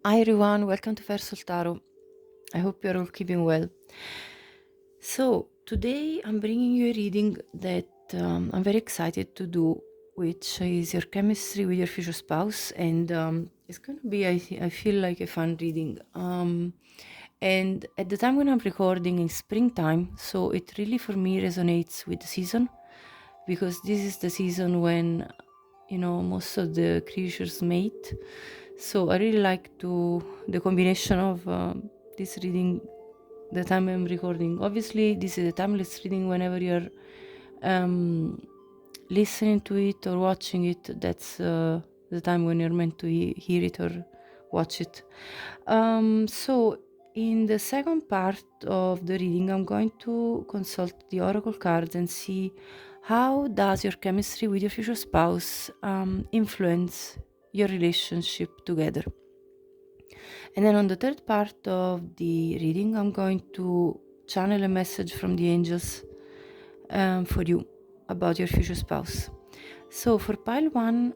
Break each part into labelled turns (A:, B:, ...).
A: Hi everyone, welcome to Firesoultarot. I hope you're all keeping well. So, today I'm bringing you a reading that I'm very excited to do, which is your chemistry with your future spouse, and it's going to be, I feel like, a fun reading. And at the time when I'm recording in springtime, so it really for me resonates with the season because this is the season when most of the creatures mate. So I really like to the combination of this reading, the time I'm recording. Obviously, this is a timeless reading. Whenever you're um, listening to it or watching it, that's the time when you're meant to hear it or watch it. So in the second part of the reading, I'm going to consult the oracle cards and see how does your chemistry with your future spouse influence your relationship together. And then on the third part of the reading, I'm going to channel a message from the angels for you about your future spouse. So for pile 1,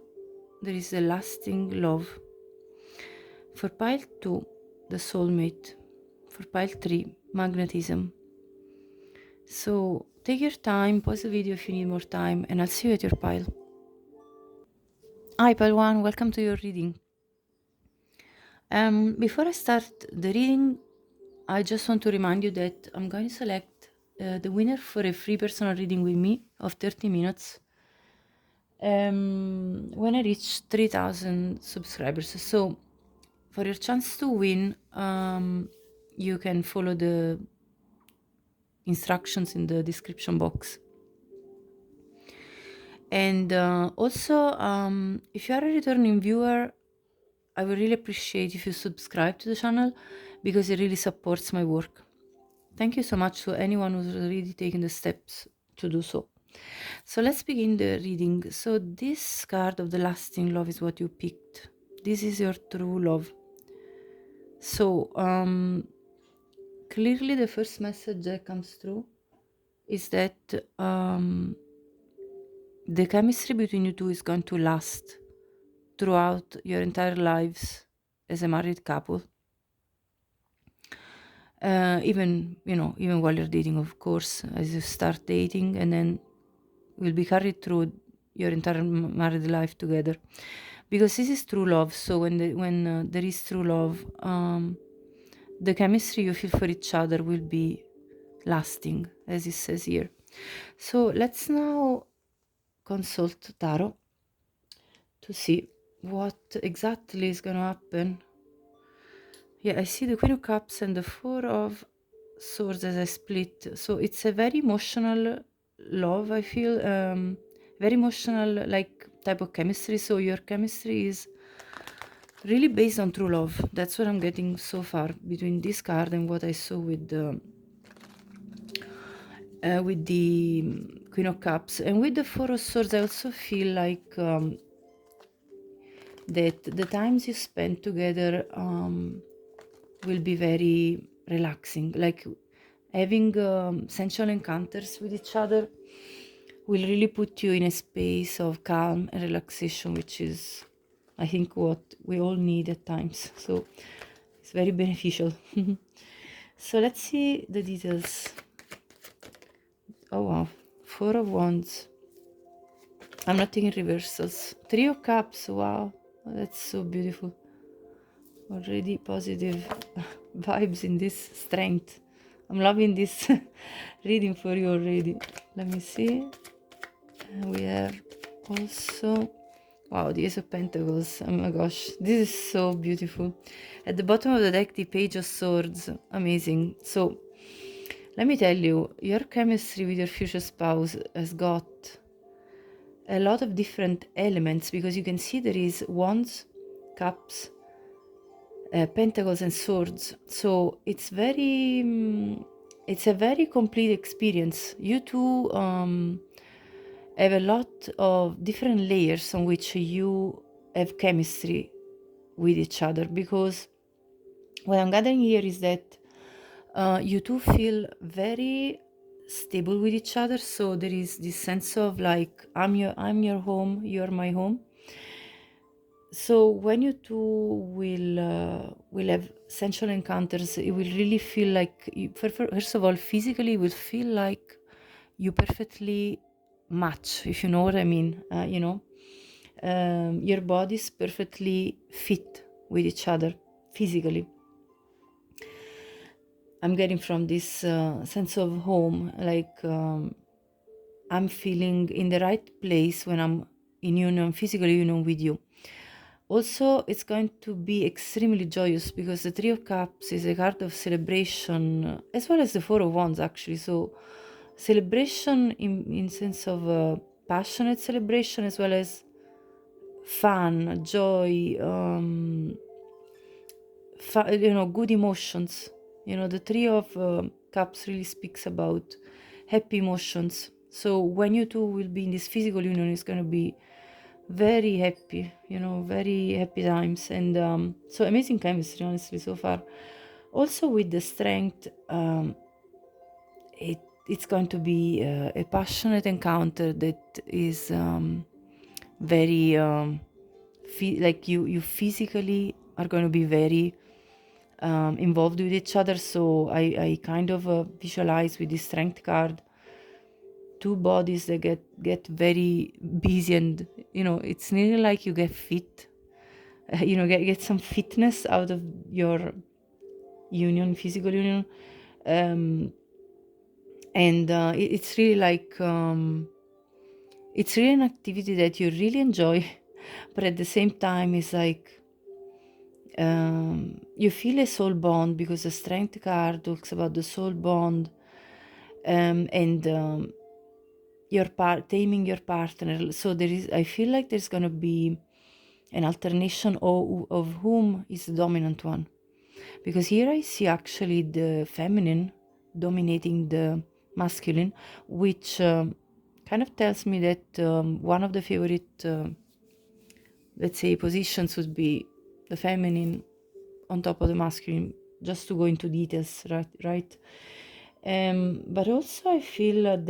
A: there is the lasting love. For pile 2, the soulmate. For pile 3, magnetism. So take your time, pause the video if you need more time, and I'll see you at your pile. Hi pile 1, welcome to your reading. Before I start the reading, I just want to remind you that I'm going to select the winner for a free personal reading with me of 30 minutes when I reach 3,000 subscribers. So for your chance to win, you can follow the instructions in the description box. And also, if you are a returning viewer, I would really appreciate if you subscribe to the channel because it really supports my work. Thank you so much to anyone who's already taken the steps to do so. So let's begin the reading. So this card of the lasting love is what you picked. This is your true love. So clearly the first message that comes through is that the chemistry between you two is going to last throughout your entire lives as a married couple. Even while you're dating, of course, as you start dating, and then will be carried through your entire married life together, because this is true love. So when there is true love, the chemistry you feel for each other will be lasting, as it says here. So let's now consult tarot to see what exactly is going to happen. Yeah, I see the Queen of Cups and the Four of Swords as a split. So it's a very emotional love, I feel. Very emotional, like, type of chemistry. So your chemistry is really based on true love. That's what I'm getting so far between this card and what I saw with the Queen of Cups. And with the Four of Swords, I also feel like that the times you spend together will be very relaxing. Like having sensual encounters with each other will really put you in a space of calm and relaxation, which is, I think, what we all need at times. So it's very beneficial. So let's see the details. Oh wow, Four of Wands. I'm not taking reversals. Three of Cups. Wow, that's so beautiful. Already positive vibes in this strength. I'm loving this reading for you already. Let me see. We have also, wow, the Ace of Pentacles. Oh my gosh, this is so beautiful. At the bottom of the deck, the Page of Swords. Amazing. So let me tell you, your chemistry with your future spouse has got a lot of different elements, because you can see there is Wands, Cups, Pentacles and Swords. So it's it's a very complete experience. You two have a lot of different layers on which you have chemistry with each other, because what I'm gathering here is that you two feel very stable with each other. So there is this sense of like, I'm your home, you're my home. So when you two will will have sensual encounters. It will really feel like, first of all, physically, it will feel like you perfectly match, if you know what I mean. Your bodies perfectly fit with each other physically. I'm getting from this sense of home, like I'm feeling in the right place when I'm in union, physical union with you. Also, it's going to be extremely joyous because the Three of Cups is a card of celebration, as well as the Four of Wands, actually. So, celebration in sense of passionate celebration, as well as fun, joy, good emotions. The Three of Cups really speaks about happy emotions. So when you two will be in this physical union, it's going to be very happy, very happy times. And so amazing chemistry, honestly, so far. Also with the Strength, it's going to be a passionate encounter that is very like you physically are going to be very involved with each other. So I kind of visualize with this Strength card two bodies that get very busy, and it's nearly like you get fit, get some fitness out of your union, physical union. And it's really like it's really an activity that you really enjoy, but at the same time it's like you feel a soul bond, because the Strength card talks about the soul bond, and taming your partner. So I feel like there's gonna be an alternation of whom is the dominant one, because here I see actually the feminine dominating the masculine, which kind of tells me that one of the favorite let's say positions would be the feminine on top of the masculine, just to go into details, right? But also I feel that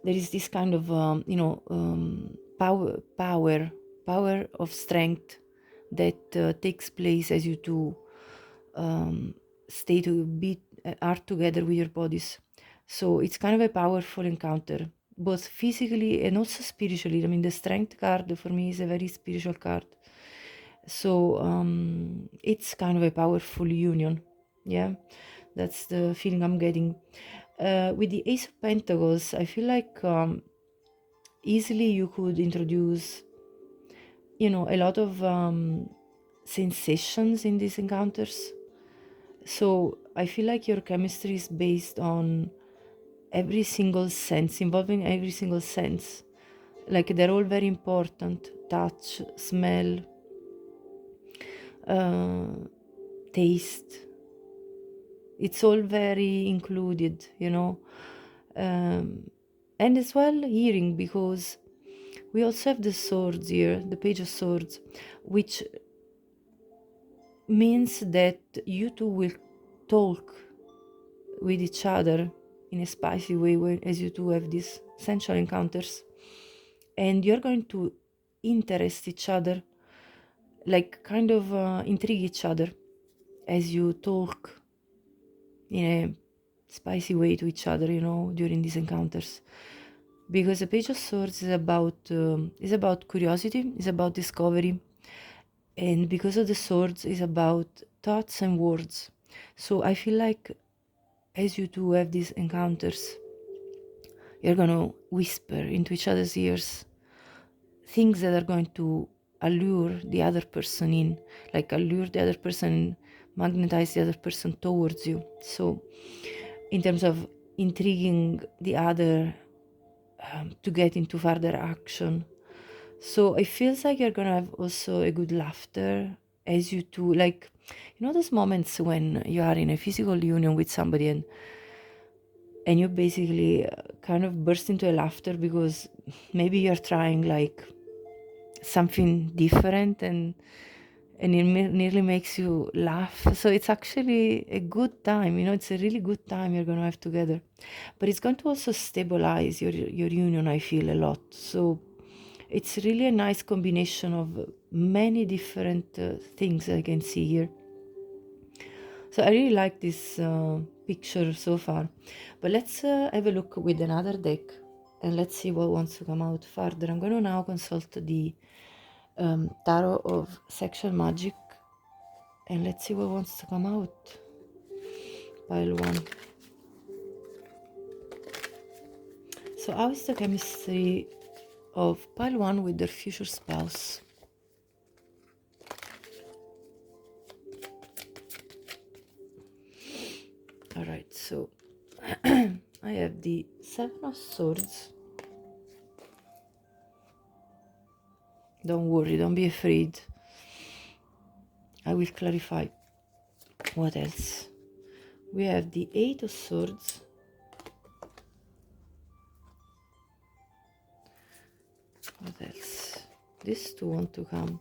A: there is this kind of power of strength that takes place as you two stay to be are together with your bodies. So it's kind of a powerful encounter, both physically and also spiritually. I mean, the Strength card for me is a very spiritual card. So it's kind of a powerful union. Yeah, that's the feeling I'm getting. With the Ace of Pentacles, I feel like easily you could introduce, a lot of sensations in these encounters. So I feel like your chemistry is based on every single sense, involving every single sense. Like they're all very important: touch, smell, taste. It's all very included, and as well hearing, because we also have the swords here, the Page of Swords, which means that you two will talk with each other in a spicy way as you two have these sensual encounters, and you're going to interest each other, like kind of intrigue each other as you talk in a spicy way to each other, during these encounters. Because the Page of Swords is about curiosity, is about discovery, and because of the swords is about thoughts and words. So I feel like as you two have these encounters, you're gonna whisper into each other's ears things that are going to allure the other person in, like allure the other person, magnetize the other person towards you. So in terms of intriguing the other to get into further action. So it feels like you're gonna have also a good laughter as you two, like, those moments when you are in a physical union with somebody, and you basically kind of burst into a laughter because maybe you're trying like something different, and it nearly makes you laugh. So it's actually a good time, it's a really good time you're going to have together. But it's going to also stabilize your union, I feel, a lot. So It's really a nice combination of many different things I can see here. So I really like this picture so far. But let's have a look with another deck and let's see what wants to come out further. I'm going to now consult the Tarot of Sexual Magic and let's see what wants to come out. Pile 1. So how is the chemistry of pile 1 with their future spouse? Alright, so I have the 7 of Swords. Don't worry, don't be afraid. I will clarify. What else? We have the 8 of Swords. What else? These two want to come.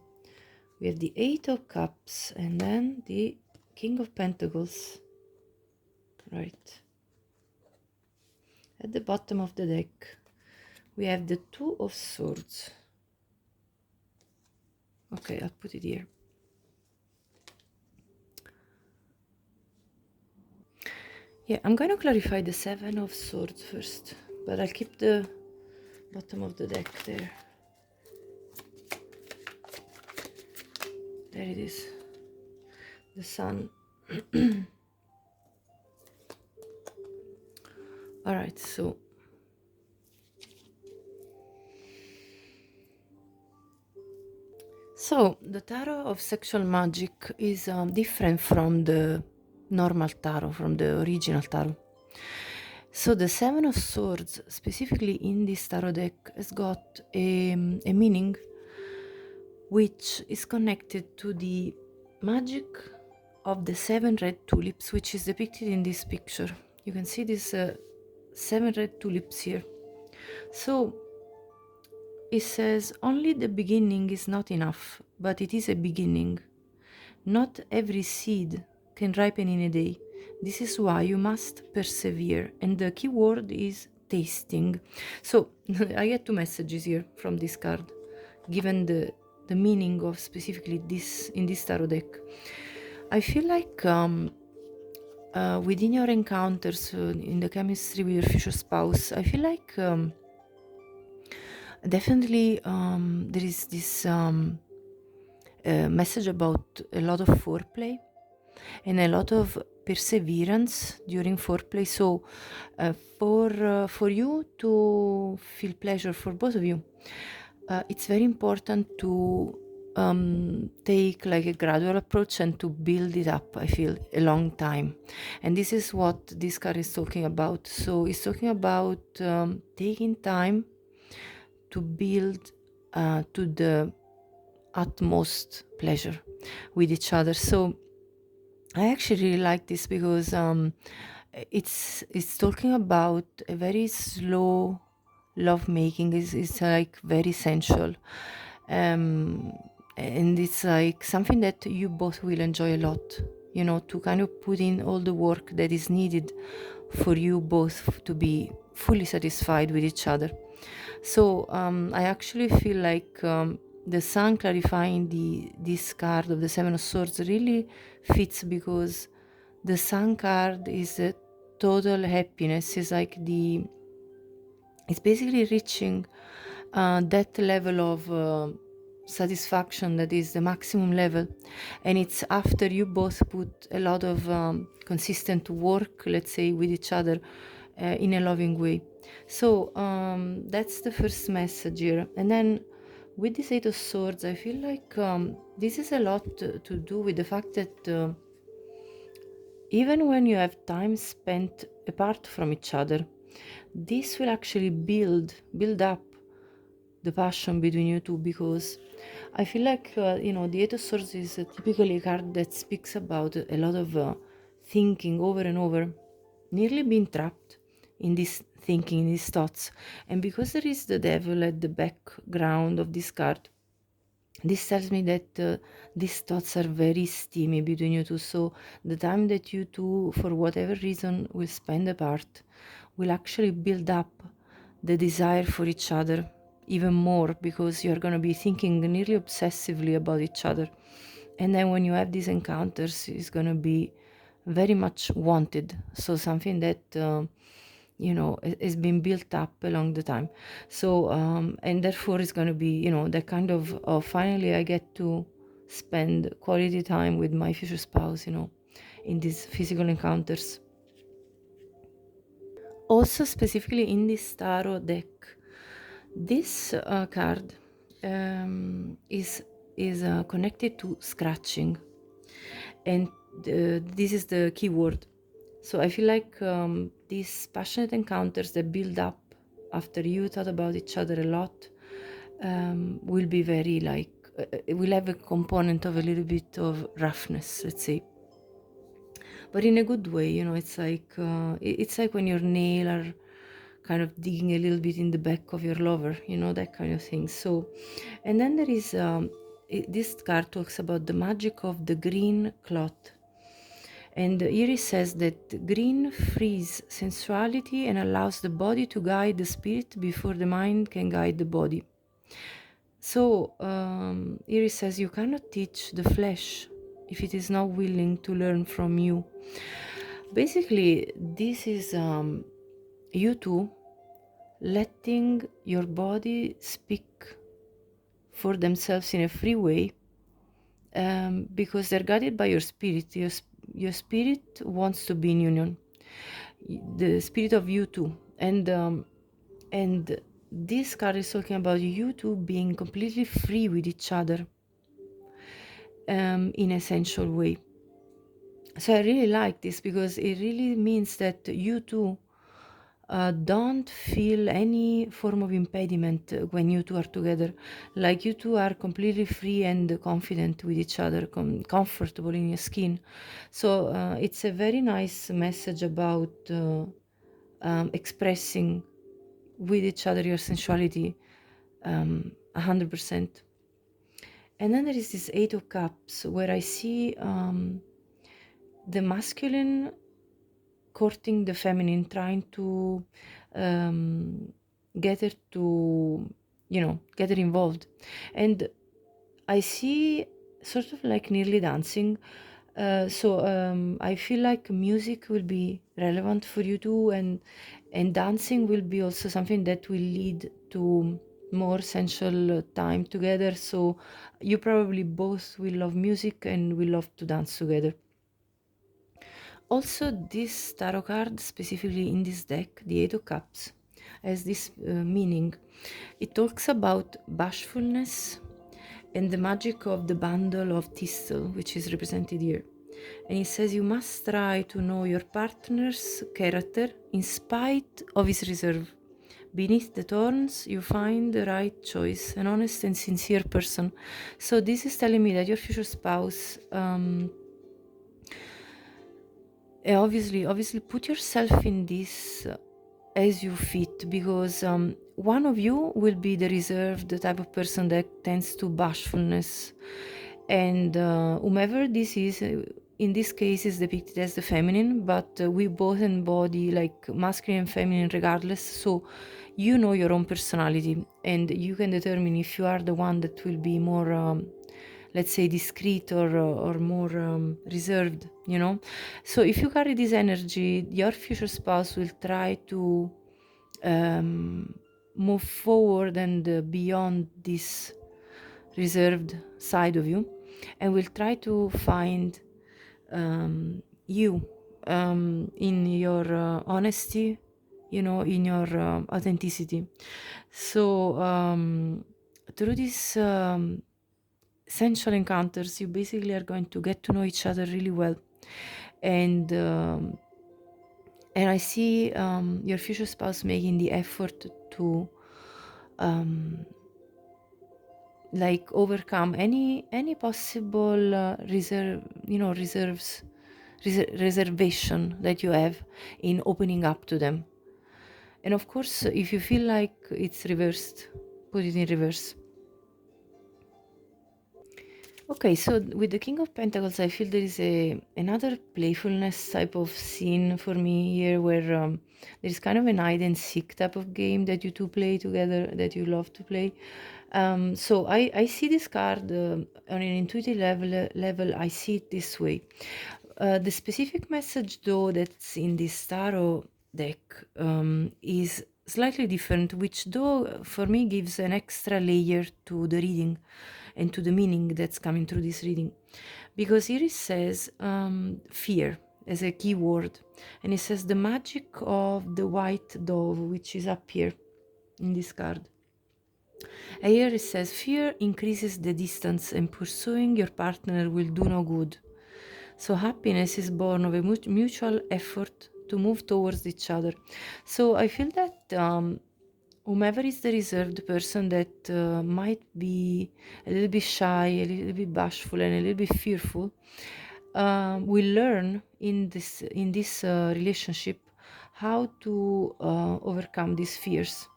A: We have the 8 of Cups and then the King of Pentacles. Right. At the bottom of the deck, we have the 2 of Swords. Okay, I'll put it here. Yeah, I'm going to clarify the 7 of Swords first, but I'll keep the bottom of the deck there. There it is. The Sun. All right, so the Tarot of Sexual Magic is different from the normal tarot, from the original tarot. So the 7 of Swords, specifically in this tarot deck, has got a meaning which is connected to the magic of the 7 red tulips, which is depicted in this picture. You can see these 7 red tulips here. So it says, only the beginning is not enough, but it is a beginning. Not every seed can ripen in a day. This is why you must persevere. And the key word is tasting. So I get 2 messages here from this card, given the meaning of specifically this in this tarot deck. I feel like within your encounters in the chemistry with your future spouse, I feel like definitely there is this message about a lot of foreplay and a lot of perseverance during foreplay. So for you to feel pleasure, for both of you, it's very important to take like a gradual approach and to build it up, I feel, a long time. And this is what this card is talking about. So it's talking about taking time to build to the utmost pleasure with each other. So I actually really like this because it's talking about a very slow love making. It's like very sensual, and it's like something that you both will enjoy a lot, you know, to kind of put in all the work that is needed for you both to be fully satisfied with each other. So I actually feel like the Sun clarifying this card of the 7 of Swords really fits, because the Sun card is a total happiness. It's like it's basically reaching that level of satisfaction that is the maximum level, and it's after you both put a lot of consistent work, let's say, with each other in a loving way. So that's the first message here. And then with this 8 of Swords, I feel like this is a lot to do with the fact that even when you have time spent apart from each other, this will actually build up the passion between you two, because I feel like the 8 of Swords is typically a card that speaks about a lot of thinking over and over, nearly being trapped in this thinking, in these thoughts. And because there is the devil at the background of this card, this tells me that these thoughts are very steamy between you two. So the time that you two, for whatever reason, will spend apart will actually build up the desire for each other. even more, because you're going to be thinking nearly obsessively about each other. And then when you have these encounters, it's going to be very much wanted. So something that, has been built up along the time. So, and therefore it's going to be, that kind of, finally I get to spend quality time with my future spouse, in these physical encounters. Also, specifically in this tarot deck, this card is connected to scratching, and this is the key word. So I feel like these passionate encounters that build up after you thought about each other a lot will be very it will have a component of a little bit of roughness, let's say, but in a good way. It's like when your nail are kind of digging a little bit in the back of your lover, that kind of thing. So, and then there is this card talks about the magic of the green cloth. And Iris says that green frees sensuality and allows the body to guide the spirit before the mind can guide the body. So Iris says you cannot teach the flesh if it is not willing to learn from you. Basically, this is you two letting your body speak for themselves in a free way, because they're guided by your spirit. Your spirit wants to be in union, the spirit of you two, and this card is talking about you two being completely free with each other, in a sensual way. So I really like this, because it really means that you two don't feel any form of impediment when you two are together. Like, you two are completely free and confident with each other, comfortable in your skin. So it's a very nice message about expressing with each other your sensuality 100%. And then there is this Eight of Cups, where I see the masculine courting the feminine, trying to get her to, get her involved. And I see sort of like nearly dancing. So I feel like music will be relevant for you too, and dancing will be also something that will lead to more sensual time together. So you probably both will love music and will love to dance together. Also, this tarot card, specifically in this deck, the Eight of Cups, has this meaning. It talks about bashfulness and the magic of the bundle of thistle, which is represented here. And it says you must try to know your partner's character in spite of his reserve. Beneath the thorns, you find the right choice, an honest and sincere person. So this is telling me that your future spouse, obviously put yourself in this as you fit, because one of you will be the reserved, the type of person that tends to bashfulness, and whomever this is, in this case is depicted as the feminine, but we both embody like masculine and feminine regardless. So you know your own personality, and you can determine if you are the one that will be more let's say discreet or more reserved, So if you carry this energy, your future spouse will try to move forward and beyond this reserved side of you, and will try to find you in your honesty, in your authenticity. So through this sensual encounters, you basically are going to get to know each other really well, and I see your future spouse making the effort to like overcome any possible reservation that you have in opening up to them. And of course, if you feel like it's reversed, put it in reverse. Okay, so with the King of Pentacles, I feel there is another playfulness type of scene for me here, where there is kind of an hide and seek type of game that you two play together, that you love to play. So I see this card on an intuitive level. I see it this way. The specific message, though, that's in this tarot deck is slightly different, which, though, for me gives an extra layer to the reading and to the meaning that's coming through this reading. Because here it says fear as a key word, and it says the magic of the white dove, which is up here in this card. And here it says fear increases the distance, and pursuing your partner will do no good. So happiness is born of a mutual effort to move towards each other. So I feel that whomever is the reserved person that might be a little bit shy, a little bit bashful, and a little bit fearful, will learn in this relationship how to overcome these fears.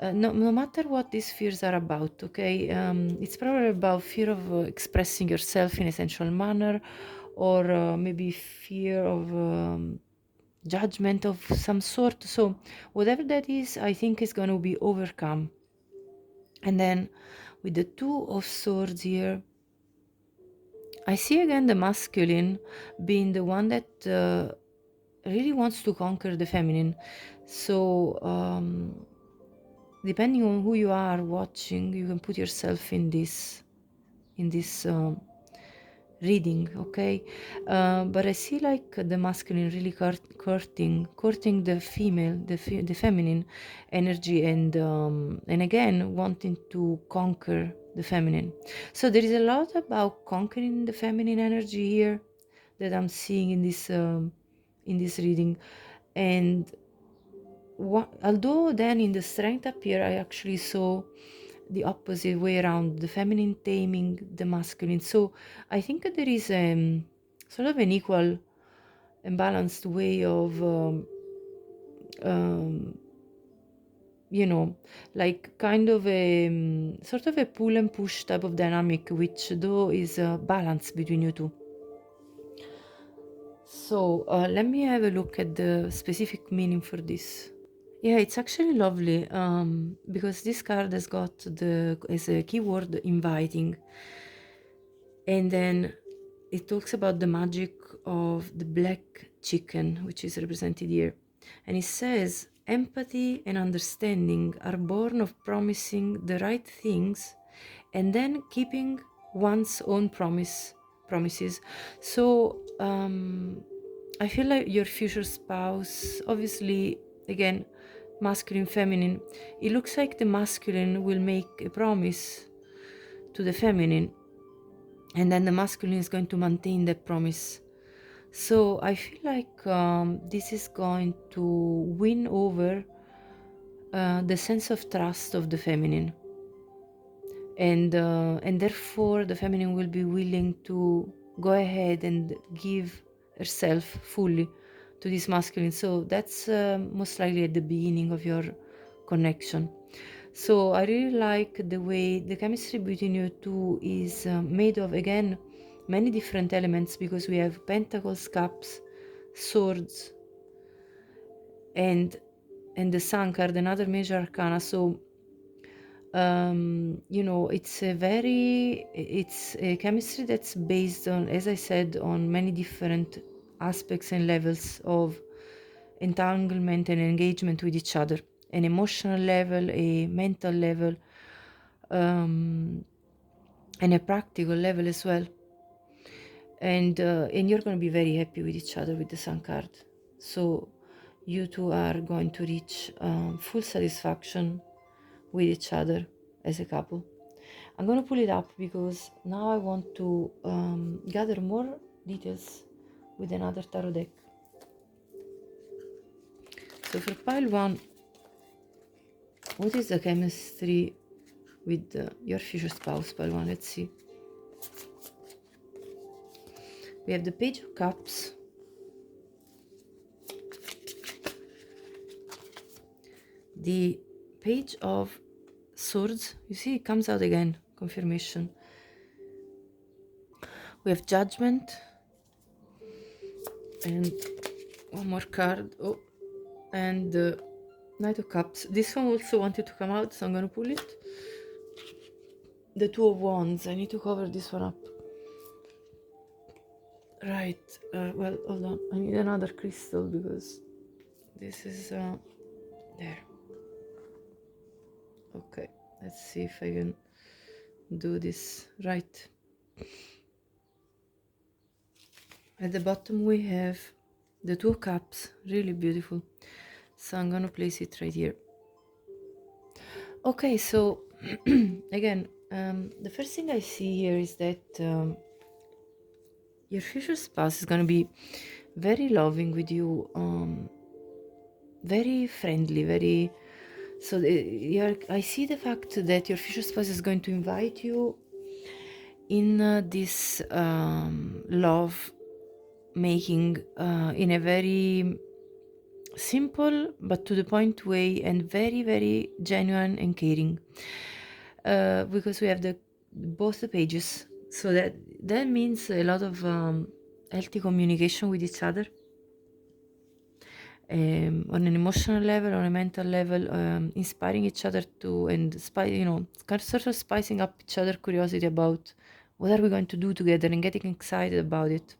A: No matter what these fears are about, okay, it's probably about fear of expressing yourself in a sensual manner, or maybe fear of judgment of some sort. So whatever that is, I think is going to be overcome. And then with the Two of Swords here, I see again the masculine being the one that really wants to conquer the feminine. So depending on who you are watching, you can put yourself in this reading, okay? But I see like the masculine really courting the female, the feminine energy, and again wanting to conquer the feminine. So there is a lot about conquering the feminine energy here that I'm seeing in this reading. And although then in the strength up here, I actually saw the opposite way around, the feminine taming the masculine. So I think that there is sort of an equal and balanced way of um, like kind of a sort of a pull and push type of dynamic, which though is a balance between you two. So let me have a look at the specific meaning for this. Yeah, it's actually lovely because this card has got as a keyword inviting, and then it talks about the magic of the black chicken, which is represented here. And it says empathy and understanding are born of promising the right things and then keeping one's own promises. So I feel like your future spouse, obviously, again, masculine, feminine, it looks like the masculine will make a promise to the feminine, and then the masculine is going to maintain that promise. So I feel like this is going to win over the sense of trust of the feminine, and therefore the feminine will be willing to go ahead and give herself fully to this masculine. So that's most likely at the beginning of your connection. So I really like the way the chemistry between you two is made of, again, many different elements, because we have pentacles, cups, swords, and the sun card, another major arcana. So it's a chemistry that's based on, as I said, on many different aspects and levels of entanglement and engagement with each other, an emotional level, a mental level, and a practical level as well. And you're going to be very happy with each other with the sun card. So you two are going to reach full satisfaction with each other as a couple. I'm going to pull it up because now I want to gather more details with another tarot deck. So for pile 1, what is the chemistry with your future spouse? Pile 1, let's see. We have the Page of Cups, the Page of Swords. You see, it comes out again, confirmation. We have Judgment and one more card. Oh, and Knight of Cups. This one also wanted to come out, so I'm gonna pull it. The Two of Wands. I need to cover this one up. Right. Well, hold on. I need another crystal because this is there. Okay. Let's see if I can do this right. At the bottom we have the Two of Cups. Really beautiful. So I'm gonna place it right here. Okay, so again, the first thing I see here is that your future spouse is gonna be very loving with you, very friendly, very. So I see the fact that your future spouse is going to invite you in this love making in a very simple but to the point way, and very very genuine and caring, because we have both the pages, so that means a lot of healthy communication with each other, on an emotional level, on a mental level, inspiring each other to, and sort of spicing up each other curiosity about what are we going to do together, and getting excited about it.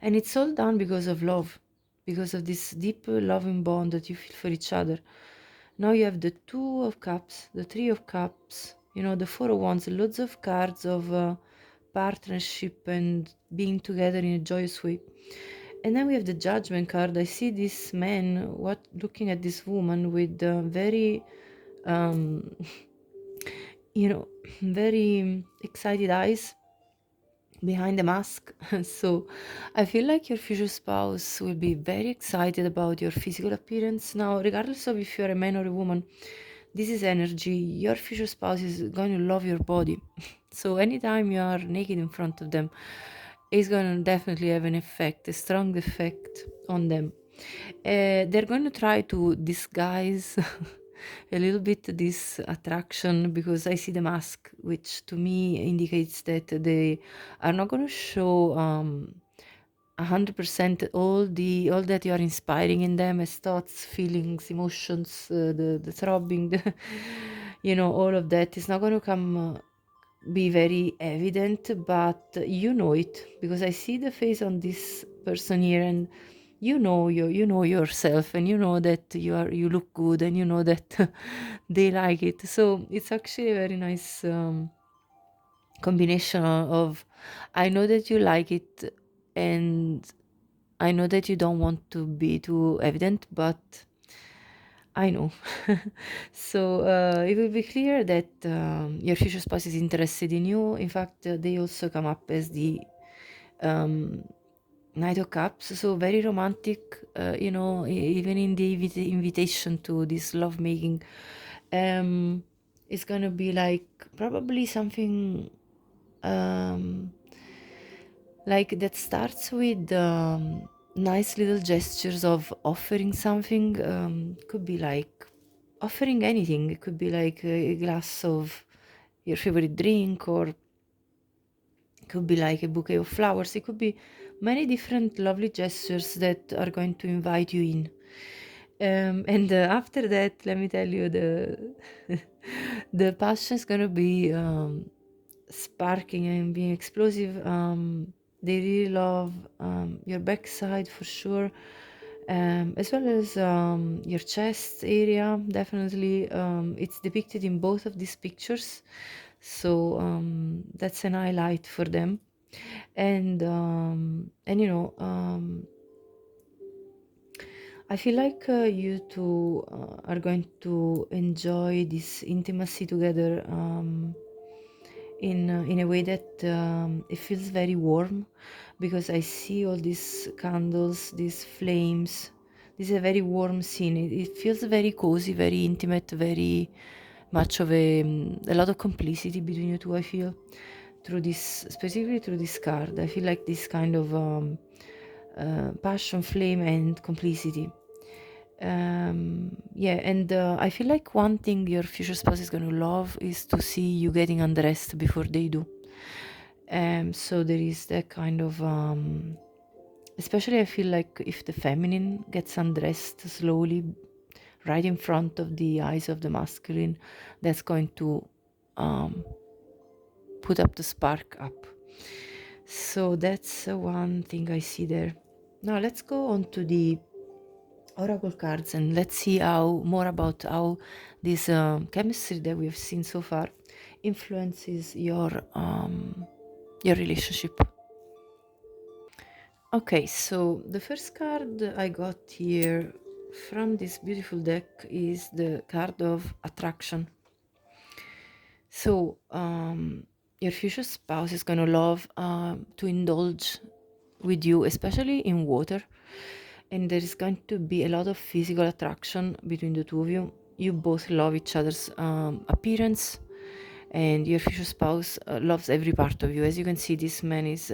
A: And it's all done because of love, because of this deep loving bond that you feel for each other. Now you have the Two of Cups, the Three of Cups, the Four of Wands, loads of cards of partnership and being together in a joyous way. And then we have the Judgment card. I see this man looking at this woman with very, um, very excited eyes behind the mask. So I feel like your future spouse will be very excited about your physical appearance. Now, regardless of if you're a man or a woman, this is energy. Your future spouse is going to love your body. So anytime you are naked in front of them, it's going to definitely have an effect, a strong effect on them. They're going to try to disguise a little bit this attraction, because I see the mask, which to me indicates that they are not going to show 100% all that you are inspiring in them as thoughts, feelings, emotions, the throbbing, all of that is not going to come be very evident, but you know it, because I see the face on this person here, and you know yourself, and you know that you look good, and you know that they like it. So it's actually a very nice combination of, I know that you like it, and I know that you don't want to be too evident, but I know. So it will be clear that your future spouse is interested in you. In fact, they also come up as the um, Knight of Cups, so very romantic, even in the invitation to this lovemaking. It's gonna be like probably something um, like that starts with nice little gestures of offering something. Could be like offering anything. It could be like a glass of your favorite drink, or it could be like a bouquet of flowers. It could be many different lovely gestures that are going to invite you in. And after that, let me tell you, the passion is gonna be sparking and being explosive. They really love your backside for sure, as well as your chest area. Definitely, it's depicted in both of these pictures, so that's an highlight for them. And I feel like you two are going to enjoy this intimacy together, in a way that it feels very warm, because I see all these candles, these flames. This is a very warm scene. It feels very cozy, very intimate, very much of a lot of complicity between you two. I feel through this, specifically through this card. I feel like this kind of passion, flame, and complicity. Yeah, and I feel like one thing your future spouse is going to love is to see you getting undressed before they do. So there is that kind of especially I feel like if the feminine gets undressed slowly right in front of the eyes of the masculine, that's going to um, put up the spark up. So that's one thing I see there. Now let's go on to the oracle cards and let's see how more about how this chemistry that we've seen so far influences your relationship. Okay, so the first card I got here from this beautiful deck is the card of attraction. So your future spouse is going to love to indulge with you, especially in water, and there is going to be a lot of physical attraction between the two of you. You both love each other's appearance, and your future spouse loves every part of you. As you can see, this man is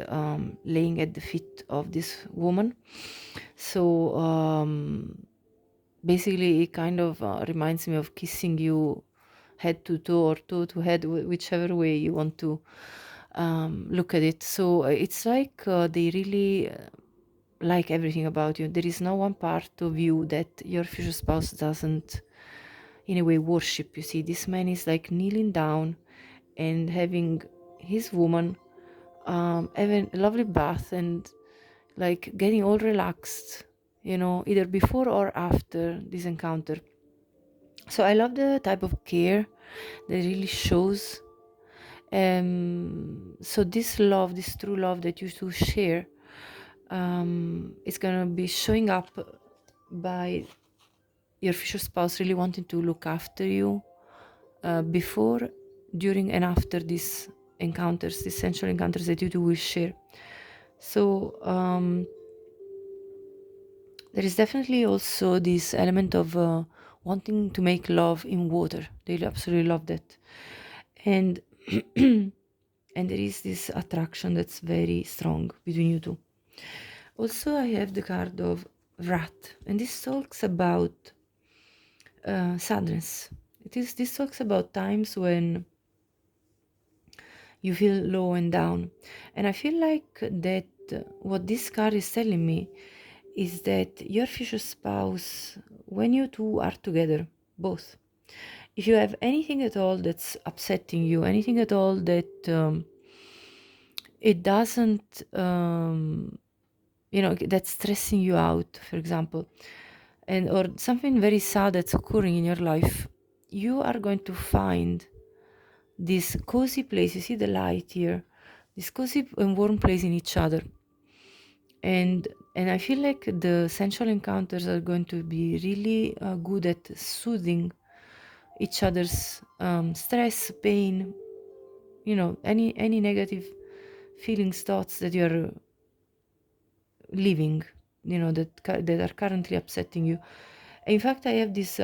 A: laying at the feet of this woman. So basically, it kind of reminds me of kissing you head to toe or toe to head, whichever way you want to look at it. So it's like they really like everything about you. There is no one part of you that your future spouse doesn't, in a way, worship. You see, this man is like kneeling down and having his woman having a lovely bath and like getting all relaxed, either before or after this encounter. So I love the type of care that really shows. So this love, this true love that you two share, is gonna be showing up by your future spouse really wanting to look after you before, during, and after these encounters, these sensual encounters that you two will share. So there is definitely also this element of wanting to make love in water. They absolutely love that. And and there is this attraction that's very strong between you two. Also, I have the card of wrath, and this talks about sadness. This talks about times when you feel low and down, and I feel like that what this card is telling me is that your future spouse, when you two are together, both, if you have anything at all that's upsetting you, anything at all that it doesn't that's stressing you out, for example, and or something very sad that's occurring in your life, you are going to find this cozy place. You see the light here, this cozy and warm place in each other, and I feel like the sensual encounters are going to be really good at soothing each other's stress, pain, any negative feelings, thoughts that you're living, that are currently upsetting you. In fact, I have this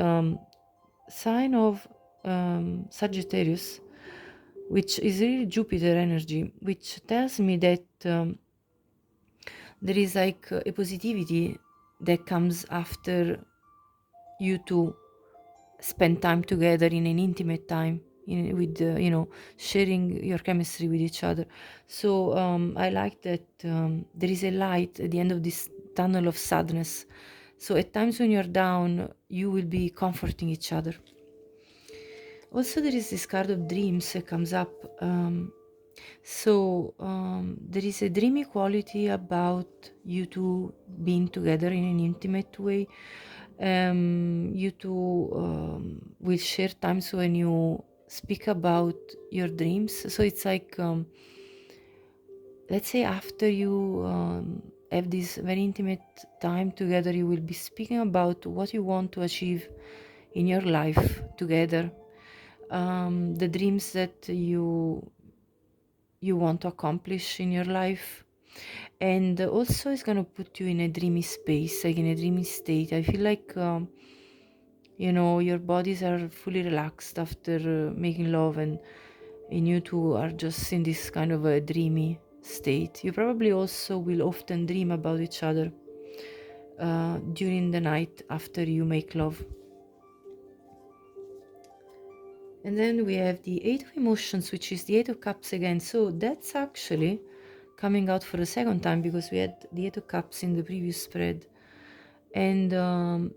A: sign of Sagittarius, which is really Jupiter energy, which tells me that there is like a positivity that comes after you two spend time together in an intimate time, with sharing your chemistry with each other. So I like that there is a light at the end of this tunnel of sadness. So at times when you're down, you will be comforting each other. Also, there is this card of dreams that comes up. There is a dreamy quality about you two being together in an intimate way. You two will share times when you speak about your dreams. So it's like, let's say, after you have this very intimate time together, you will be speaking about what you want to achieve in your life together, the dreams that you want to accomplish in your life, and also it's going to put you in a dreamy space, like in a dreamy state. I feel like your bodies are fully relaxed after making love, and you two are just in this kind of a dreamy state. You probably also will often dream about each other during the night after you make love. And then we have the Eight of Emotions, which is the Eight of Cups again. So that's actually coming out for the second time, because we had the Eight of Cups in the previous spread. And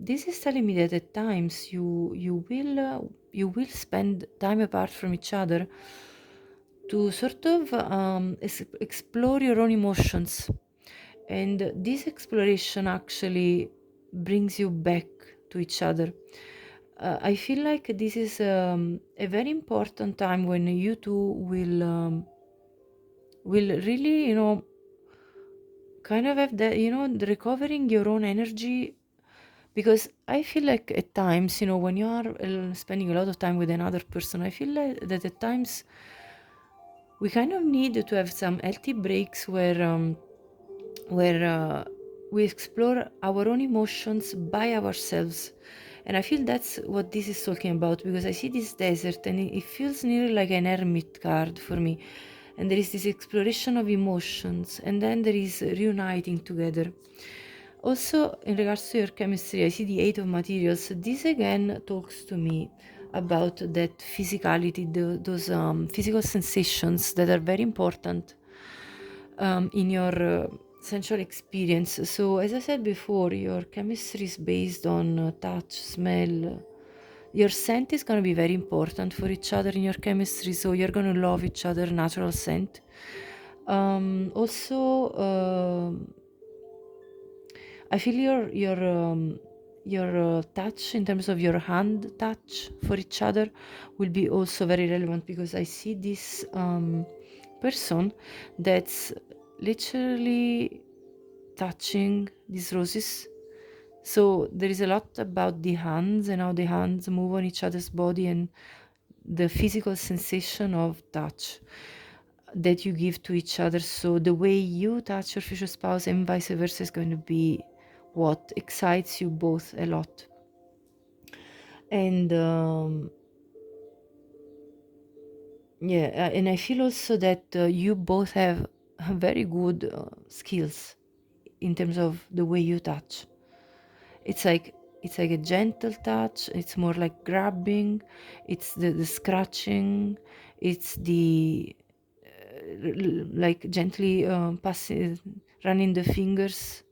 A: this is telling me that at times you will spend time apart from each other to sort of explore your own emotions. And this exploration actually brings you back to each other. I feel like this is a very important time when you two will really, kind of have that, the recovering your own energy. Because I feel like at times, when you are spending a lot of time with another person, I feel like that at times we kind of need to have some healthy breaks where we explore our own emotions by ourselves. And I feel that's what this is talking about, because I see this desert and it feels nearly like an hermit card for me. And there is this exploration of emotions, and then there is reuniting together. Also, in regards to your chemistry, I see the Eight of Materials. This again talks to me about that physicality, those physical sensations that are very important in your sensual experience. So, as I said before, your chemistry is based on touch, smell. Your scent is going to be very important for each other in your chemistry, so you're going to love each other natural scent. Also, I feel your touch in terms of your hand touch for each other will be also very relevant, because I see this person that's literally touching these roses. So there is a lot about the hands and how the hands move on each other's body, and the physical sensation of touch that you give to each other. So the way you touch your future spouse and vice versa is going to be what excites you both a lot. And and I feel also that you both have very good skills in terms of the way you touch. It's like a gentle touch. It's more like grabbing. It's the scratching. It's the like gently passing, running the fingers.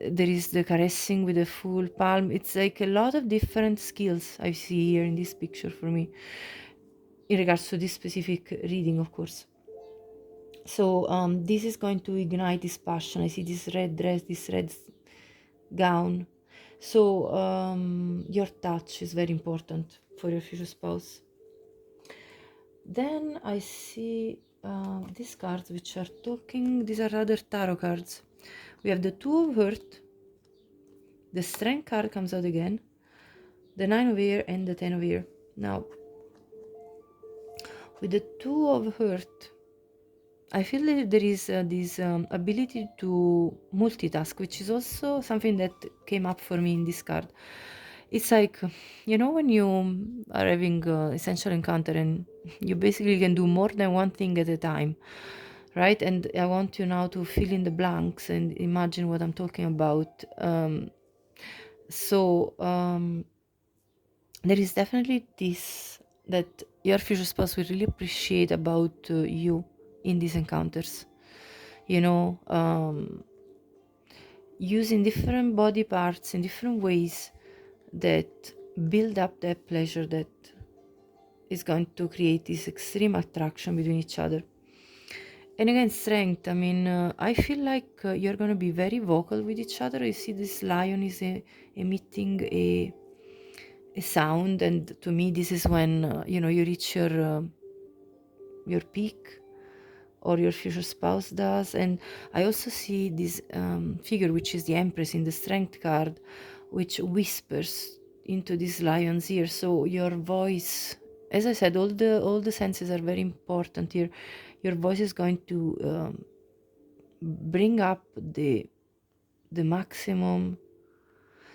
A: There is the caressing with the full palm. It's like a lot of different skills I see here in this picture for me, in regards to this specific reading, of course. So this is going to ignite this passion. I see this red dress, this red gown. So your touch is very important for your future spouse. Then I see these cards which are talking. These are rather tarot cards. We have the Two of Earth. The Strength card comes out again. The Nine of Air and the Ten of Air. Now, with the Two of Earth, I feel that there is this ability to multitask, which is also something that came up for me in this card. It's like, when you are having a sensual encounter and you basically can do more than one thing at a time, right? And I want you now to fill in the blanks and imagine what I'm talking about. There is definitely this that your future spouse will really appreciate about you in these encounters. Using different body parts in different ways that build up that pleasure that is going to create this extreme attraction between each other. And again, strength. I mean, I feel like you're going to be very vocal with each other. You see, this lion is emitting a sound, and to me, this is when you reach your peak, or your future spouse does. And I also see this figure, which is the Empress in the Strength card, which whispers into this lion's ear. So your voice, as I said, all the senses are very important here. Your voice is going to bring up the maximum.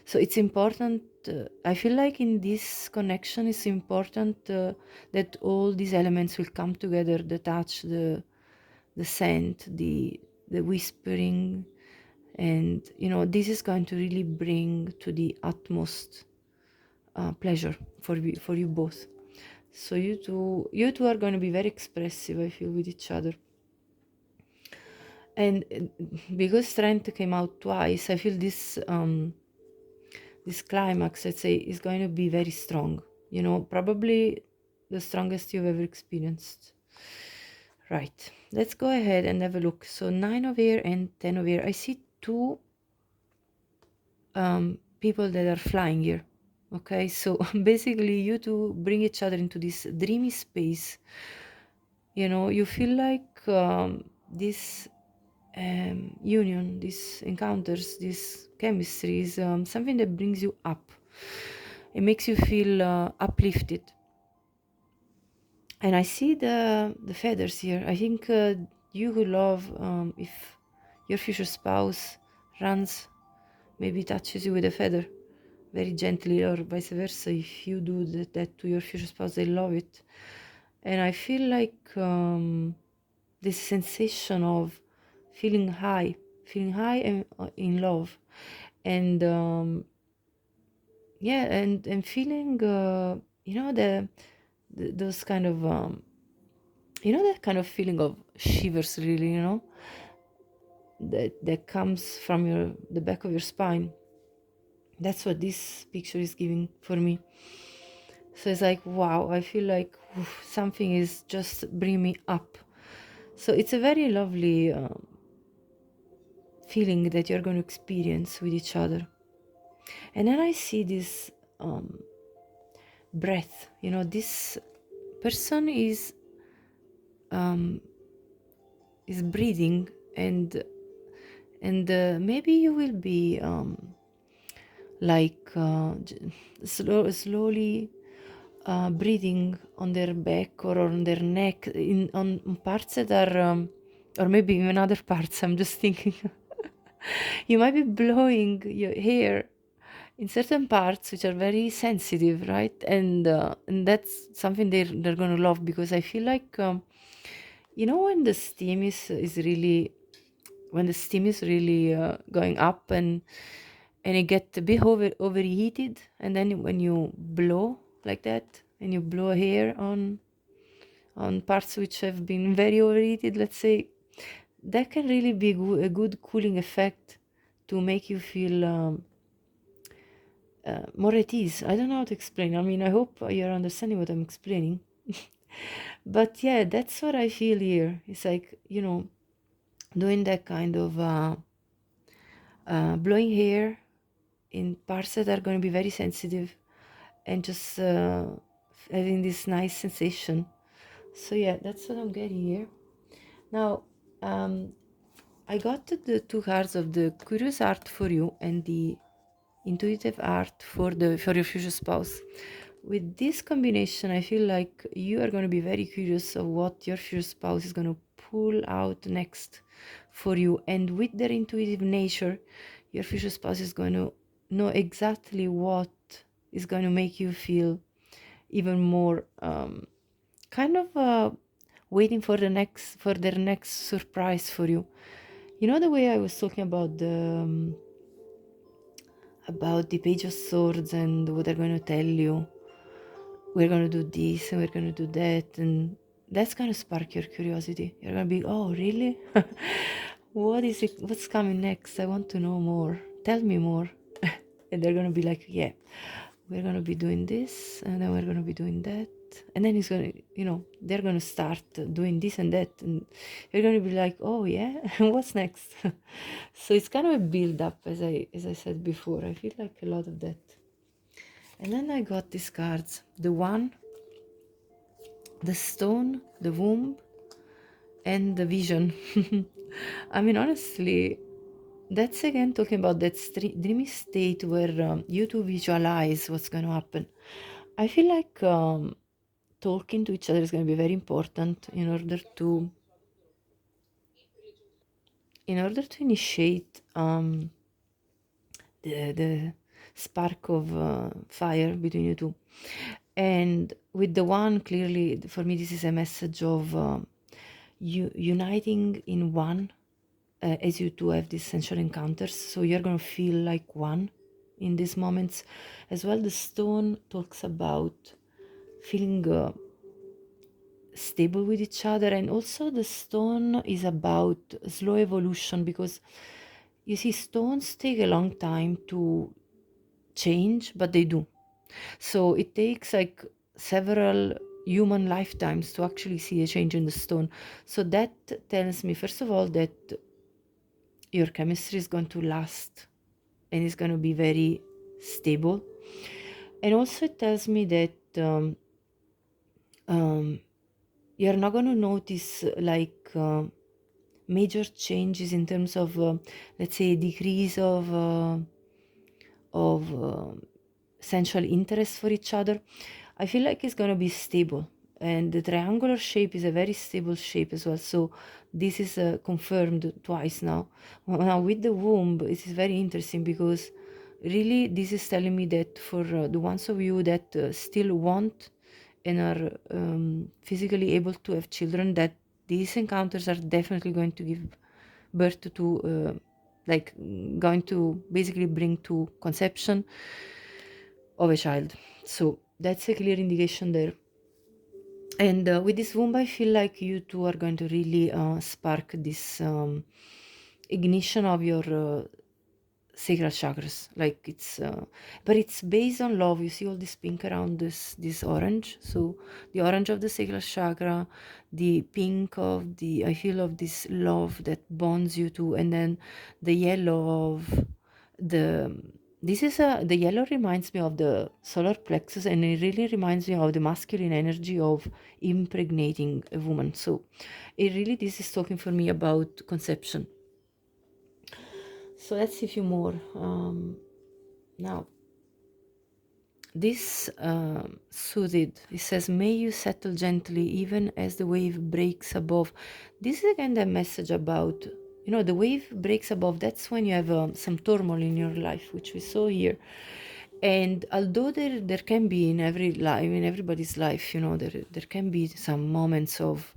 A: So it's important. I feel like in this connection, it's important that all these elements will come together: the touch, the scent, the whispering, and this is going to really bring to the utmost pleasure for you both. So you two are going to be very expressive, I feel, with each other. And because strength came out twice, I feel this climax, let's say, is going to be very strong. Probably the strongest you've ever experienced. Right, let's go ahead and have a look. So 9 of air and 10 of air. I see two people that are flying here. Okay, so basically you two bring each other into this dreamy space. You feel like this union, these encounters, this chemistry is something that brings you up. It makes you feel uplifted. And I see the feathers here. I think you who love, if your future spouse runs, maybe touches you with a feather very gently, or vice versa, if you do that to your future spouse, they love it. And I feel like this sensation of feeling high and in love, and yeah, and feeling those kind of that kind of feeling of shivers, really, that comes from the back of your spine. That's what this picture is giving for me. So it's like, wow, I feel like something is just bringing me up. So it's a very lovely feeling that you're going to experience with each other. And then I see this breath. This person is breathing, and maybe you will be like slowly breathing on their back or on their neck, on parts that are or maybe even other parts. I'm just thinking you might be blowing your hair in certain parts which are very sensitive, right? And that's something they're going to love, because I feel like when the steam is really when the steam is really going up, and it gets a bit overheated, and then when you blow like that, and you blow hair on parts which have been very overheated, let's say, that can really be a good cooling effect to make you feel more at ease. I don't know how to explain. I mean, I hope you're understanding what I'm explaining. But yeah, that's what I feel here. It's like, doing that kind of blowing hair in parts that are going to be very sensitive, and just having this nice sensation. So yeah, that's what I'm getting here. Now, I got the two cards of the curious art for you and the intuitive art for your future spouse. With this combination, I feel like you are going to be very curious of what your future spouse is going to pull out next for you. And with their intuitive nature, your future spouse is going to know exactly what is going to make you feel even more kind of waiting for their next surprise for you. The way I was talking about the Page of Swords and what they're going to tell you. We're going to do this and we're going to do that, and that's going to spark your curiosity. You're going to be, oh, really? What is it? What's coming next? I want to know more. Tell me more. And they're going to be like, yeah, we're going to be doing this, and then we're going to be doing that. And then it's going to, they're going to start doing this and that. And you're going to be like, oh, yeah, what's next? So it's kind of a build up, as I said before. I feel like a lot of that. And then I got these cards. The one, the stone, the womb, and the vision. I mean, honestly, that's again talking about that dreamy state where you two visualize what's going to happen. I feel like talking to each other is going to be very important in order to initiate the spark of fire between you two. And with the one, clearly for me this is a message of uniting in one, as you two have these sensual encounters. So you're going to feel like one in these moments as well. The stone talks about feeling stable with each other. And also the stone is about slow evolution, because you see, stones take a long time to change, but they do. So it takes like several human lifetimes to actually see a change in the stone. So that tells me, first of all, that your chemistry is going to last and is going to be very stable. And also it tells me that um, you're not going to notice major changes in terms of, let's say, decrease of sensual interest for each other. I feel like it's going to be stable, and the triangular shape is a very stable shape as well. So this is confirmed twice now. Now with the womb, it is very interesting, because really this is telling me that for the ones of you that still want and are physically able to have children, that these encounters are definitely going to give birth to like going to basically bring to conception of a child. So that's a clear indication there. And with this womb, I feel like you two are going to really spark this ignition of your sacral chakras. Like it's but it's based on love. You see all this pink around this orange, so the orange of the sacral chakra, the pink of the, I feel, of this love that bonds you two, and then the yellow of the, this is a, the yellow reminds me of the solar plexus, and it really reminds me of the masculine energy of impregnating a woman. So it really, this is talking for me about conception. So let's see a few more. Now, this soothed, it says, may you settle gently even as the wave breaks above. This is again the message about, you know, the wave breaks above. That's when you have some turmoil in your life, which we saw here. And although there can be in every life, in everybody's life, you know, there can be some moments of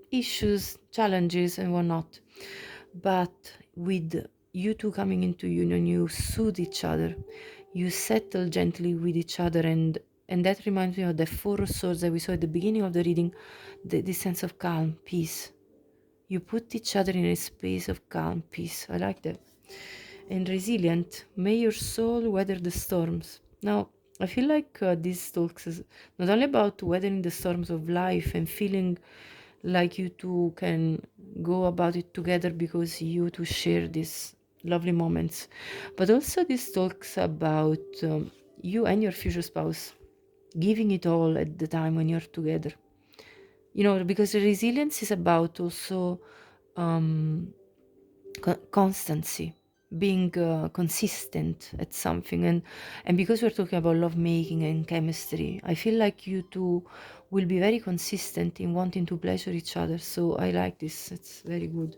A: issues, challenges, and whatnot. But with you two coming into union, you soothe each other, you settle gently with each other, and that reminds me of the Four of Swords that we saw at the beginning of the reading, this sense of calm, peace. You put each other in a space of calm, peace. I like that. And resilient, may your soul weather the storms. Now, I feel like this talks is not only about weathering the storms of life and feeling like you two can go about it together because you two share these lovely moments, but also this talks about you and your future spouse giving it all at the time when you're together. You know, because the resilience is about also um, constancy, being consistent at something, and because we're talking about love making and chemistry, I feel like you two will be very consistent in wanting to pleasure each other. So I like this, it's very good.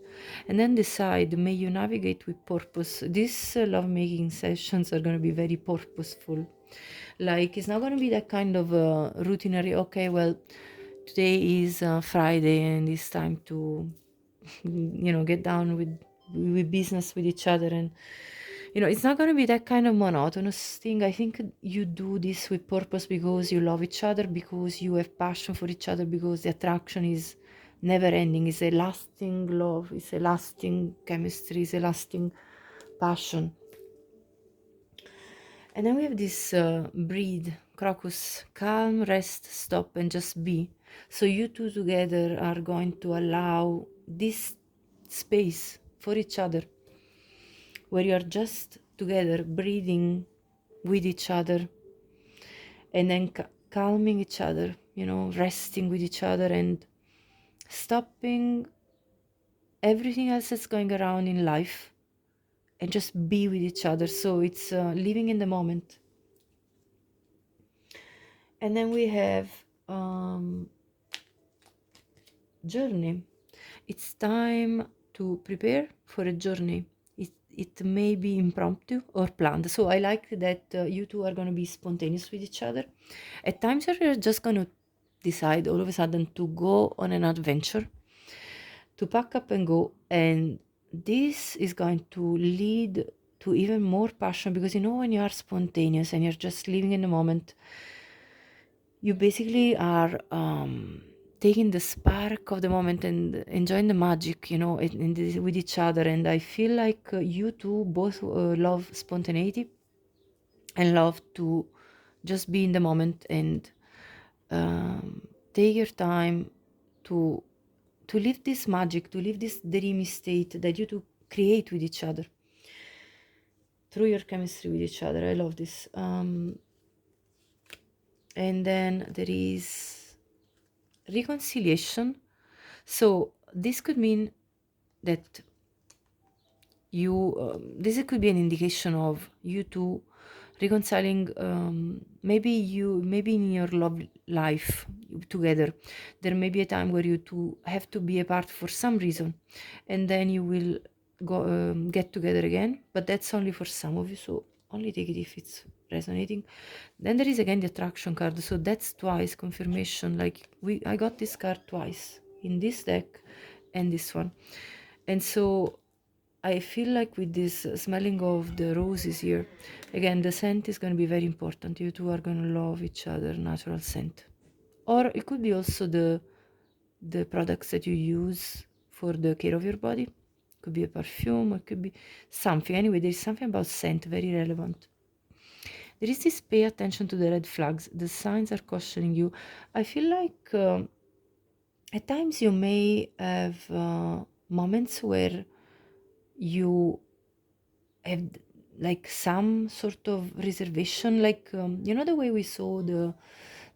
A: And then decide, may you navigate with purpose. These love making sessions are going to be very purposeful. Like, it's not going to be that kind of routinary, okay, well, today is Friday and it's time to you know, get down with business with each other. And you know, it's not going to be that kind of monotonous thing. I think you do this with purpose, because you love each other, because you have passion for each other, because the attraction is never ending. It's a lasting love, it's a lasting chemistry, it's a lasting passion. And then we have this breed, crocus, calm, rest, stop, and just be. So you two together are going to allow this space for each other, where you are just together, breathing with each other, and then calming each other, you know, resting with each other, and stopping everything else that's going around in life, and just be with each other. So it's living in the moment. And then we have journey. It's time to prepare for a journey. It may be impromptu or planned. So I like that you two are going to be spontaneous with each other. At times you're just going to decide all of a sudden to go on an adventure, to pack up and go. And this is going to lead to even more passion, because you know, when you are spontaneous and you're just living in the moment, you basically are taking the spark of the moment and enjoying the magic, with each other. And I feel like you two both love spontaneity and love to just be in the moment and um, take your time to live this magic, to live this dreamy state that you two create with each other through your chemistry with each other. I love this. And then there is reconciliation. So this could mean that this could be an indication of you two reconciling. Maybe in your love life together there may be a time where you two have to be apart for some reason, and then you will get together again, but that's only for some of you, so only take it if it's resonating. Then there is again the attraction card, so that's twice confirmation. Like I got this card twice in this deck and this one. And so I feel like with this smelling of the roses here, again, the scent is going to be very important. You two are going to love each other, natural scent. Or it could be also the products that you use for the care of your body. Could be a perfume, or it could be something. Anyway, there is something about scent very relevant. There is this pay attention to the red flags. The signs are cautioning you. I feel like at times you may have moments where you have like some sort of reservation, like the way we saw the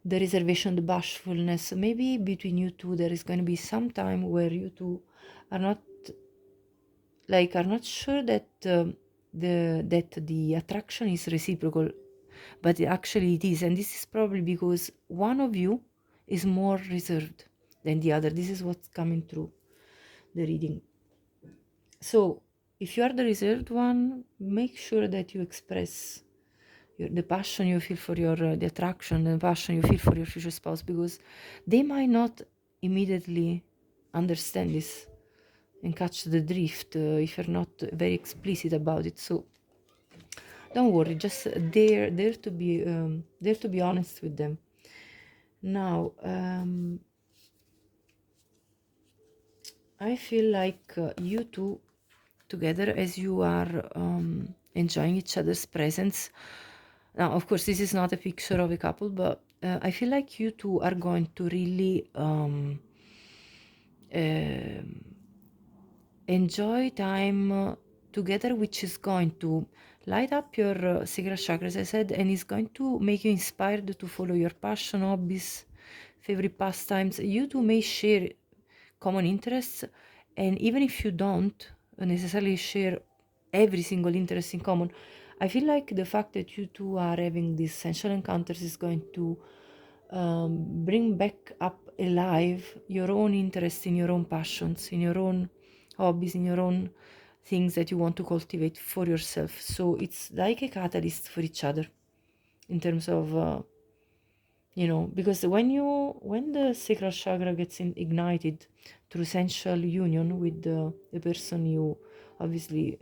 A: reservation, the bashfulness. Maybe between you two there is going to be some time where you two are not sure that the attraction is reciprocal, but actually it is. And this is probably because one of you is more reserved than the other. This is what's coming through the reading. So if you are the reserved one, make sure that you express the passion you feel for your the attraction, the passion you feel for your future spouse, because they might not immediately understand this and catch the drift if you're not very explicit about it. So don't worry, just dare to be honest with them. Now I feel like you two together, as you are enjoying each other's presence. Now, of course, this is not a picture of a couple, but I feel like you two are going to really enjoy time together, which is going to light up your sacral chakra, as I said, and is going to make you inspired to follow your passion, hobbies, favorite pastimes. You two may share common interests, and even if you don't necessarily share every single interest in common, I feel like the fact that you two are having these sensual encounters is going to bring back up alive your own interest in your own passions, in your own hobbies, in your own things that you want to cultivate for yourself. So it's like a catalyst for each other in terms of because when the sacral chakra gets ignited through sensual union with the person you obviously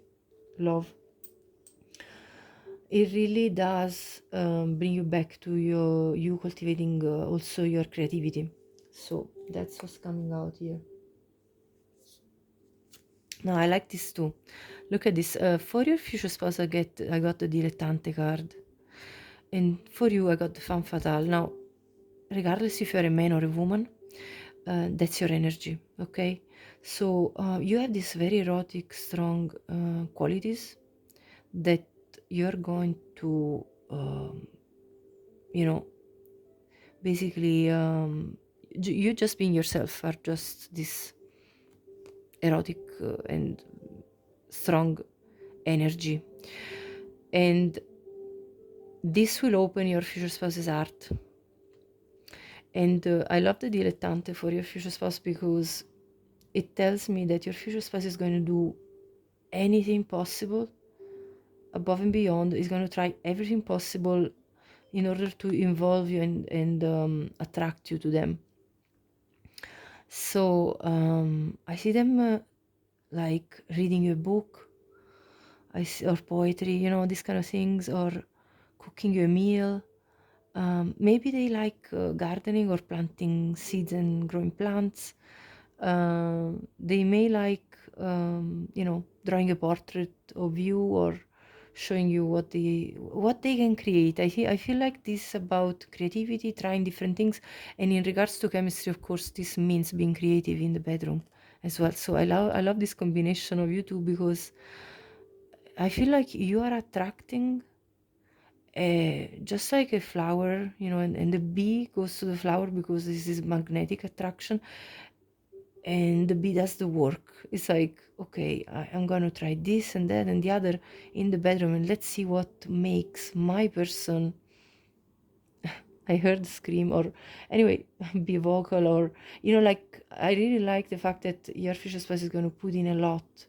A: love, it really does bring you back to you cultivating also your creativity. So that's what's coming out here. Now I like this too. Look at this. For your future spouse, I got the dilettante card, and for you I got the femme fatale. Now, regardless if you're a man or a woman, that's your energy. Okay, so you have these very erotic, strong qualities that you're going to basically you just being yourself are just this erotic and strong energy, and this will open your future spouse's heart. And I love the dilettante for your future spouse because it tells me that your future spouse is going to do anything possible above and beyond, is going to try everything possible in order to involve you and attract you to them. So I see them like reading a book, or poetry, these kind of things, or cooking you a meal, Maybe they like gardening or planting seeds and growing plants. They may like, drawing a portrait of you or showing you what they can create. I feel like this is about creativity, trying different things, and in regards to chemistry, of course, this means being creative in the bedroom as well. So I love this combination of you two, because I feel like you are attracting, just like a flower, and the bee goes to the flower because this is magnetic attraction, and the bee does the work. It's like, okay, I'm gonna try this and that and the other in the bedroom, and let's see what makes my person. I heard scream, or anyway, be vocal, or like, I really like the fact that your future spouse is gonna put in a lot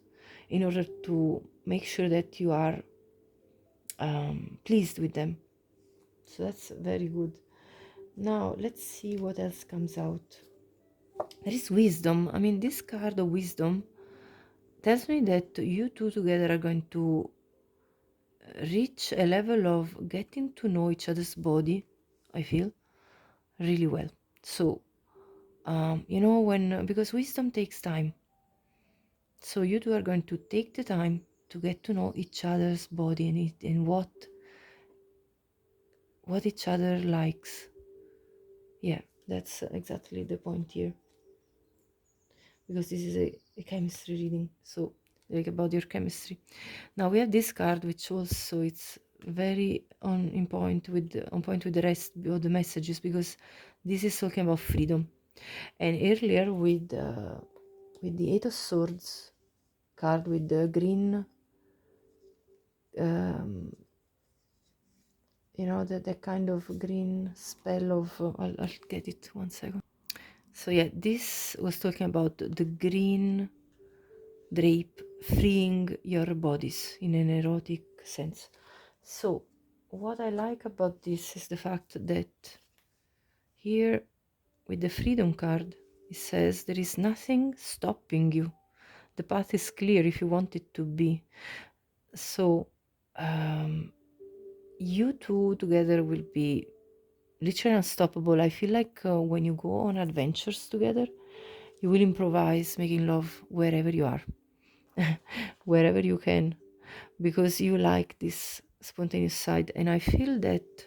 A: in order to make sure that you are pleased with them. So that's very good. Now, let's see what else comes out. There is wisdom. I mean, this card of wisdom tells me that you two together are going to reach a level of getting to know each other's body, I feel, really well. So, because wisdom takes time. So, you two are going to take the time to get to know each other's body and what each other likes. Yeah, that's exactly the point here. Because this is a chemistry reading, so like about your chemistry. Now we have this card, which also it's very on point with the rest of the messages, because this is talking about freedom. And earlier with the Eight of Swords card, with the green, that kind of green spell of I'll get it 1 second. So yeah, this was talking about the green drape freeing your bodies in an erotic sense. So what I like about this is the fact that here with the freedom card, it says there is nothing stopping you. The path is clear if you want it to be. So you two together will be literally unstoppable. I feel like when you go on adventures together, you will improvise making love wherever you are, wherever you can, because you like this spontaneous side. And I feel that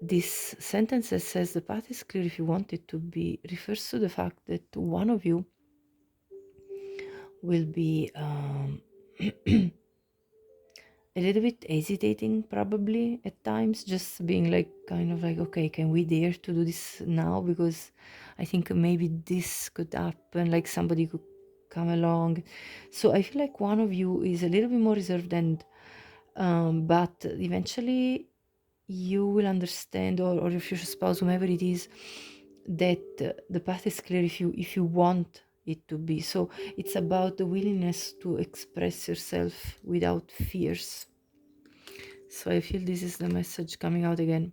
A: this sentence that says the path is clear if you want it to be refers to the fact that one of you will be a little bit hesitating, probably at times, just being like, kind of like, okay, can we dare to do this now? Because I think maybe this could happen, like somebody could come along. So I feel like one of you is a little bit more reserved, and but eventually you will understand, or your future spouse, whomever it is, that the path is clear if you want it to be. So it's about the willingness to express yourself without fears. So I feel this is the message coming out again.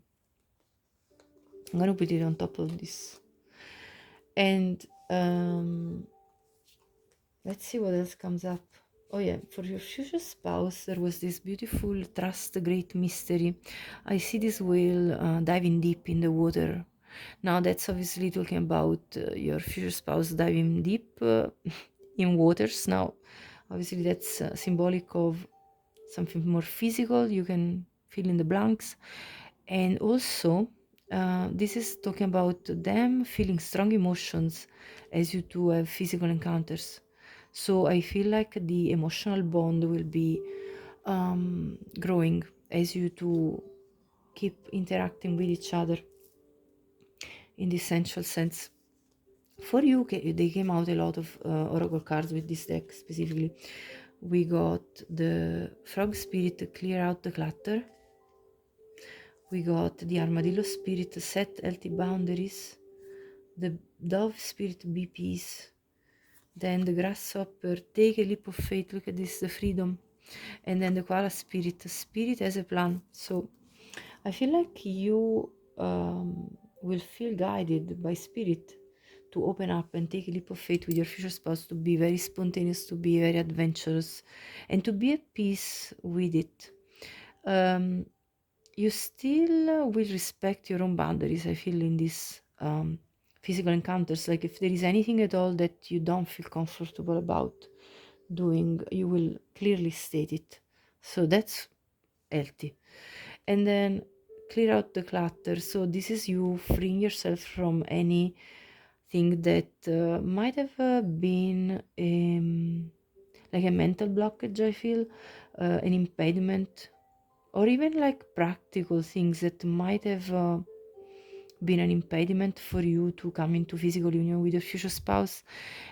A: I'm gonna put it on top of this, and let's see what else comes up. Oh yeah, for your future spouse, there was this beautiful trust, the great mystery. I see this whale diving deep in the water. Now that's obviously talking about your future spouse diving deep in waters. Now, obviously that's symbolic of something more physical. You can fill in the blanks. And also, this is talking about them feeling strong emotions as you two have physical encounters. So I feel like the emotional bond will be growing as you two keep interacting with each other in the essential sense. For you, they came out a lot of oracle cards with this deck specifically. We got the frog spirit to clear out the clutter. We got the armadillo spirit to set healthy boundaries. The dove spirit, be peace. Then the grasshopper, take a leap of faith. Look at this, the freedom. And then the koala spirit, the spirit has a plan. So I feel like you will feel guided by spirit to open up and take a leap of faith with your future spouse, to be very spontaneous, to be very adventurous, and to be at peace with it. you still will respect your own boundaries, I feel, in these physical encounters. Like if there is anything at all that you don't feel comfortable about doing, you will clearly state it. So that's healthy. And then clear out the clutter. So this is you freeing yourself from anything that might have been like a mental blockage, I feel, an impediment, or even like practical things that might have been an impediment for you to come into physical union with your future spouse.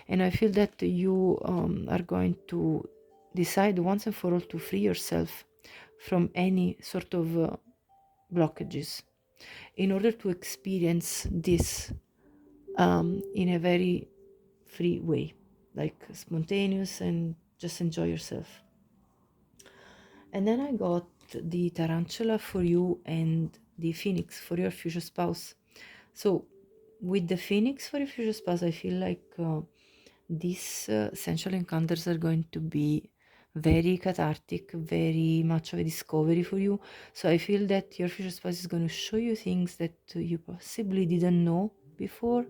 A: And I feel that you are going to decide once and for all to free yourself from any sort of blockages in order to experience this in a very free way, like spontaneous, and just enjoy yourself. And then I got the tarantula for you and the phoenix for your future spouse. So with the phoenix for your future spouse, I feel like these sensual encounters are going to be very cathartic, very much of a discovery for you. So I feel that your future spouse is going to show you things that you possibly didn't know before.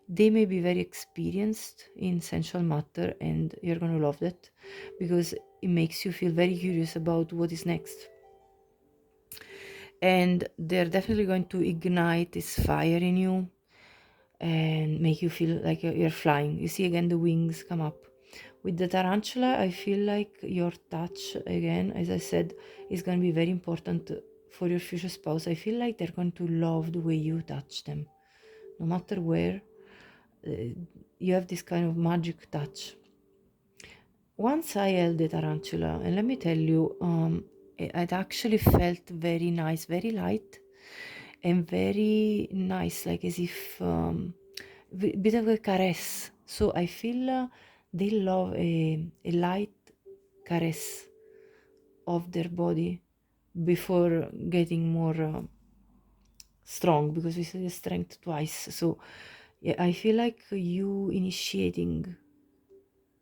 A: They may be very experienced in sensual matter, and you're going to love that because it makes you feel very curious about what is next. And they're definitely going to ignite this fire in you and make you feel like you're flying. You see again the wings come up. With the tarantula, I feel like your touch, again, as I said, is going to be very important for your future spouse. I feel like they're going to love the way you touch them. No matter where, you have this kind of magic touch. Once I held the tarantula, and let me tell you, it actually felt very nice, very light, and very nice, like as if bit of a caress. So I feel they love a light caress of their body before getting more strong, because we see the strength twice. So yeah, I feel like you initiating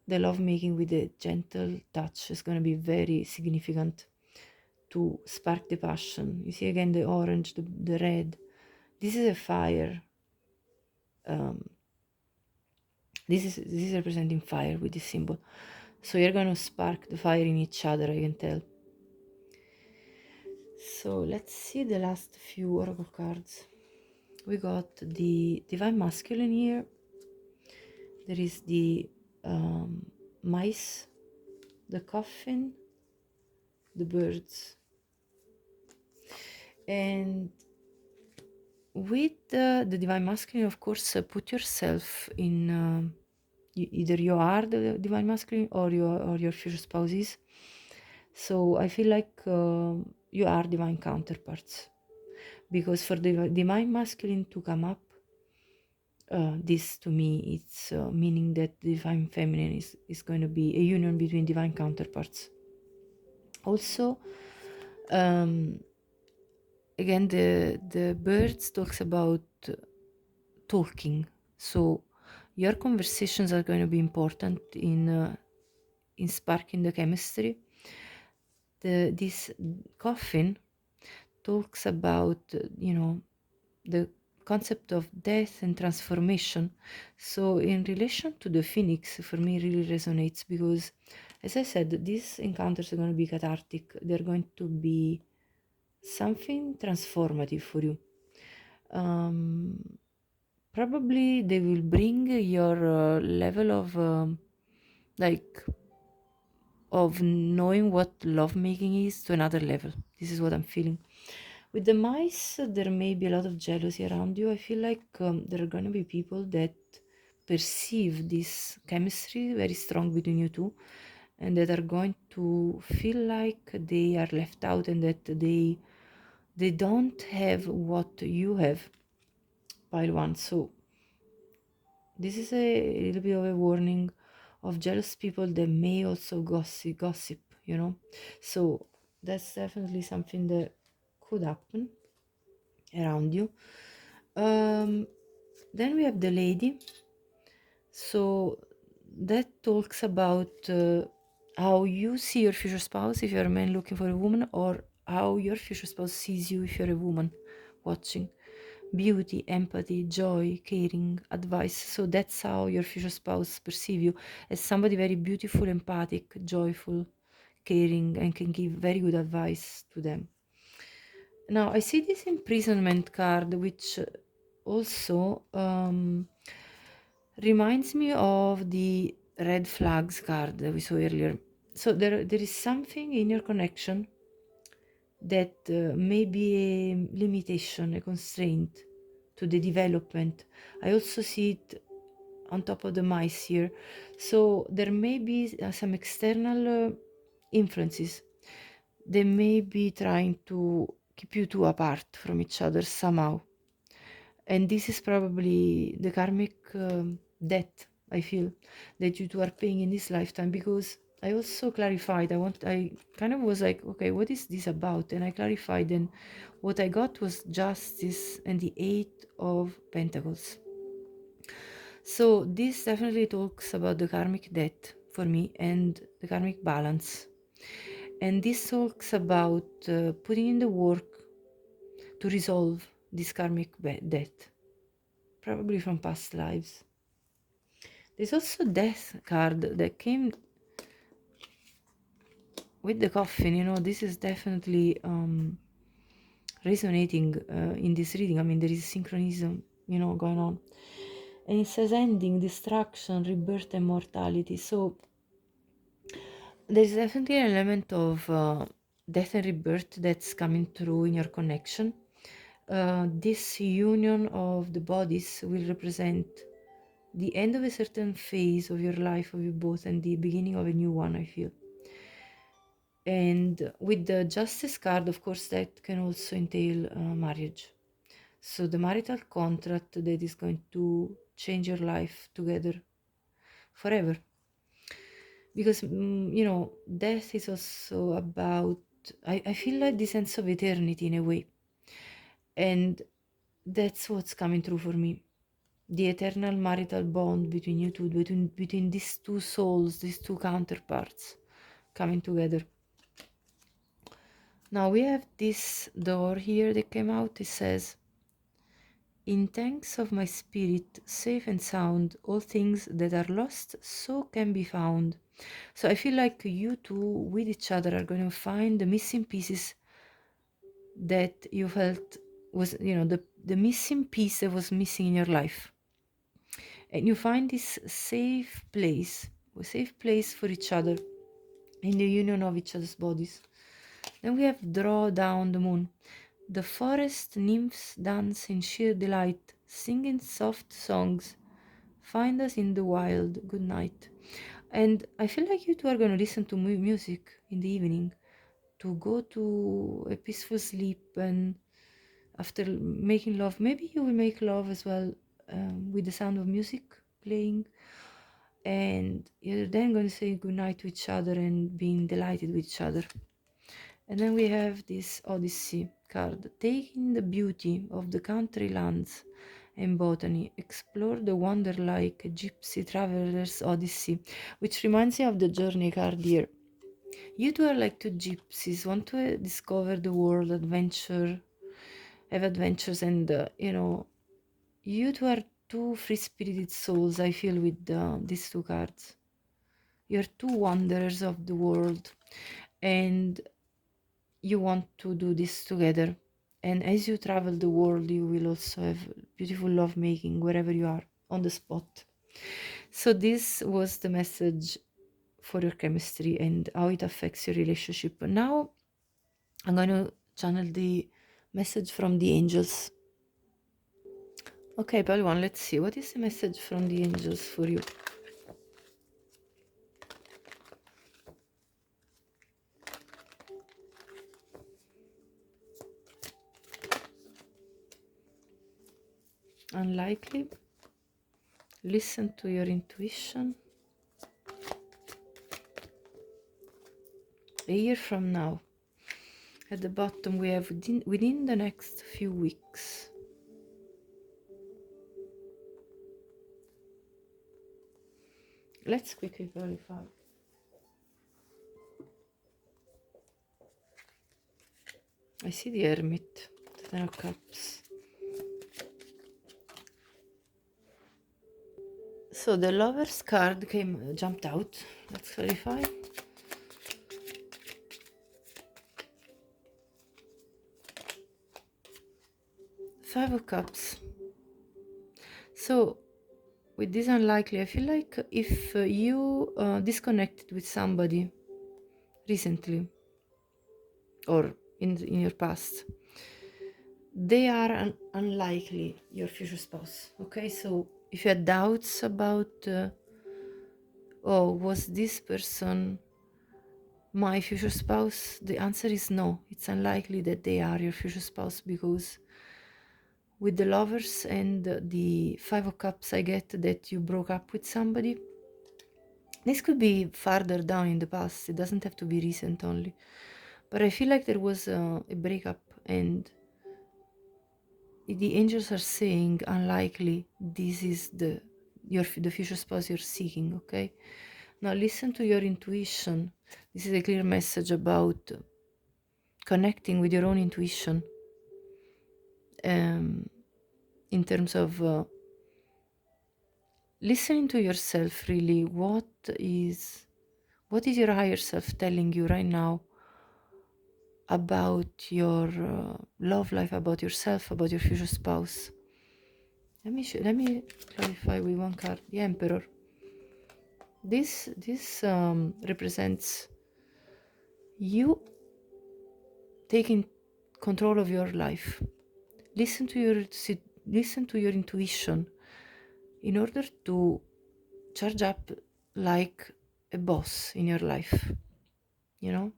A: the lovemaking with a gentle touch is going to be very significant to spark the passion. You see again the orange, the red. This is a fire. Um, this is representing fire with this symbol. So you're going to spark the fire in each other, I can tell. So let's see the last few oracle cards. We got the divine masculine here. There is the mice, the coffin, the birds. And with the divine masculine, of course, put yourself in either you are the divine masculine or your future spouses. So I feel like you are divine counterparts, because for the divine masculine to come up, this to me it's meaning that divine feminine is going to be a union between divine counterparts. Also, again, the birds talks about talking. So your conversations are going to be important in sparking the chemistry. This coffin talks about the concept of death and transformation. So in relation to the phoenix, for me really resonates, because as I said, these encounters are going to be cathartic. They're going to be something transformative for you. Probably they will bring your level of like of knowing what lovemaking is to another level. This is what I'm feeling. With the mice, there may be a lot of jealousy around you. I feel like there are going to be people that perceive this chemistry very strong between you two, and that are going to feel like they are left out, and that they don't have what you have, pile one. So this is a little bit of a warning of jealous people that may also gossip, So that's definitely something that could happen around you. Then we have the lady. So that talks about how you see your future spouse, if you're a man looking for a woman, or how your future spouse sees you if you're a woman watching. Beauty, empathy, joy, caring, advice. So that's how your future spouse perceive you, as somebody very beautiful, empathic, joyful, caring, and can give very good advice to them. Now I see this imprisonment card, which also reminds me of the red flags card that we saw earlier. So there is something in your connection that may be a limitation, a constraint to the development. I also see it on top of the mice here. So there may be some external influences. They may be trying to keep you two apart from each other somehow. And this is probably the karmic debt, I feel, that you two are paying in this lifetime, because I also clarified. I kind of was like, okay, what is this about? And I clarified, and what I got was justice and the Eight of Pentacles. So this definitely talks about the karmic debt for me and the karmic balance. And this talks about putting in the work to resolve this karmic debt, probably from past lives. There's also death card that came with the coffin. You know, this is definitely resonating in this reading. I mean, there is synchronism, you know, going on. And it says ending, destruction, rebirth, and mortality. So there's definitely an element of death and rebirth that's coming through in your connection. This union of the bodies will represent the end of a certain phase of your life, of you both, and the beginning of a new one, I feel. And with the justice card, of course, that can also entail marriage. So the marital contract that is going to change your life together forever. Because, you know, death is also about, I feel like the sense of eternity in a way. And that's what's coming through for me. The eternal marital bond between you two, between these two souls, these two counterparts coming together. Now we have this door here that came out. It says, in thanks of my spirit, safe and sound, all things that are lost so can be found. So I feel like you two with each other are going to find the missing pieces that you felt was, you know, the missing piece that was missing in your life. And you find this safe place, a safe place for each other in the union of each other's bodies. Then we have draw down the moon. The forest nymphs dance in sheer delight, singing soft songs. Find us in the wild. Good night. And I feel like you two are going to listen to music in the evening to go to a peaceful sleep. And after making love, maybe you will make love as well, with the sound of music playing. And you're then going to say goodnight to each other and being delighted with each other. And then we have this Odyssey card. Taking the beauty of the country lands and botany, explore the wonder like a gypsy traveler's odyssey, which reminds me of the journey card here. You two are like two gypsies, want to discover the world, adventure, have adventures, and you know, you two are two free-spirited souls, I feel, with these two cards. You're two wanderers of the world, and you want to do this together. And as you travel the world, you will also have beautiful love making wherever you are on the spot. So this was the message for your chemistry and how it affects your relationship. Now I'm going to channel the message from the angels. Okay, Pale One, let's see. What is the message from the angels for you? Unlikely. Listen to your intuition. A year from now. At the bottom we have within the next few weeks. Let's quickly verify. I see the Hermit, the Ten of Cups. So the Lover's card jumped out. Let's clarify. Five of Cups. So with this unlikely, I feel like if you disconnected with somebody recently or in your past, they are unlikely your future spouse. Okay, so if you had doubts about oh, was this person my future spouse, the answer is no. It's unlikely that they are your future spouse, because with the Lovers and the Five of Cups, I get that you broke up with somebody. This could be farther down in the past. It doesn't have to be recent only. But I feel like there was a breakup, and the angels are saying unlikely this is the future spouse you're seeking. Okay, now listen to your intuition. This is a clear message about connecting with your own intuition, in terms of listening to yourself. Really, what is your higher self telling you right now about your love life, about yourself, about your future spouse? Let me clarify with one card, the Emperor. This represents you taking control of your life. Listen to your intuition in order to charge up like a boss in your life, you know,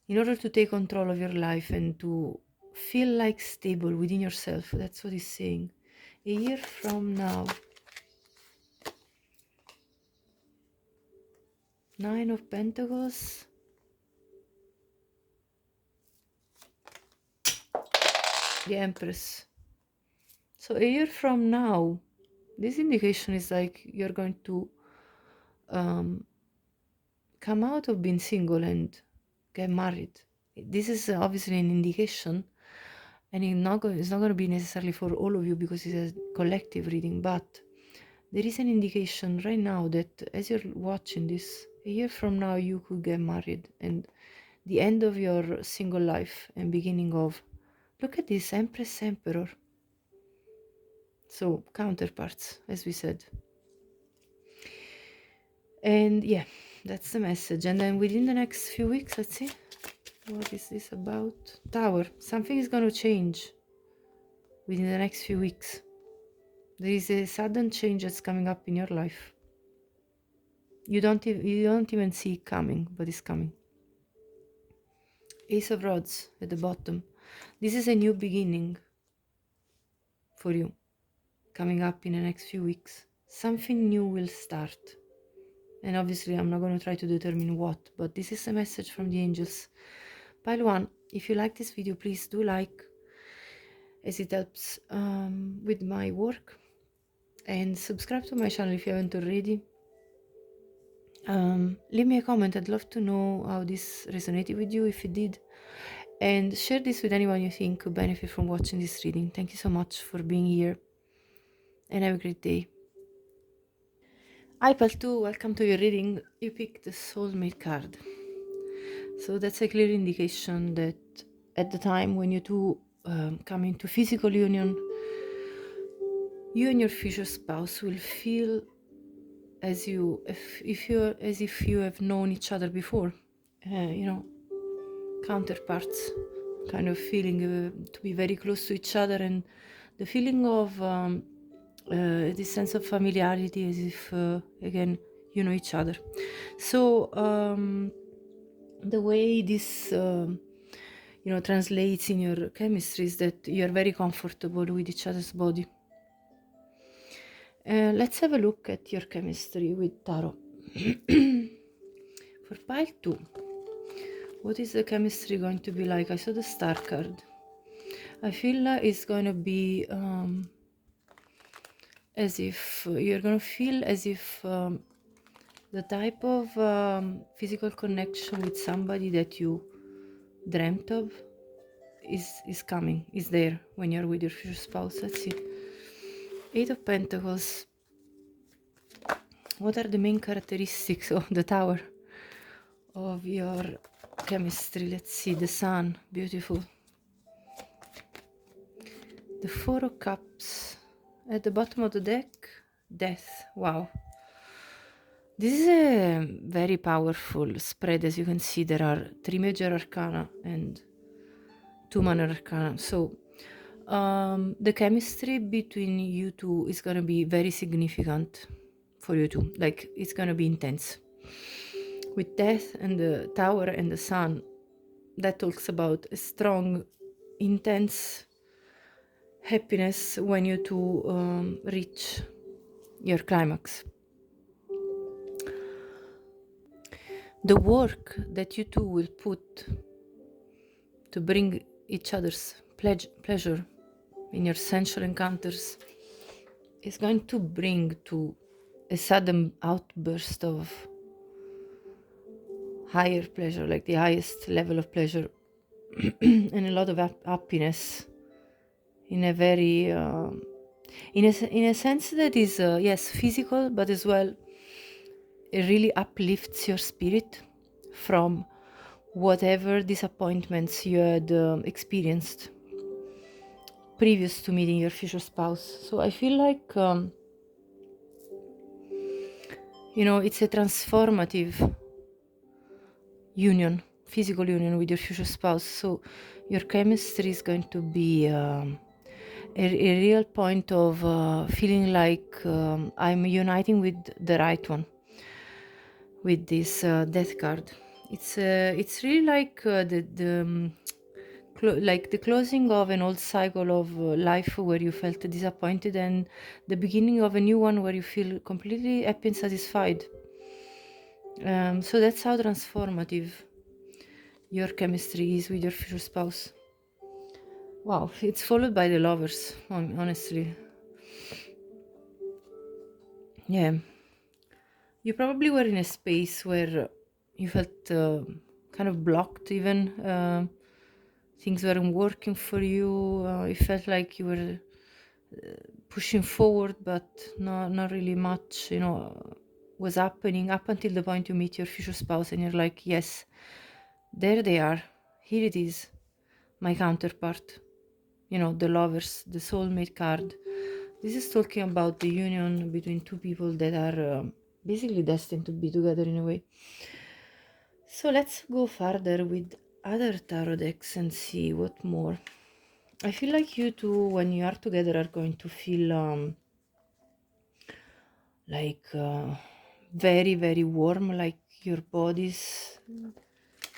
A: in order to take control of your life and to feel like stable within yourself. That's what he's saying. A year from now, Nine of Pentacles, the Empress. So a year from now, this indication is like you're going to come out of being single and get married. This is obviously an indication, and it's not going to be necessarily for all of you because it's a collective reading, but there is an indication right now that as you're watching this, a year from now you could get married, and the end of your single life and beginning of, look at this, Empress, Emperor. So counterparts, as we said. And yeah, that's the message. And then within the next few weeks, let's see, what is this about? Tower. Something is going to change within the next few weeks. There is a sudden change that's coming up in your life. You don't even see it coming, but it's coming. Ace of Rods at the bottom. This is a new beginning for you, coming up in the next few weeks. Something new will start. And obviously I'm not going to try to determine what, but this is a message from the angels. Pile 1, if you like this video, please do like, as it helps with my work. And subscribe to my channel if you haven't already. Leave me a comment. I'd love to know how this resonated with you, if it did. And share this with anyone you think could benefit from watching this reading. Thank you so much for being here. And have a great day. Hi, Pal 2, welcome to your reading. You picked the soulmate card. So that's a clear indication that at the time when you two come into physical union, you and your future spouse will feel as if you have known each other before. Counterparts, kind of feeling to be very close to each other, and the feeling of this sense of familiarity, as if again you know each other. So the way this translates in your chemistry is that you're very comfortable with each other's body. Let's have a look at your chemistry with tarot. For pile 2, what is the chemistry going to be like? I saw the star card. I feel like it's going to be as if you're going to feel as if the type of physical connection with somebody that you dreamt of is coming, is there when you're with your future spouse. Let's see. Eight of Pentacles. What are the main characteristics of the Tower of your chemistry? Let's see. The Sun, beautiful. The Four of Cups. At the bottom of the deck, Death. Wow. This is a very powerful spread. As you can see, there are 3 major arcana and 2 minor arcana. So the chemistry between you two is gonna be very significant for you two. Like, it's gonna be intense. With Death and the Tower and the Sun, that talks about a strong, intense happiness when you two reach your climax. The work that you two will put to bring each other's pleasure in your sensual encounters is going to bring to a sudden outburst of higher pleasure, like the highest level of pleasure, and a lot of happiness in a very in a sense that is yes, physical, but as well it really uplifts your spirit from whatever disappointments you had experienced previous to meeting your future spouse. So I feel like it's a transformative union, physical union with your future spouse. So your chemistry is going to be a real point of feeling like I'm uniting with the right one with this death card. It's really like like the closing of an old cycle of life where you felt disappointed, and the beginning of a new one where you feel completely happy and satisfied. So that's how transformative your chemistry is with your future spouse. Wow, it's followed by the Lovers, honestly. Yeah. You probably were in a space where you felt kind of blocked even. Things weren't working for you. It felt like you were pushing forward, but not really much, was happening up until the point you meet your future spouse and you're like, yes, there they are. Here it is, my counterpart. The Lovers, the soulmate card. This is talking about the union between two people that are basically destined to be together in a way. So let's go further with other tarot decks and see what more. I feel like you two, when you are together, are going to feel like very, very warm, like your bodies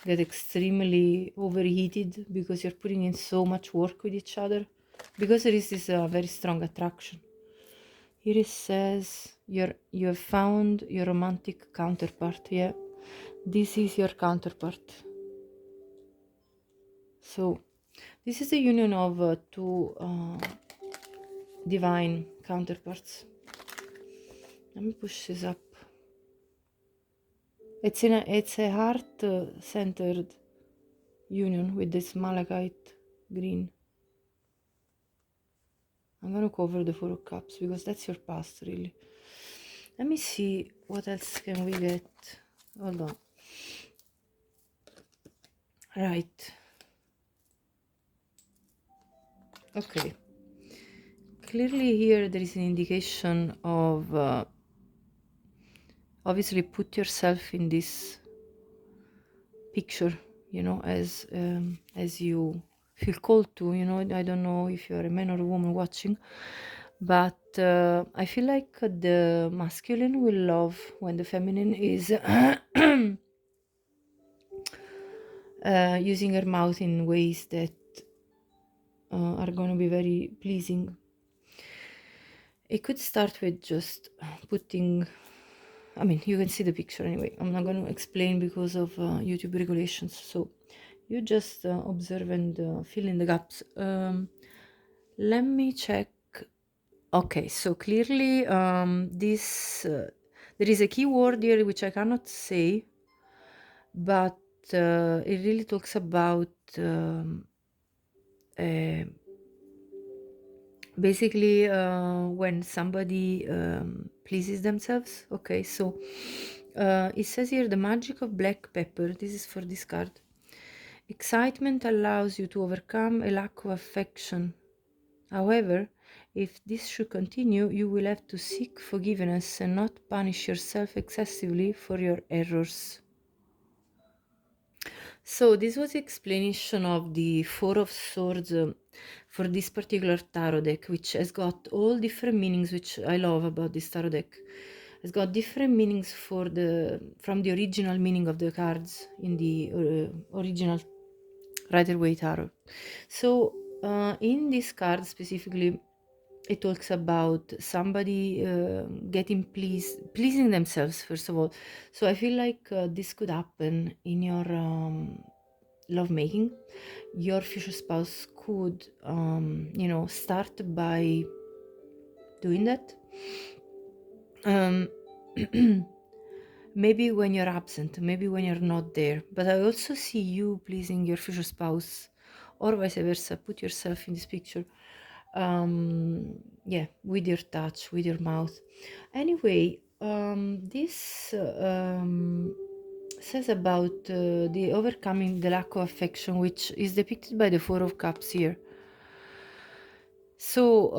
A: get extremely overheated because you're putting in so much work with each other, because there is this very strong attraction. Here it says you have found your romantic counterpart. Yeah, this is your counterpart. So this is the union of two divine counterparts. Let me push this up. It's a heart-centered union with this malachite green. I'm gonna cover the Four of Cups because that's your past, really. Let me see what else can we get. Hold on. Right. Okay. Clearly here there is an indication of obviously put yourself in this picture, as you feel called to. I don't know if you're a man or a woman watching, but I feel like the masculine will love when the feminine is using her mouth in ways that are going to be very pleasing. It could start with just putting, you can see the picture anyway. I'm not going to explain because of YouTube regulations. So you just observe and fill in the gaps. Let me check. Okay, so clearly there is a keyword here which I cannot say, but it really talks about uh, basically when somebody pleases themselves. Okay, so it says here the magic of black pepper. This is for this card. Excitement allows you to overcome a lack of affection. However, if this should continue, you will have to seek forgiveness and not punish yourself excessively for your errors. So this was the explanation of the Four of Swords for this particular tarot deck, which has got all different meanings, which I love about this tarot deck. It's got different meanings from the original meaning of the cards in the original Rider-Waite tarot. So in this card specifically, it talks about somebody pleasing themselves first of all. So I feel like this could happen in your lovemaking. Your future spouse could start by doing that. Maybe when you're absent, maybe when you're not there, but I also see you pleasing your future spouse, or vice versa. Put yourself in this picture. With your touch, with your mouth. Anyway, this says about the overcoming the lack of affection, which is depicted by the Four of Cups here. So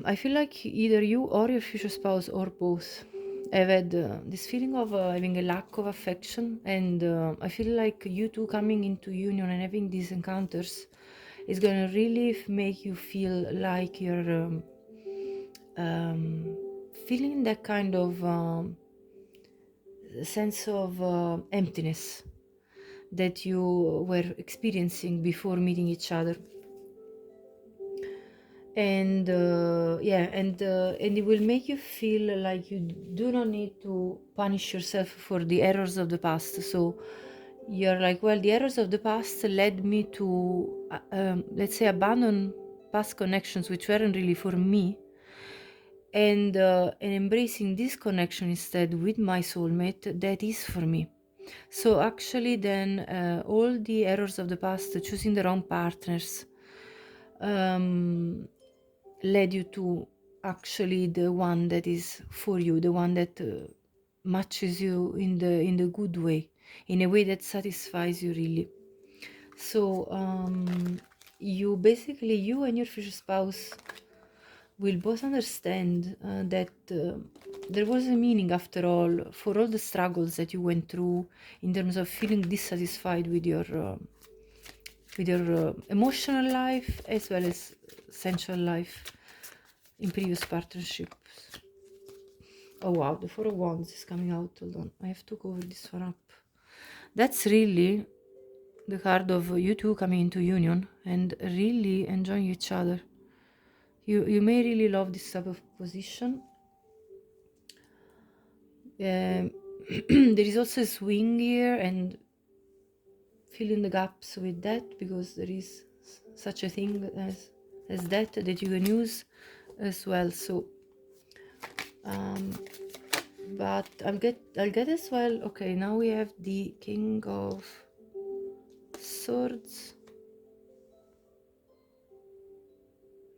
A: I feel like either you or your future spouse or both have had this feeling of having a lack of affection, and I feel like you two coming into union and having these encounters is going to really make you feel like you're feeling that kind of sense of emptiness that you were experiencing before meeting each other. And and it will make you feel like you do not need to punish yourself for the errors of the past. So you're like, well, the errors of the past led me to let's say abandon past connections which weren't really for me, and embracing this connection instead with my soulmate that is for me. So actually then all the errors of the past, choosing the wrong partners, led you to actually the one that is for you, the one that matches you in the good way, in a way that satisfies you really. So you and your future spouse will both understand that there was a meaning after all for all the struggles that you went through in terms of feeling dissatisfied with your emotional life as well as sensual life in previous partnerships. Oh wow, the Four of Wands is coming out. Hold on, I have to cover this one up. That's really the card of you two coming into union and really enjoying each other. You may really love this type of position. There is also a swing here, and fill in the gaps with that, because there is such a thing as that you can use as well. So but I'll get as well. Okay, now we have the King of Swords.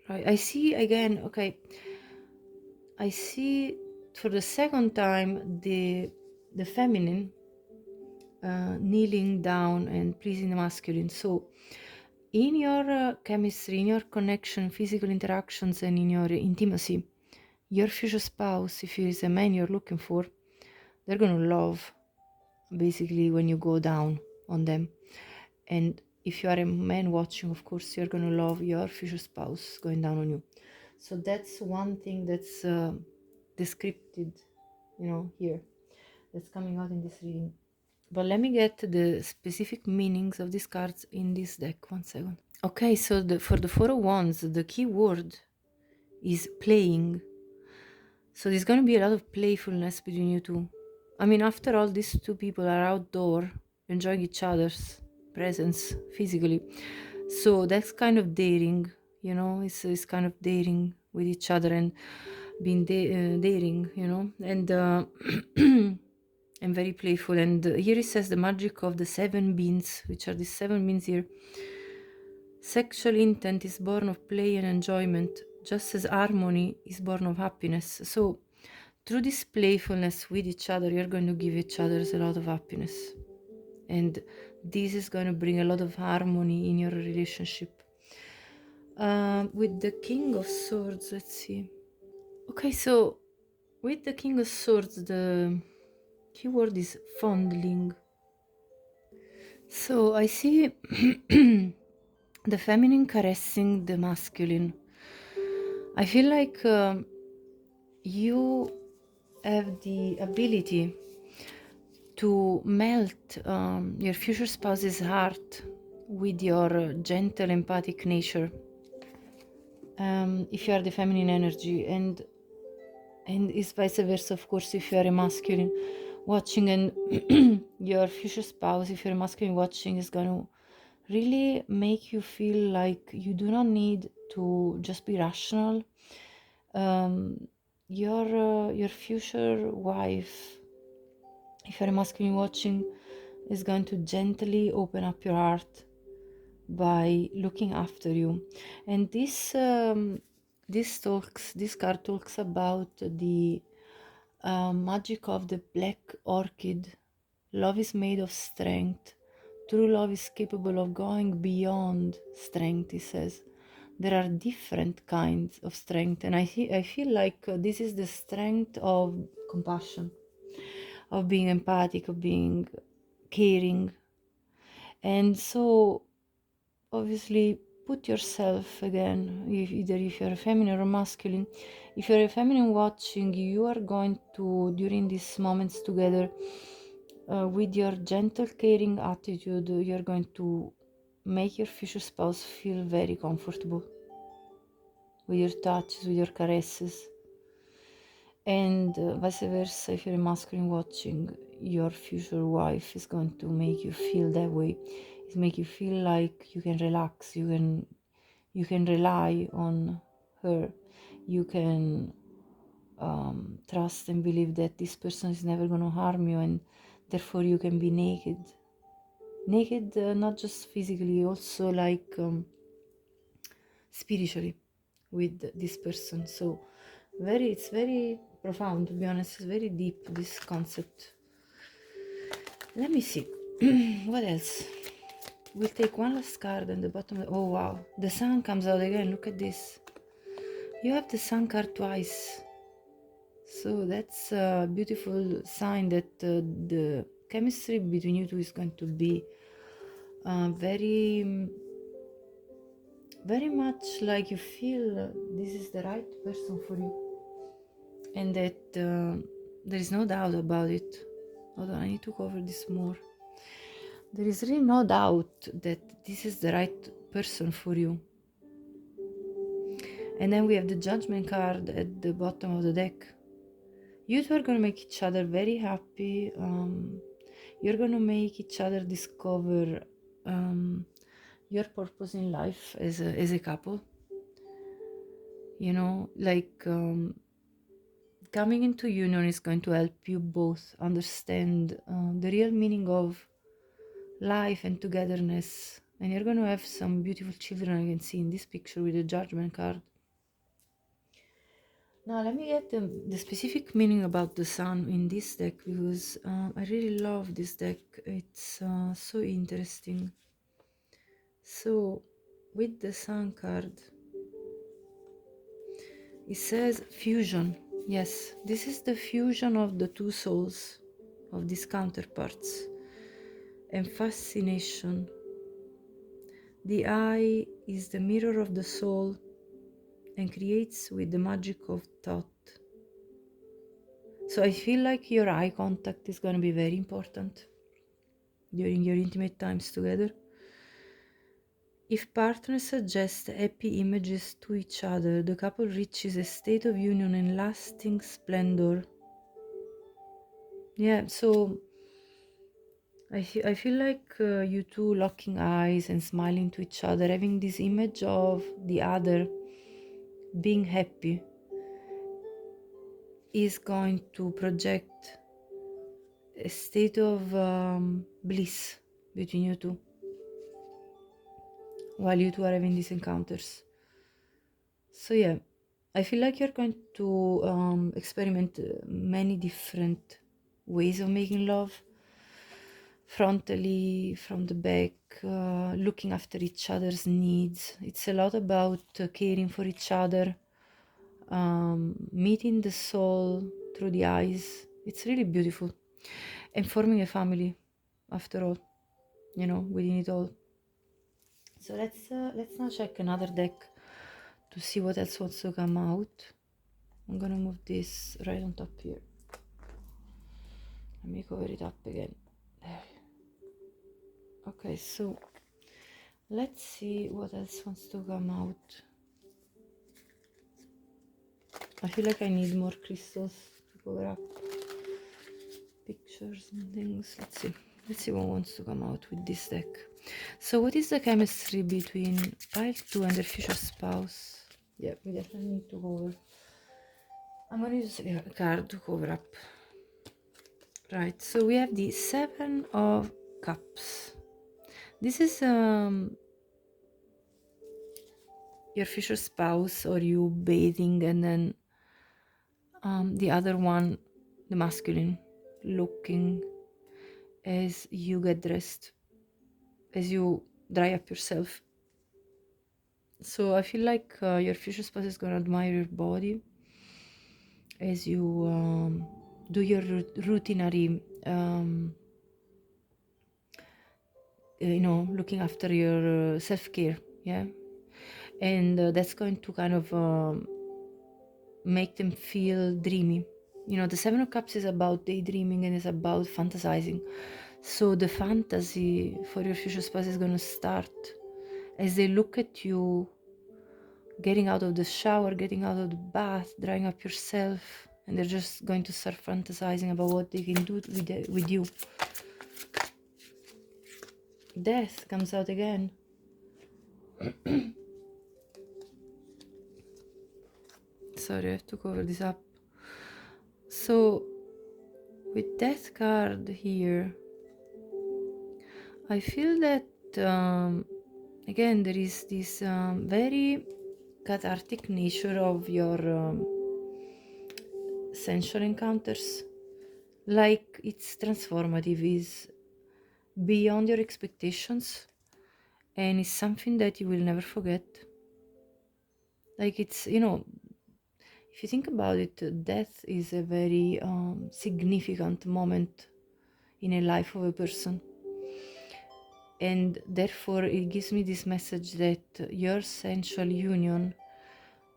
A: Right, I see again. Okay, I see for the second time the feminine kneeling down and pleasing the masculine. So in your chemistry, in your connection, physical interactions, and in your intimacy, your future spouse, if he is a man you're looking for, they're gonna love basically when you go down on them. And if you are a man watching, of course, you're gonna love your future spouse going down on you. So that's one thing that's descripted, here, that's coming out in this reading. But let me get the specific meanings of these cards in this deck. 1 second. Okay, so for the Four of Wands, the key word is playing. So there's going to be a lot of playfulness between you two. I mean, after all, these two people are outdoor, enjoying each other's presence physically. So that's kind of daring, it's kind of daring with each other and being daring, and and very playful. And here it says the magic of the 7 beans, which are the 7 beans here. Sexual intent is born of play and enjoyment, just as harmony is born of happiness. So through this playfulness with each other, you're going to give each other a lot of happiness. And this is going to bring a lot of harmony in your relationship. With the King of Swords, let's see. Okay, so with the King of Swords, the keyword is fondling. So I see the feminine caressing the masculine. I feel like you have the ability to melt your future spouse's heart with your gentle, empathic nature. If you are the feminine energy, and it's vice versa, of course, if you are a masculine watching, and your future spouse, if you're a masculine watching, is going to really make you feel like you do not need to just be rational. Your future wife, if you're a masculine watching, is going to gently open up your heart by looking after you. And this card talks about the magic of the black orchid. Love is made of strength. True love is capable of going beyond strength, he says. There are different kinds of strength, and I feel like this is the strength of compassion, of being empathic, of being caring. And so obviously put yourself again, either if you're a feminine or masculine. If you're a feminine watching, you are going to, during these moments together, with your gentle caring attitude, you're going to make your future spouse feel very comfortable with your touches, with your caresses. And vice versa, if you're a masculine watching, your future wife is going to make you feel that way. It's make you feel like you can relax, you can rely on her, you can trust and believe that this person is never going to harm you, and therefore you can be naked, not just physically, also like spiritually with this person. So it's very profound, to be honest. It's very deep, this concept. Let me see. What else? We'll take one last card and the bottom. Oh wow, the sun comes out again. Look at this. You have the sun card twice. So that's a beautiful sign that the chemistry between you two is going to be very, very much like you feel this is the right person for you, and that there is no doubt about it. Hold on, I need to cover this more. There is really no doubt that this is the right person for you. And then we have the Judgment card at the bottom of the deck. You two are going to make each other very happy. You're going to make each other discover your purpose in life as a couple. You know, like coming into union is going to help you both understand the real meaning of life and togetherness. And you're going to have some beautiful children, I can see in this picture with the Judgment card. Now let me get the specific meaning about the sun in this deck, because I really love this deck. It's so interesting. So with the sun card, it says fusion. Yes, this is the fusion of the two souls of these counterparts, and fascination. The eye is the mirror of the soul and creates with the magic of thought. So I feel like your eye contact is going to be very important during your intimate times together. If partners suggest happy images to each other, the couple reaches a state of union and lasting splendor. Yeah, so I feel like you two locking eyes and smiling to each other, having this image of the other being happy, is going to project a state of bliss between you two while you two are having these encounters. So yeah, I feel like you're going to experiment many different ways of making love, frontally, from the back, looking after each other's needs. It's a lot about caring for each other, meeting the soul through the eyes. It's really beautiful. And forming a family, after all, within it all. So let's now check another deck to see what else wants to come out. I'm gonna move this right on top here. Let me cover it up again. There. Okay, so let's see what else wants to come out. I feel like I need more crystals to cover up pictures and things. Let's see what wants to come out with this deck. So what is the chemistry between pile 2 and their future spouse? Yeah, we definitely need to cover. I'm gonna use a card to cover up. Right, so we have the 7 of Cups. This is your future spouse or you bathing, and then the other one, the masculine, looking as you get dressed, as you dry up yourself. So I feel like your future spouse is gonna admire your body as you do your routinary, looking after your self-care, yeah, and that's going to kind of make them feel dreamy. The 7 of Cups is about daydreaming and is about fantasizing. So the fantasy for your future spouse is going to start as they look at you getting out of the shower, getting out of the bath, drying up yourself, and they're just going to start fantasizing about what they can do with you. Death comes out again. Sorry, I have to cover this up. So with Death card here, I feel that again there is this very cathartic nature of your sensual encounters. Like it's transformative, is beyond your expectations, and it's something that you will never forget. Like it's, if you think about it, death is a very significant moment in a life of a person. And therefore it gives me this message that your sensual union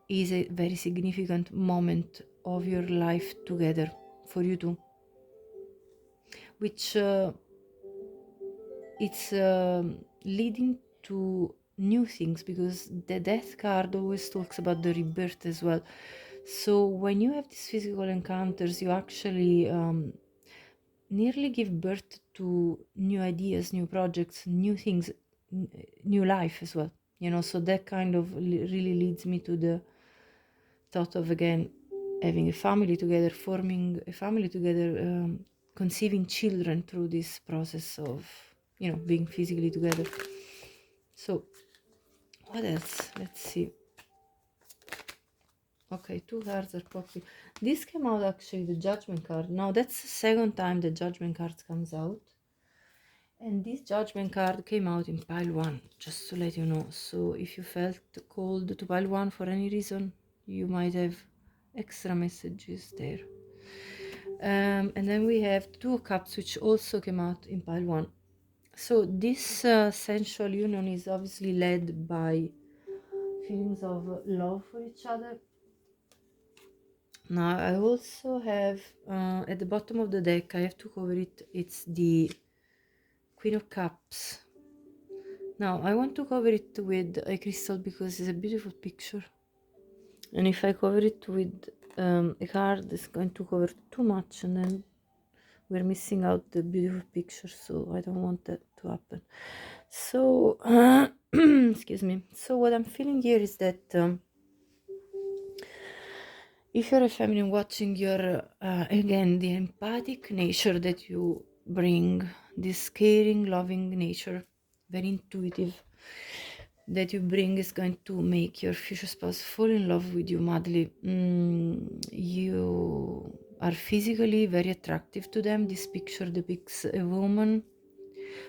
A: is a very significant moment of your life together for you two, which it's leading to new things, because the Death card always talks about the rebirth as well. So when you have these physical encounters, you actually nearly give birth to new ideas, new projects, new things, new life as well. So that kind of really leads me to the thought of, again, having a family together, forming a family together, conceiving children through this process of being physically together. So what else? Let's see. Okay, 2 cards are popping. This came out actually, the Judgment card. Now that's the second time the Judgment card comes out, and this Judgment card came out in pile 1, just to let you know. So if you felt called to pile 1 for any reason, you might have extra messages there. And then we have 2 of Cups, which also came out in pile 1. So this sensual union is obviously led by feelings of love for each other. Now I also have at the bottom of the deck, I have to cover it, it's the Queen of Cups. Now I want to cover it with a crystal because it's a beautiful picture, and if I cover it with a card, it's going to cover too much and then we're missing out the beautiful picture, so I don't want that to happen. So excuse me. So what I'm feeling here is that If you're a feminine watching, you're again the empathic nature that you bring, this caring, loving nature, very intuitive, that you bring is going to make your future spouse fall in love with you madly. You are physically very attractive to them. This picture depicts a woman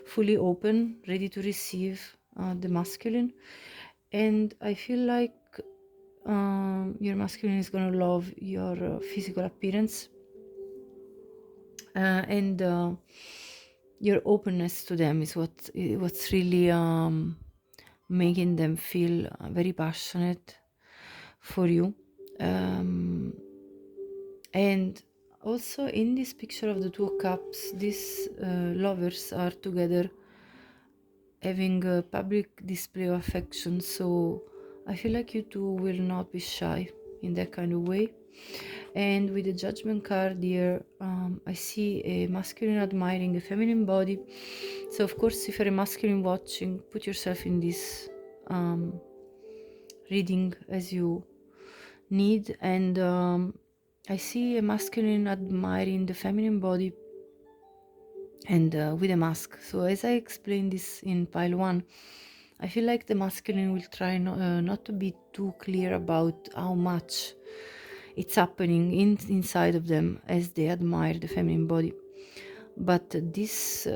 A: fully open, ready to receive the masculine, and I feel like your masculine is going to love your physical appearance and your openness to them is what's really making them feel very passionate for you. And also in this picture of the Two of Cups, these lovers are together having a public display of affection, so I feel like you two will not be shy in that kind of way. And with the Judgment card here, I see a masculine admiring a feminine body. So of course, if you're a masculine watching, put yourself in this reading as you need. And I see a masculine admiring the feminine body and with a mask. So as I explained this in pile 1, I feel like the masculine will try not to be too clear about how much it's happening inside of them as they admire the feminine body. But this,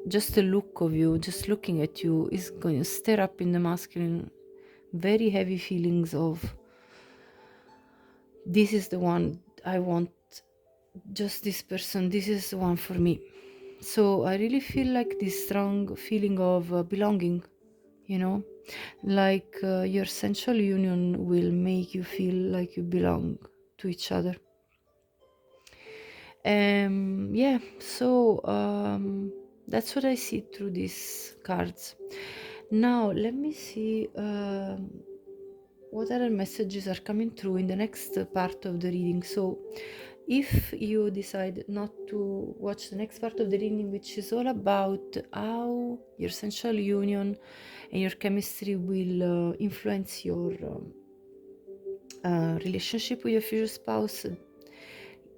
A: just the look of you, just looking at you, is going to stir up in the masculine very heavy feelings of, this is the one I want, just this person, this is the one for me. So I really feel like this strong feeling of belonging, you know, like your sensual union will make you feel like you belong to each other. Yeah, so that's what I see through these cards. Now let me see what other messages are coming through in the next part of the reading. So if you decide not to watch the next part of the reading, which is all about how your sensual union and your chemistry will influence your relationship with your future spouse,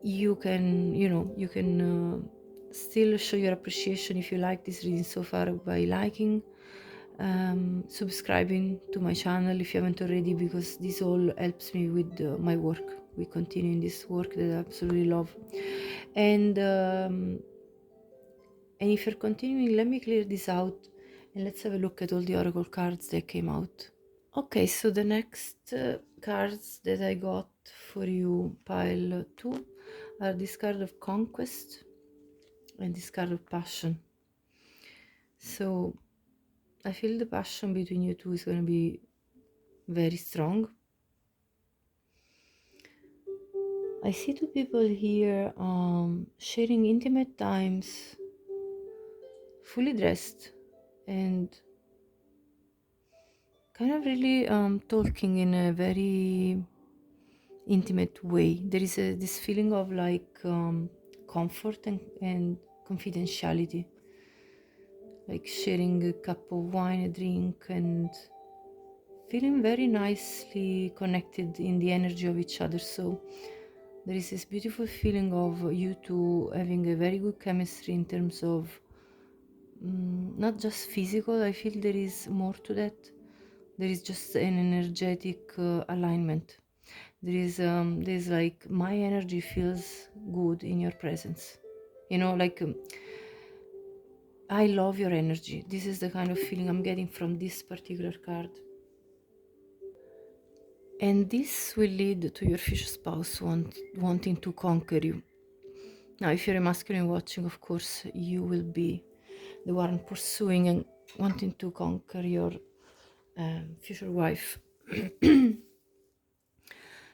A: you can still show your appreciation if you like this reading so far by liking, subscribing to my channel if you haven't already, because this all helps me with my work. We continue in this work that I absolutely love. And if you're continuing, let me clear this out and let's have a look at all the oracle cards that came out. Okay, so the next cards that I got for you, pile 2, are this card of conquest and this card of passion. So I feel the passion between you two is going to be very strong. I see two people here sharing intimate times, fully dressed and kind of really talking in a very intimate way. There is this feeling of like comfort and confidentiality, like sharing a cup of wine, a drink, and feeling very nicely connected in the energy of each other. So there is this beautiful feeling of you two having a very good chemistry in terms of not just physical. I feel there is more to that. There is just an energetic alignment. There's like, my energy feels good in your presence, like I love your energy. This is the kind of feeling I'm getting from this particular card. And this will lead to your future spouse wanting to conquer you. Now, if you're a masculine watching, of course, you will be the one pursuing and wanting to conquer your future wife.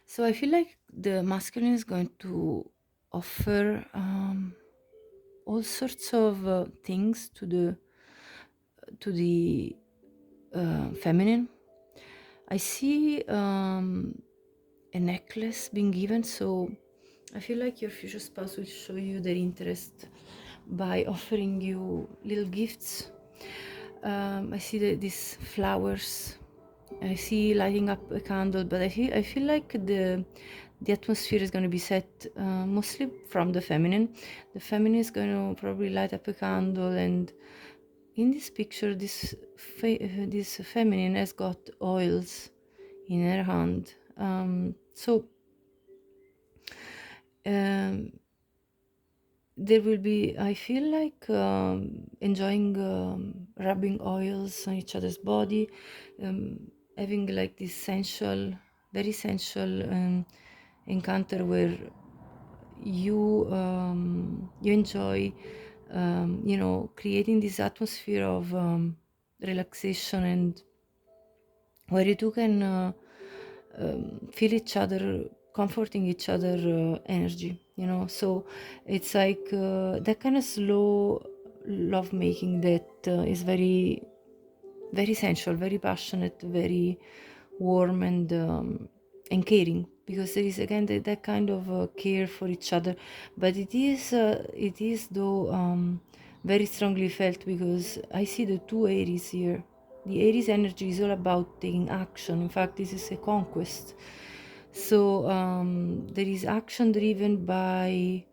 A: So I feel like the masculine is going to offer all sorts of things to the feminine. I see a necklace being given, so I feel like your future spouse will show you their interest by offering you little gifts. I see these flowers. I see lighting up a candle, but I feel like The atmosphere is going to be set mostly from the feminine. The feminine is going to probably light up a candle, and in this picture, this feminine has got oils in her hand. There will be, I feel like, enjoying rubbing oils on each other's body, having like this sensual, very sensual encounter where you enjoy, creating this atmosphere of relaxation, and where you two can feel each other, comforting each other energy, so it's like that kind of slow love making that is very, very sensual, very passionate, very warm, and caring, because there is again that kind of care for each other, but it is though very strongly felt, because I see the two Aries here. The Aries energy is all about taking action. In fact, this is a conquest. So there is action driven by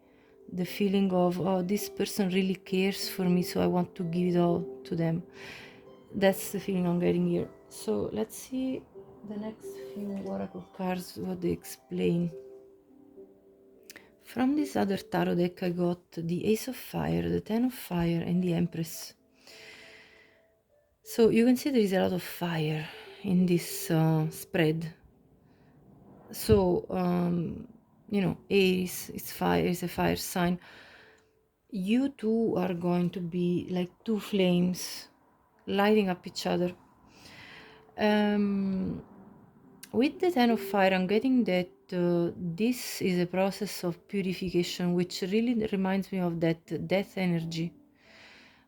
A: the feeling of, oh, this person really cares for me, so I want to give it all to them. That's the feeling I'm getting here. So let's see the next few oracle cards, what they explain. From this other tarot deck, I got the Ace of Fire, the Ten of Fire, and the Empress. So you can see there is a lot of fire in this spread. So, Aries, it's fire, is a fire sign. You two are going to be like two flames lighting up each other. With the Ten of Fire, I'm getting that this is a process of purification, which really reminds me of that death energy,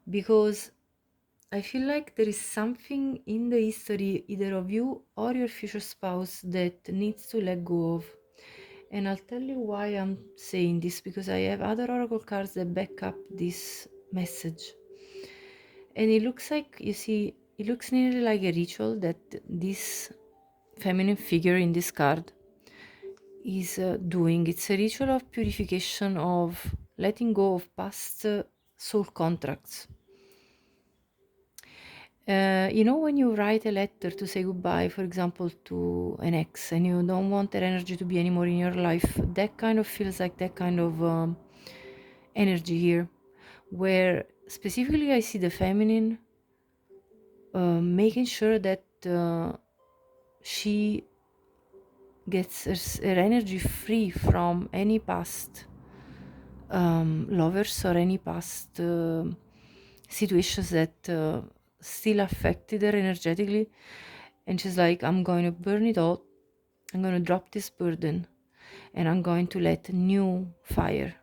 A: because I feel like there is something in the history, either of you or your future spouse, that needs to let go of. And I'll tell you why I'm saying this, because I have other oracle cards that back up this message. And it looks like, you see, it looks nearly like a ritual that this feminine figure in this card is doing. It's a ritual of purification, of letting go of past soul contracts. When you write a letter to say goodbye, for example, to an ex, and you don't want their energy to be anymore in your life, that kind of feels like that kind of energy here, where specifically I see the feminine making sure that she gets her energy free from any past lovers or any past situations that still affected her energetically. And she's like, I'm going to burn it all. I'm going to drop this burden, and I'm going to let new fire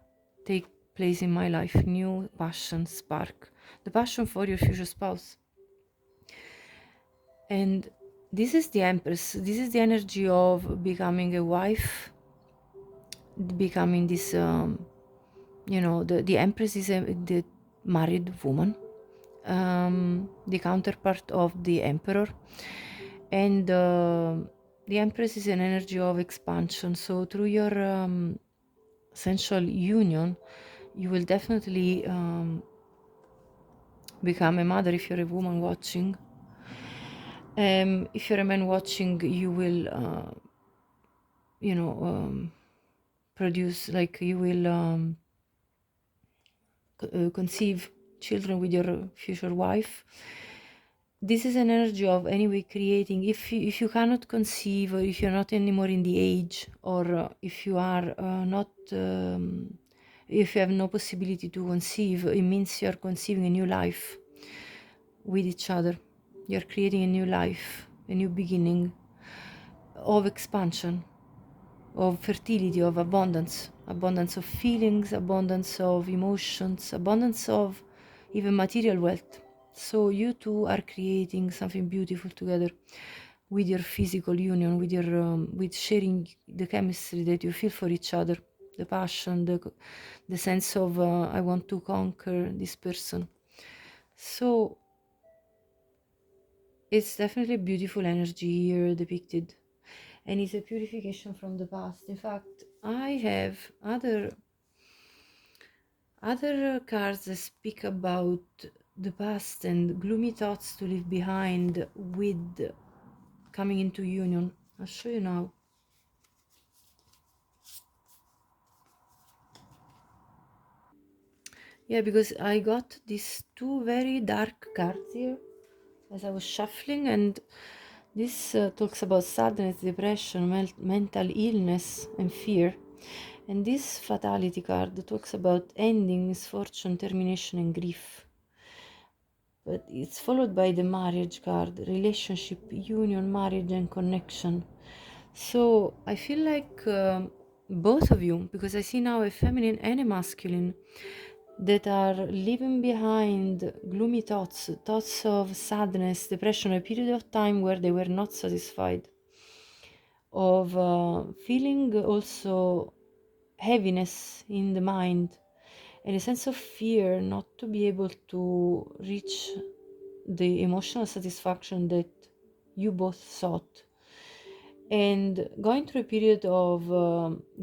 A: take place in my life, new passion spark, the passion for your future spouse. And this is the Empress. This is the energy of becoming a wife, becoming this, the Empress is the married woman, the counterpart of the Emperor. And the Empress is an energy of expansion. So through your sensual union, you will definitely become a mother if you're a woman watching. If you're a man watching, you will, produce, like you will conceive children with your future wife. This is an energy of anyway creating. If you cannot conceive, or if you're not anymore in the age, or if you are not, if you have no possibility to conceive, it means you're conceiving a new life with each other. You're creating a new life, a new beginning of expansion, of fertility, of abundance of feelings, abundance of emotions, abundance of even material wealth. So you two are creating something beautiful together with your physical union, with your with sharing the chemistry that you feel for each other, the passion, the sense of I want to conquer this person. So it's definitely a beautiful energy here depicted. and it's a purification from the past. In fact, I have other cards that speak about the past and gloomy thoughts to leave behind with coming into union. I'll show you now. Yeah, because I got these two very dark cards here as I was shuffling, and this talks about sadness, depression, mental illness, and fear. And this fatality card talks about ending, misfortune, termination, and grief. But it's followed by the marriage card, relationship, union, marriage, and connection. So I feel like both of you, because I see now a feminine and a masculine, that are leaving behind gloomy thoughts, thoughts of sadness, depression, a period of time where they were not satisfied, of feeling also heaviness in the mind, and a sense of fear not to be able to reach the emotional satisfaction that you both sought, and going through a period of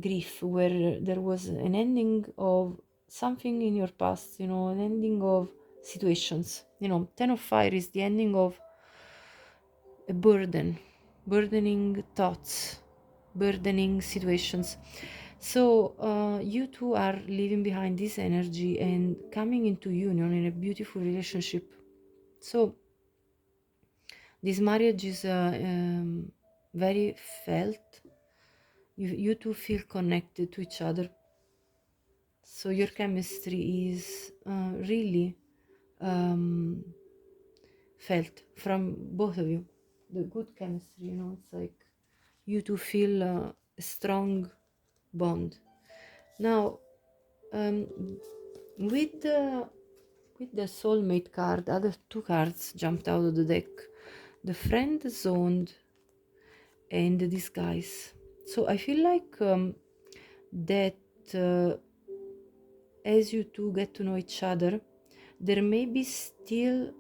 A: grief where there was an ending of something in your past, an ending of situations. Ten of Fire is the ending of a burdening thoughts, burdening situations. So you two are leaving behind this energy and coming into union in a beautiful relationship. So this marriage is very felt. You two feel connected to each other. So your chemistry is really felt from both of you. The good chemistry, it's like you two feel a strong bond. Now, um, with the soulmate card, other two cards jumped out of the deck: the friend zoned and the disguise. So I feel like that as you two get to know each other, there may be still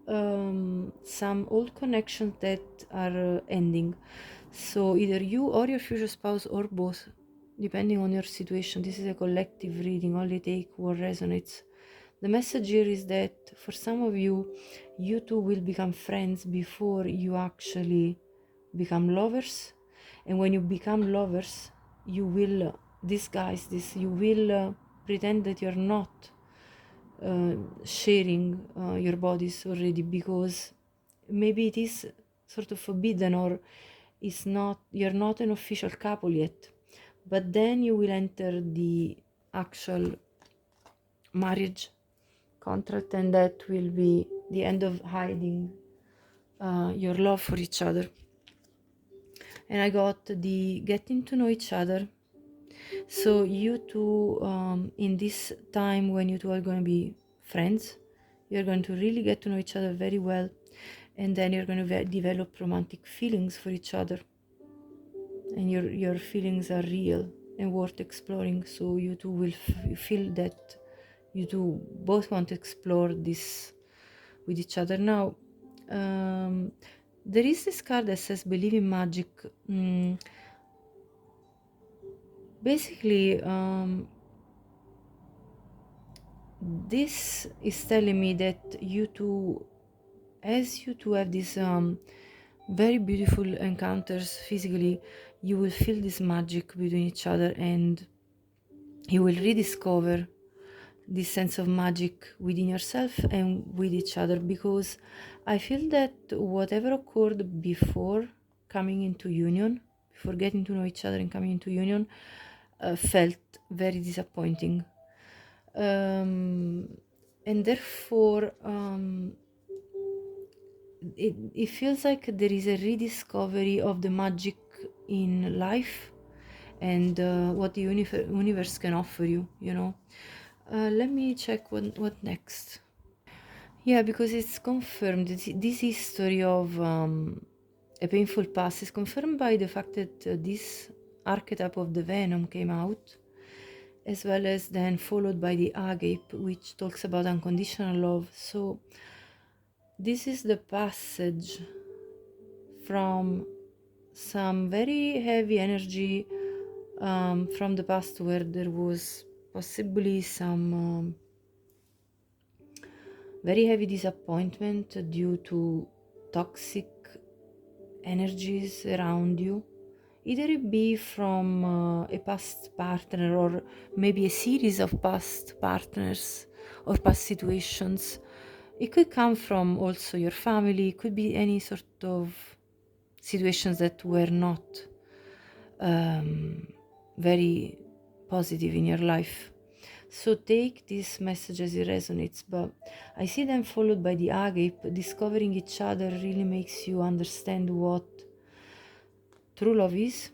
A: some old connections that are ending. So either you or your future spouse or both, depending on your situation. This is a collective reading, only take what resonates. The message here is that for some of you, you two will become friends before you actually become lovers. And when you become lovers, you will disguise this, you will pretend that you're not sharing your bodies already, because maybe it is sort of forbidden, or it's not, you're not an official couple yet, but then you will enter the actual marriage contract, and that will be the end of hiding your love for each other. And I got the getting to know each other. So you two, in this time when you two are going to be friends, you're going to really get to know each other very well, and then you're going to develop romantic feelings for each other, and your feelings are real and worth exploring. So you two will feel that you two both want to explore this with each other. Now, there is this card that says believe in magic. Basically, this is telling me that you two, as you two have these very beautiful encounters physically, you will feel this magic between each other, and you will rediscover this sense of magic within yourself and with each other, because I feel that whatever occurred before coming into union, before getting to know each other and coming into union, felt very disappointing. And therefore, it feels like there is a rediscovery of the magic in life, and what the universe can offer you, let me check what next. Yeah, because it's confirmed, this history of a painful past is confirmed by the fact that this archetype of the venom came out, as well as then followed by the agape, which talks about unconditional love. So this is the passage from some very heavy energy from the past, where there was possibly some very heavy disappointment due to toxic energies around you. Either it be from a past partner, or maybe a series of past partners or past situations. It could come from also your family. It could be any sort of situations that were not very positive in your life. So take this message as it resonates, but I see them followed by the agape. Discovering each other really makes you understand what true love is,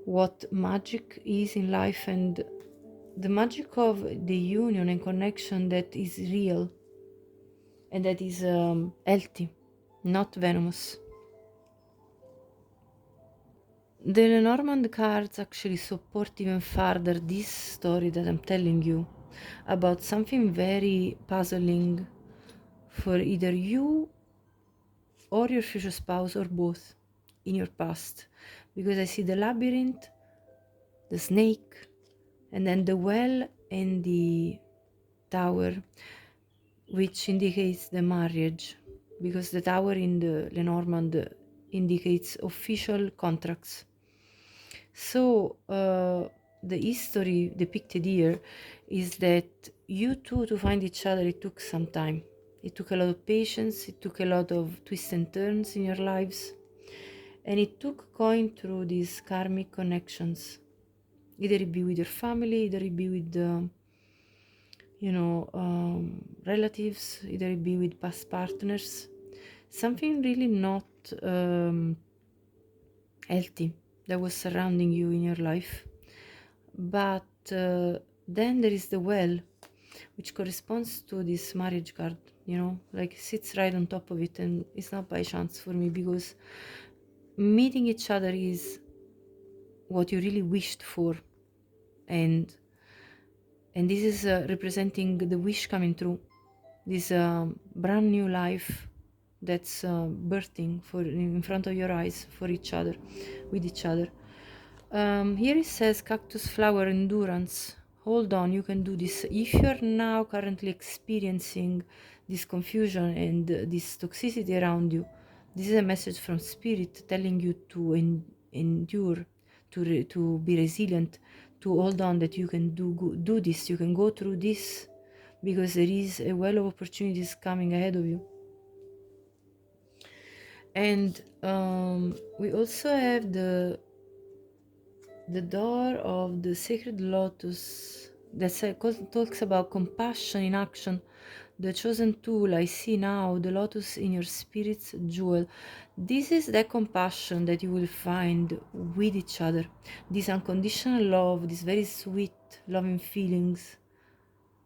A: what magic is in life, and the magic of the union and connection that is real and that is healthy, not venomous. The Lenormand cards actually support even further this story that I'm telling you about something very puzzling for either you or your future spouse, or both, in your past. Because I see the labyrinth, the snake, and then the well and the tower, which indicates the marriage, because the tower in the Lenormand indicates official contracts. So the history depicted here is that you two, to find each other, it took some time. It took a lot of patience, it took a lot of twists and turns in your lives, and it took going through these karmic connections. Either it be with your family, either it be with relatives, either it be with past partners. Something really not healthy that was surrounding you in your life. But then there is the well, which corresponds to this marriage card, like sits right on top of it, and it's not by chance for me, because meeting each other is what you really wished for, and this is representing the wish coming true, this brand new life that's birthing for in front of your eyes, for each other, with each other. Here it says cactus flower endurance. Hold on, you can do this. If you're now currently experiencing this confusion and this toxicity around you, this is a message from spirit telling you to endure, to be resilient, to hold on, that you can do this, you can go through this, because there is a well of opportunities coming ahead of you. And we also have the door of the sacred lotus that talks about compassion in action. The chosen tool I see now, the lotus in your spirit's jewel. This is that compassion that you will find with each other. This unconditional love, these very sweet, loving feelings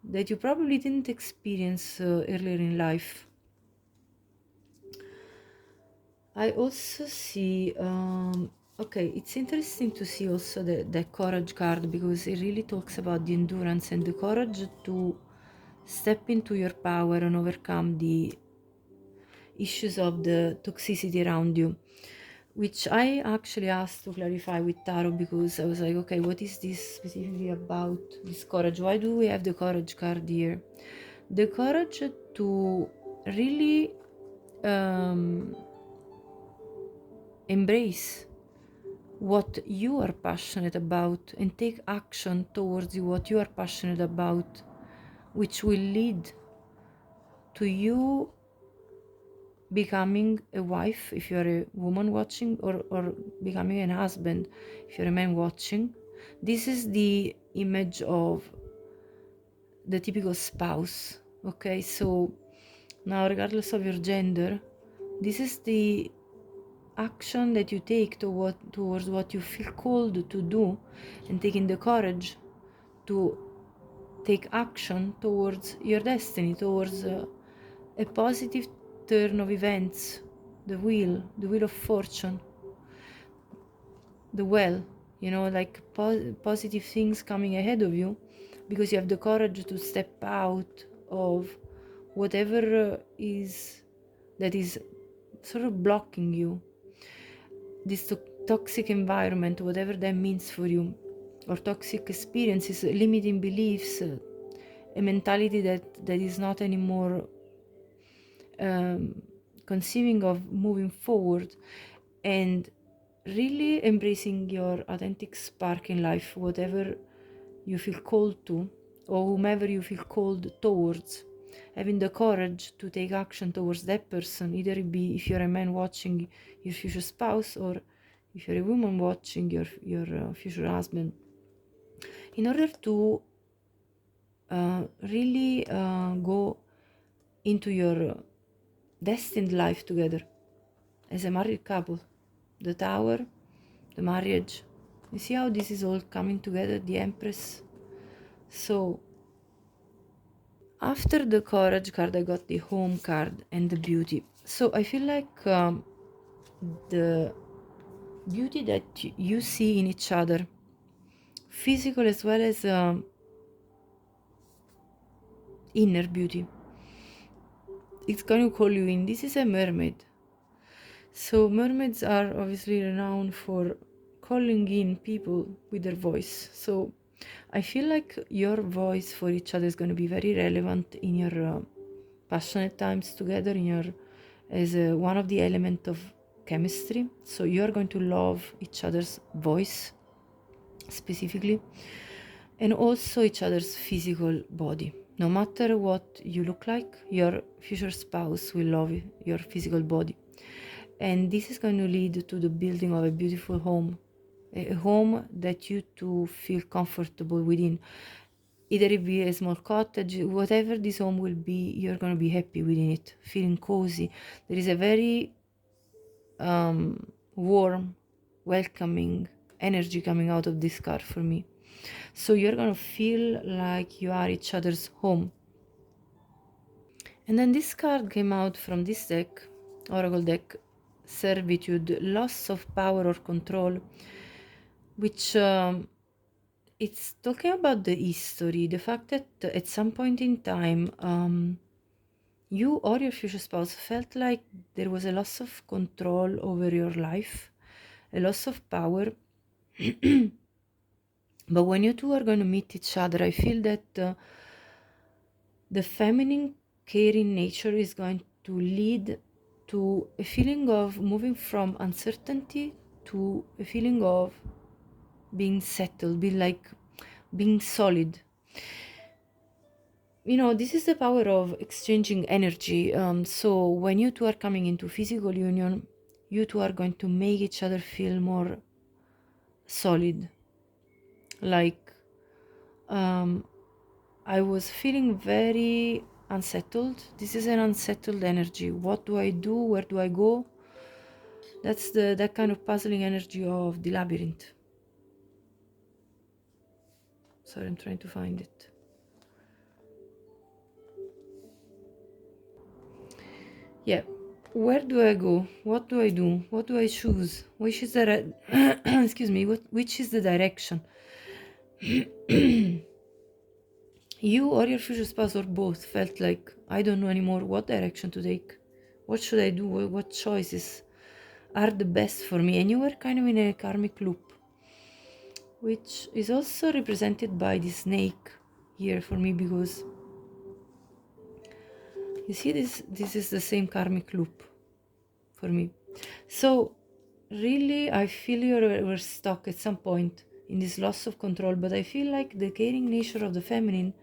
A: that you probably didn't experience earlier in life. I also see, okay, it's interesting to see also the courage card, because it really talks about the endurance and the courage to step into your power and overcome the issues of the toxicity around you, which I actually asked to clarify with Tarot, because I was like, okay, what is this specifically about, this courage? Why do we have the courage card here? The courage to really embrace what you are passionate about and take action towards what you are passionate about, which will lead to you becoming a wife if you're a woman watching, or becoming a husband if you're a man watching. This is the image of the typical spouse. Okay, so now, regardless of your gender, this is the action that you take towards what you feel called to do, and taking the courage to take action towards your destiny, towards a positive turn of events, the wheel of fortune, the well, like positive things coming ahead of you, because you have the courage to step out of whatever is that is sort of blocking you. this toxic environment, whatever that means for you, or toxic experiences, limiting beliefs, a mentality that is not anymore conceiving of moving forward, and really embracing your authentic spark in life, whatever you feel called to, or whomever you feel called towards, having the courage to take action towards that person, either it be if you're a man watching your future spouse, or if you're a woman watching your future husband, in order to really go into your destined life together as a married couple. The tower, the marriage, you see how this is all coming together, the Empress. So after the courage card, I got the home card and the beauty. So I feel like the beauty that you see in each other, physical as well as inner beauty, it's going to call you in. This is a mermaid. So mermaids are obviously renowned for calling in people with their voice. So I feel like your voice for each other is going to be very relevant in your passionate times together, in your as one of the element of chemistry. So you're going to love each other's voice specifically, and also each other's physical body. No matter what you look like, your future spouse will love your physical body. And this is going to lead to the building of a beautiful home, a home that you two feel comfortable within. Either it be a small cottage, whatever this home will be, you're going to be happy within it, feeling cozy. There is a very warm, welcoming energy coming out of this card for me. So you're going to feel like you are each other's home. And then this card came out from this deck, Oracle deck, Servitude, loss of power or control, which it's talking about the history, the fact that at some point in time, you or your future spouse felt like there was a loss of control over your life, a loss of power. But when you two are going to meet each other, I feel that the feminine caring nature is going to lead to a feeling of moving from uncertainty to a feeling of being settled, being solid. You know, this is the power of exchanging energy. So when you two are coming into physical union, you two are going to make each other feel more solid. Like, I was feeling very unsettled. This is an unsettled energy. What do I do? Where do I go? That's that kind of puzzling energy of the labyrinth. Sorry, I'm trying to find it. Yeah. Where do I go? What do I do? What do I choose? Which is the excuse me, which is the direction? You or your future spouse or both felt like, I don't know anymore what direction to take. What should I do? What choices are the best for me? And you were kind of in a karmic loop, which is also represented by the snake here for me, because you see this is the same karmic loop for me. So really I feel you were stuck at some point in this loss of control, but I feel like the caring nature of the feminine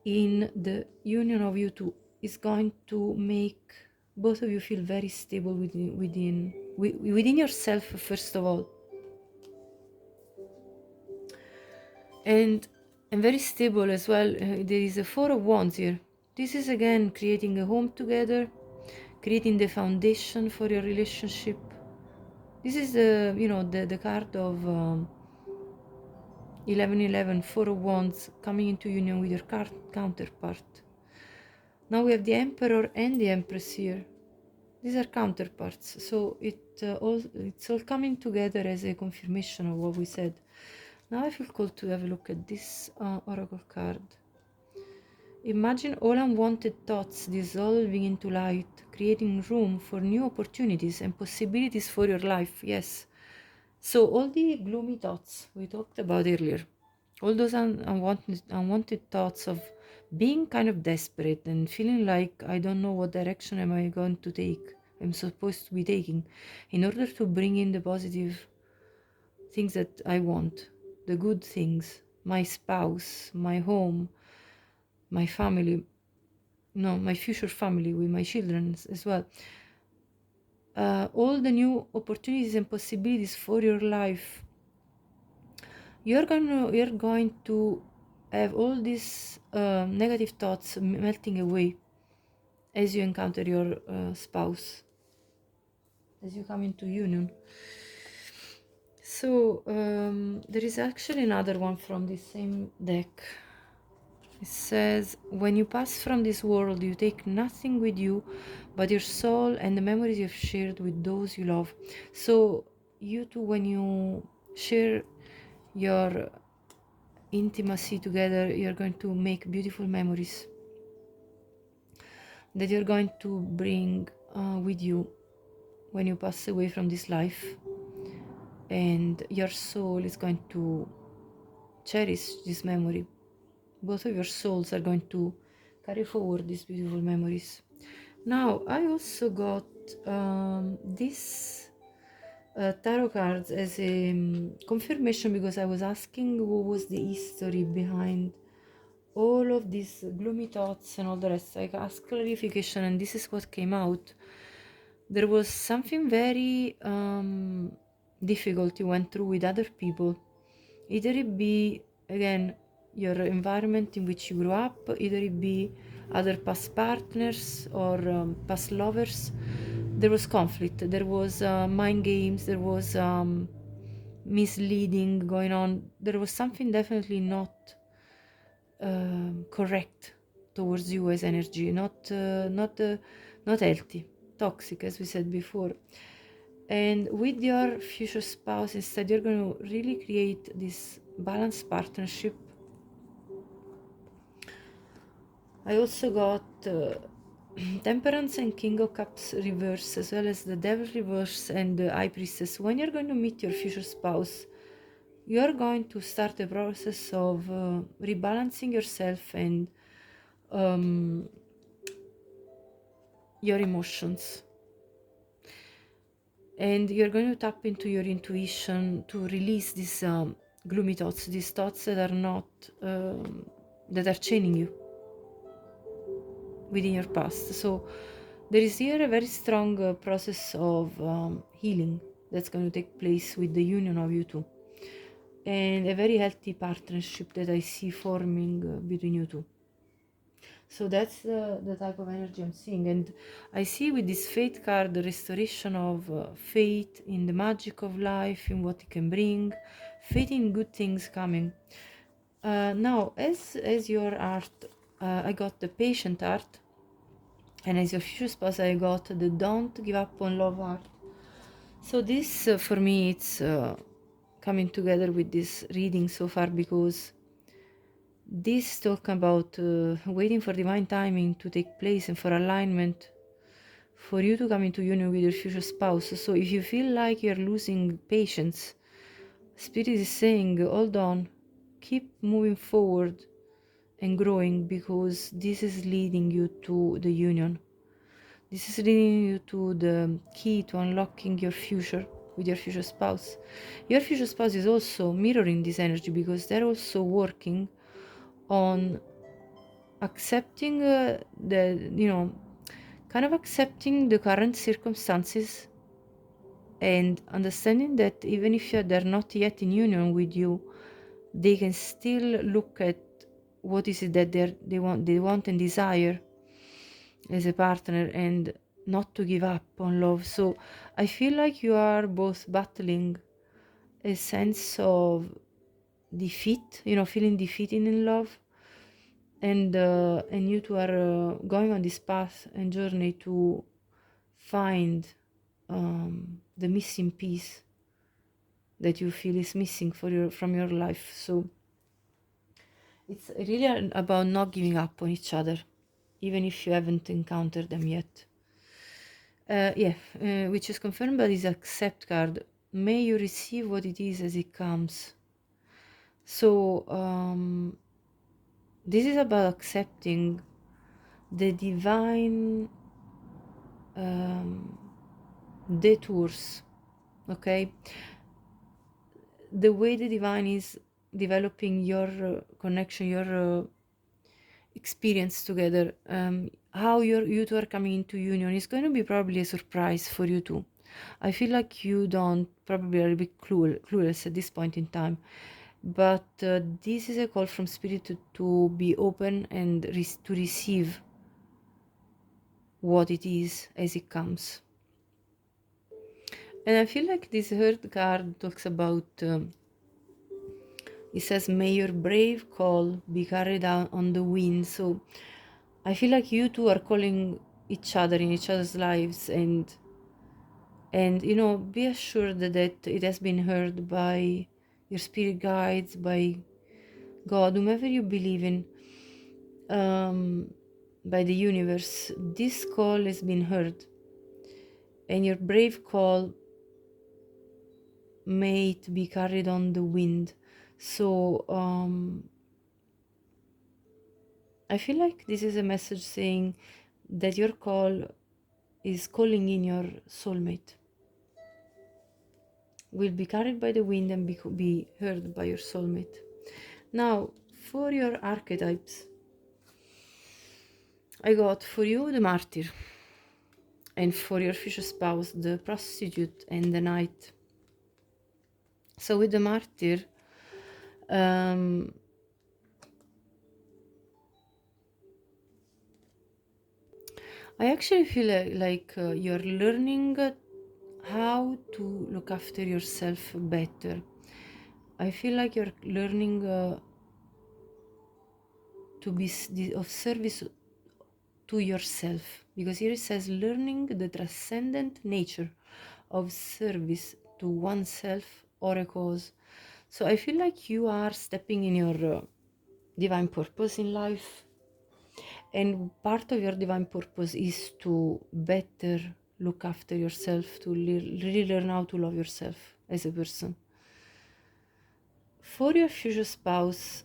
A: in the union of you two is going to make both of you feel very stable within yourself, first of all, and very stable as well. There is a Four of Wands here. This is again creating a home together, creating the foundation for your relationship. This is the card of 1111, Four of Wands, coming into union with your counterpart. Now we have the Emperor and the Empress here. These are counterparts, so it's all coming together as a confirmation of what we said. Now I feel called to have a look at this oracle card. Imagine all unwanted thoughts dissolving into light, creating room for new opportunities and possibilities for your life. Yes. So all the gloomy thoughts we talked about earlier, all those unwanted thoughts of being kind of desperate and feeling like I don't know what direction am I going to take, I'm supposed to be taking, in order to bring in the positive things that I want, the good things, my spouse, my home, my family, no, my future family with my children as well. All the new opportunities and possibilities for your life. You're going to have all these negative thoughts melting away as you encounter your spouse, as you come into union. So there is actually another one from the same deck. It says, when you pass from this world, you take nothing with you but your soul and the memories you've shared with those you love. So you two, when you share your intimacy together, you're going to make beautiful memories that you're going to bring with you when you pass away from this life, and your soul is going to cherish this memory. Both of your souls are going to carry forward these beautiful memories. Now I also got this tarot cards as a confirmation, because I was asking what was the history behind all of these gloomy thoughts and all the rest. I asked clarification, and this is what came out. There was something very difficult you went through with other people. Either it be, again, your environment in which you grew up, either it be other past partners or past lovers. There was conflict, there was mind games, there was misleading going on. There was something definitely not correct towards you as energy, not healthy, toxic, as we said before. And with your future spouse, instead, you're going to really create this balanced partnership. I also got Temperance and King of Cups reverse, as well as the Devil reverse and the High Priestess. When you're going to meet your future spouse, you're going to start a process of rebalancing yourself and your emotions. And you're going to tap into your intuition to release these gloomy thoughts, these thoughts that are not, that are chaining you within your past. So there is here a very strong process of healing that's going to take place with the union of you two, and a very healthy partnership that I see forming between you two. So that's the type of energy I'm seeing. And I see with this Fate card the restoration of faith in the magic of life, in what it can bring, faith in good things coming. Now, as your art, I got the patient art, and as your future spouse, I got the don't give up on love art. So this, for me, it's coming together with this reading so far, because this talk about waiting for divine timing to take place and for alignment, for you to come into union with your future spouse. So if you feel like you're losing patience, Spirit is saying, hold on, keep moving forward and growing, because this is leading you to the union. This is leading you to the key to unlocking your future with your future spouse. Your future spouse is also mirroring this energy, because they're also working on accepting kind of accepting the current circumstances, and understanding that even if they're not yet in union with you, they can still look at what is it that they want and desire as a partner, and not to give up on love. So I feel like you are both battling a sense of defeat, feeling defeated in love, and you two are going on this path and journey to find the missing piece that you feel is missing from your life. So It's really about not giving up on each other, even if you haven't encountered them yet. Which is confirmed by this accept card. May you receive what it is as it comes. So this is about accepting the divine detours, okay? The way the divine is developing your connection, your experience together, how you two are coming into union is going to be probably a surprise for you two. I feel like you don't probably are a bit clueless at this point in time, but this is a call from spirit to be open and to receive what it is as it comes. And I feel like this third card talks about it says, may your brave call be carried out on the wind. So I feel like you two are calling each other in each other's lives, and you know, be assured that it has been heard by your spirit guides, by God, whomever you believe in, by the universe. This call has been heard, and your brave call may it be carried on the wind. So I feel like this is a message saying that your call is calling in your soulmate, will be carried by the wind and be heard by your soulmate. Now, for your archetypes, I got for you the martyr, and for your future spouse, the prostitute and the knight. So with the martyr, I actually feel like you're learning how to look after yourself better. I feel like you're learning to be of service to yourself, because here it says learning the transcendent nature of service to oneself or a cause. So I feel like you are stepping in your divine purpose in life, and part of your divine purpose is to better look after yourself, to really learn how to love yourself as a person. For your future spouse,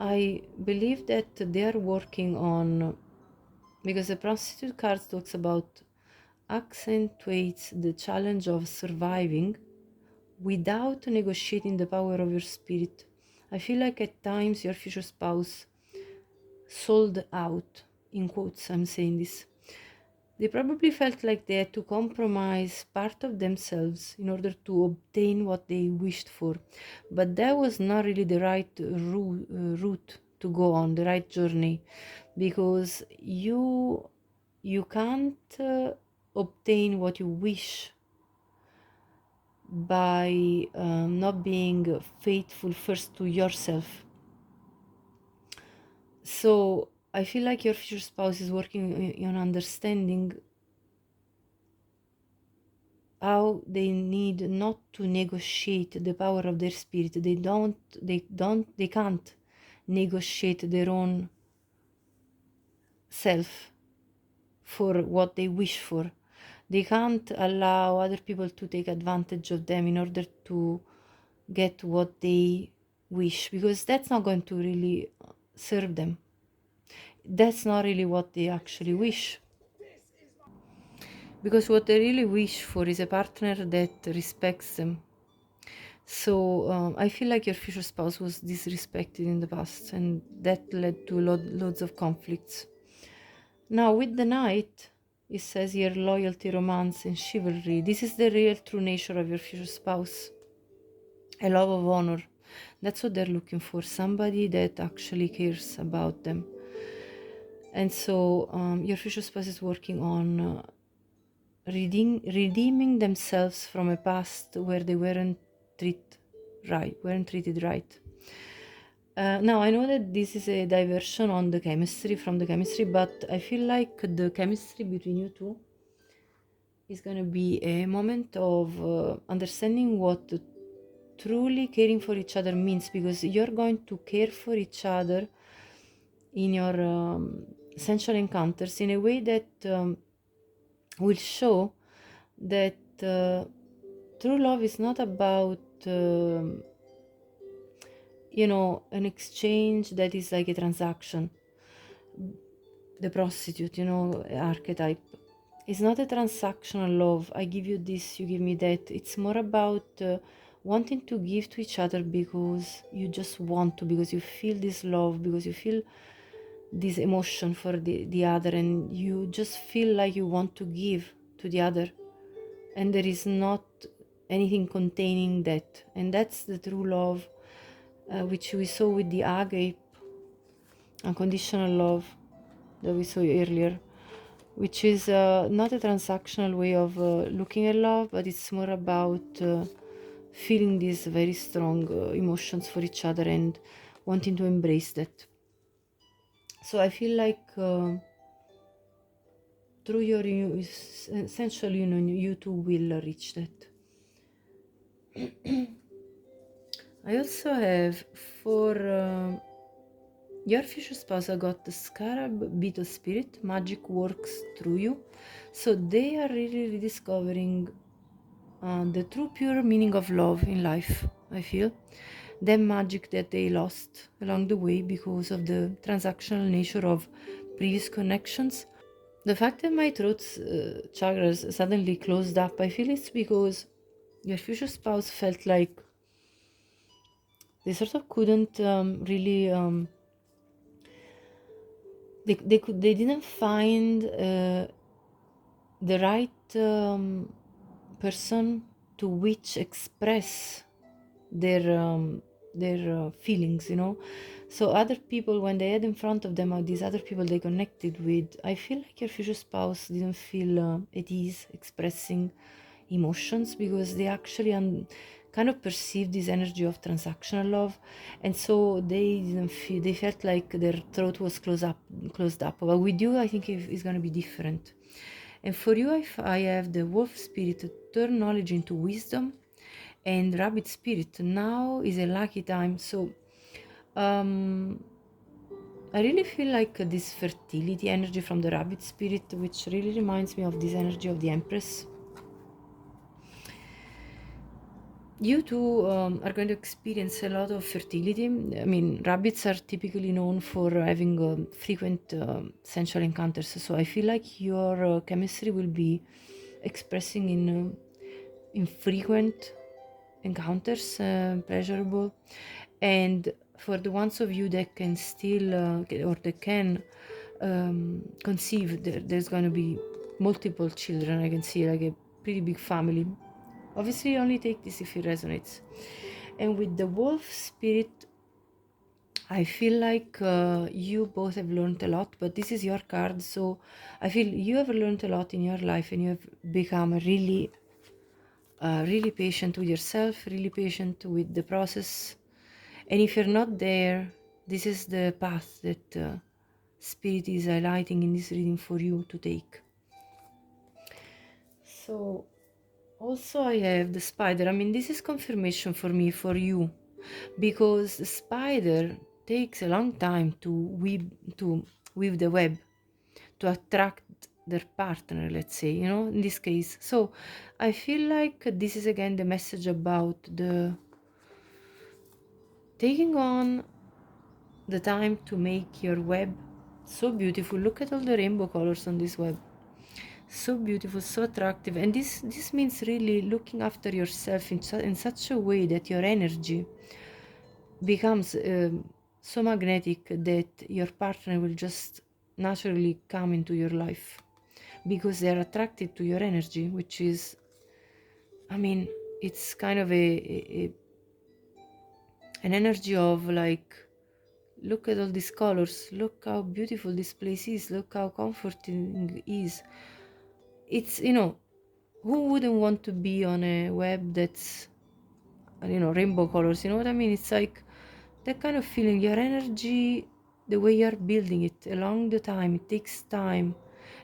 A: I believe that they are working on, because the prostitute card talks about accentuates the challenge of surviving without negotiating the power of your spirit. I feel like at times your future spouse sold out, in quotes I'm saying this. They probably felt like they had to compromise part of themselves in order to obtain what they wished for, but that was not really the right route to go on, the right journey, because you can't obtain what you wish by not being faithful first to yourself. So I feel like your future spouse is working on understanding how they need not to negotiate the power of their spirit. They can't negotiate their own self for what they wish for. They can't allow other people to take advantage of them in order to get what they wish, because that's not going to really serve them. That's not really what they actually wish. Because what they really wish for is a partner that respects them. So I feel like your future spouse was disrespected in the past, and that led to loads of conflicts. Now, with the knight, it says here loyalty, romance, and chivalry. This is the real true nature of your future spouse. A love of honor. That's what they're looking for. Somebody that actually cares about them. And so your future spouse is working on redeeming themselves from a past where they weren't treated right. Now I know that this is a diversion on the chemistry from the chemistry, but I feel like the chemistry between you two is going to be a moment of understanding what truly caring for each other means, because you're going to care for each other in your sensual encounters in a way that will show that true love is not about an exchange that is like a transaction. The prostitute, archetype, is not a transactional love. I give you this, you give me that. It's more about wanting to give to each other because you just want to, because you feel this love, because you feel this emotion for the other, and you just feel like you want to give to the other, and there is not anything containing that. And that's the true love, which we saw with the agape, unconditional love, that we saw earlier, which is not a transactional way of looking at love, but it's more about feeling these very strong emotions for each other and wanting to embrace that. So I feel like through your essential union, you too will reach that. I also have for your future spouse, I got the Scarab Beetle Spirit. Magic works through you. So they are really rediscovering the true pure meaning of love in life, I feel. The magic that they lost along the way because of the transactional nature of previous connections. The fact that my throat chakras suddenly closed up, I feel it's because your future spouse felt like they sort of couldn't really they didn't find the right person to which express their feelings, so other people, when they had in front of them these other people they connected with, I feel like your future spouse didn't feel at ease expressing emotions, because they actually kind of perceived this energy of transactional love, and so they didn't feel, they felt like their throat was closed up. But with you, I think it's going to be different. And for you, I have the wolf spirit to turn knowledge into wisdom, and rabbit spirit, now is a lucky time. So I really feel like this fertility energy from the rabbit spirit, which really reminds me of this energy of the Empress. You too are going to experience a lot of fertility. I mean, rabbits are typically known for having frequent sensual encounters, so I feel like your chemistry will be expressing in frequent encounters, pleasurable. And for the ones of you that can still or that can conceive, there's going to be multiple children. I can see like a pretty big family. Obviously only take this if it resonates. And with the wolf spirit, I feel like you both have learned a lot, but this is your card, so I feel you have learned a lot in your life, and you have become really really patient with yourself, really patient with the process. And if you're not there, this is the path that Spirit is highlighting in this reading for you to take. So also I have the spider. I mean, this is confirmation for me, for you, because the spider takes a long time to weave the web, to attract their partner, let's say, in this case. So I feel like this is again the message about the taking on the time to make your web so beautiful. Look at all the rainbow colors on this web. So beautiful, so attractive. And this means really looking after yourself in such a way that your energy becomes so magnetic that your partner will just naturally come into your life because they are attracted to your energy, which is, I mean, it's kind of an energy of like, look at all these colors, look how beautiful this place is, look how comforting it is. It's, who wouldn't want to be on a web that's, rainbow colors? You know what I mean? It's like that kind of feeling, your energy, the way you're building it along the time, it takes time,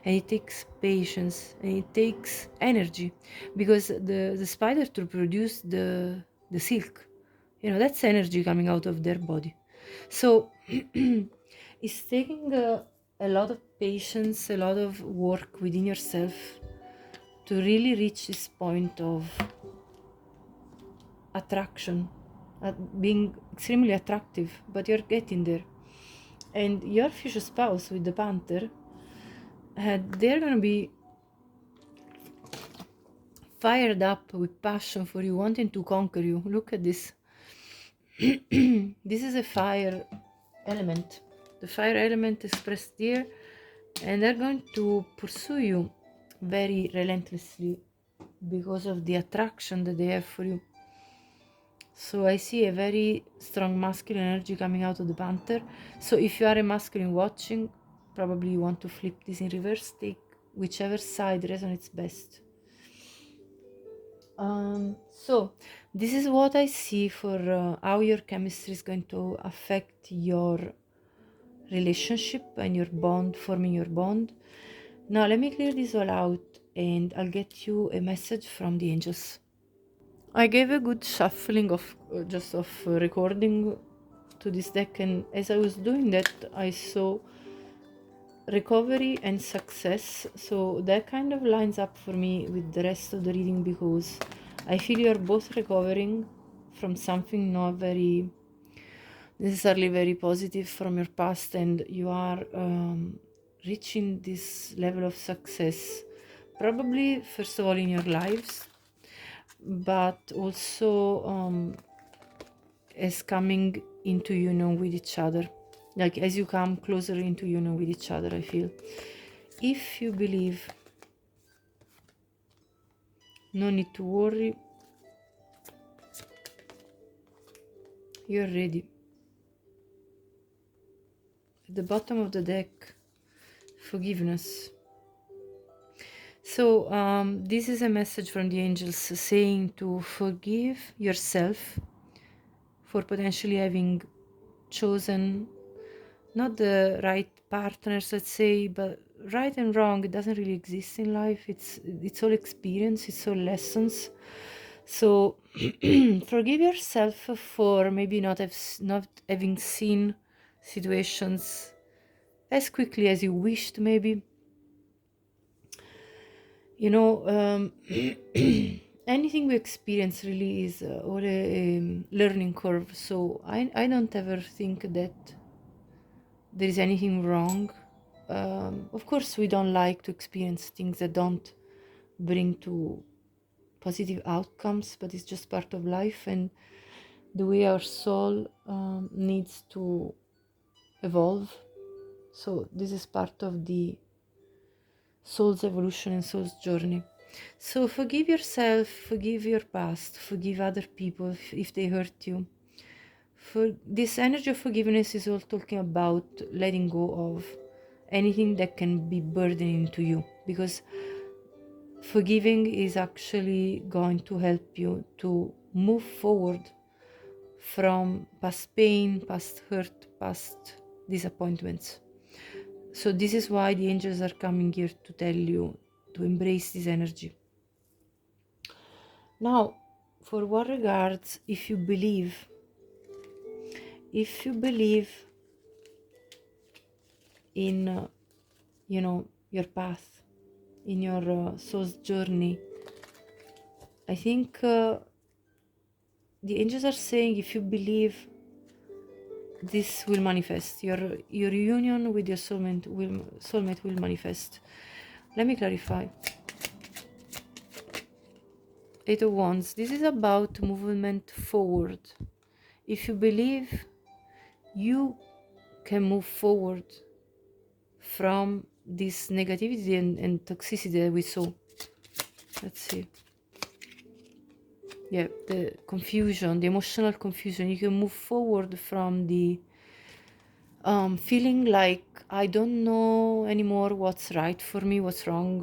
A: and it takes patience, and it takes energy, because the spider to produce the silk, that's energy coming out of their body. So it's taking a lot of patience, a lot of work within yourself to really reach this point of attraction, being extremely attractive, but you're getting there. And your future spouse with the panther, they're gonna be fired up with passion for you, wanting to conquer you. Look at this. This is a fire element. The fire element expressed here, and they're going to pursue you very relentlessly because of the attraction that they have for you. So I see a very strong masculine energy coming out of the panther. So if you are a masculine watching, probably you want to flip this in reverse, take whichever side resonates best. So this is what I see for how your chemistry is going to affect your relationship and your bond, forming your bond. Now let me clear this all out and I'll get you a message from the angels. I gave a good shuffling of recording to this deck, and as I was doing that I saw recovery and success, so that kind of lines up for me with the rest of the reading, because I feel you're both recovering from something not very necessarily very positive from your past, and you are reaching this level of success, probably first of all in your lives, but also as coming into union with each other. Like as you come closer into union with each other, I feel. If you believe, no need to worry, you're ready. At the bottom of the deck, forgiveness. So this is a message from the angels saying to forgive yourself for potentially having chosen not the right partners, let's say, but right and wrong, it doesn't really exist in life. It's all experience, it's all lessons. So forgive yourself for maybe not having seen situations as quickly as you wished, maybe. Anything we experience really is all a learning curve. So I don't ever think that there is anything wrong. Of course, we don't like to experience things that don't bring to positive outcomes, but it's just part of life and the way our soul needs to evolve. So this is part of the soul's evolution and soul's journey. So forgive yourself, forgive your past, forgive other people if they hurt you. For this energy of forgiveness is all talking about letting go of anything that can be burdening to you, because forgiving is actually going to help you to move forward from past pain, past hurt, past disappointments. So this is why the angels are coming here to tell you to embrace this energy. Now, for what regards if you believe in your path, in your soul's journey, I think the angels are saying if you believe, this will manifest. Your union with your soulmate will manifest. Let me clarify. Eight of Wands. This is about movement forward. If you believe, you can move forward from this negativity and toxicity that we saw. Let's see. Yeah, the confusion, the emotional confusion. You can move forward from the feeling like I don't know anymore what's right for me, what's wrong,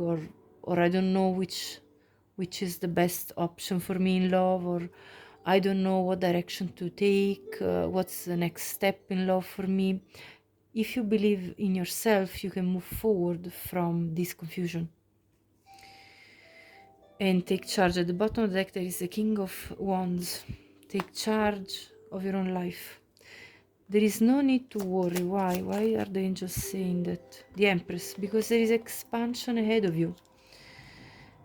A: or I don't know which is the best option for me in love, or I don't know what direction to take, what's the next step in love for me. If you believe in yourself, you can move forward from this confusion and take charge. At the bottom of the deck there is the King of Wands. Take charge of your own life. There is no need to worry. Why are the angels saying that? The Empress, because there is expansion ahead of you.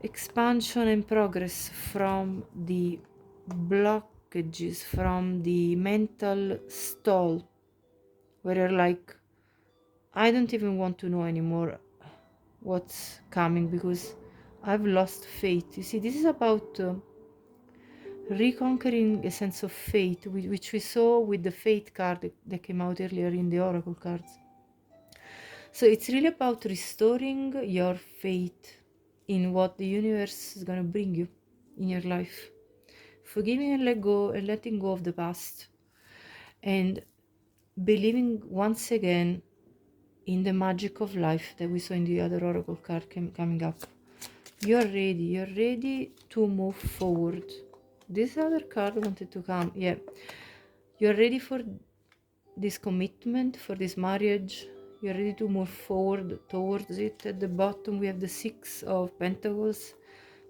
A: Expansion and progress from the blockages, from the mental stall, where you're like, I don't even want to know anymore what's coming because I've lost faith. You see, this is about reconquering a sense of faith, which we saw with the faith card that came out earlier in the oracle cards. So it's really about restoring your faith in what the universe is going to bring you in your life. Forgiving and letting go of the past, and believing once again in the magic of life that we saw in the other oracle card coming up. You're ready to move forward. This other card wanted to come. Yeah, you're ready for this commitment, for this marriage. You're ready to move forward towards it. At the bottom we have the Six of Pentacles.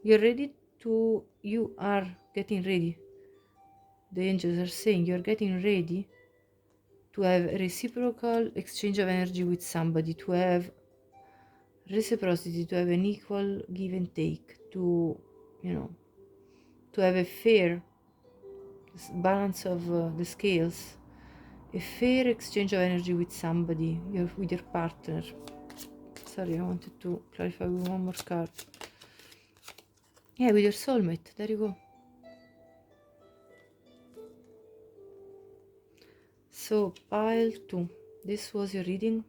A: You are getting ready. The angels are saying you're getting ready to have a reciprocal exchange of energy with somebody, to have reciprocity, to have an equal give and take, to have a fair balance of the scales, a fair exchange of energy with somebody, with your partner. Sorry, I wanted to clarify with one more card. Yeah, with your soulmate. There you go. So, pile 2. This was your reading.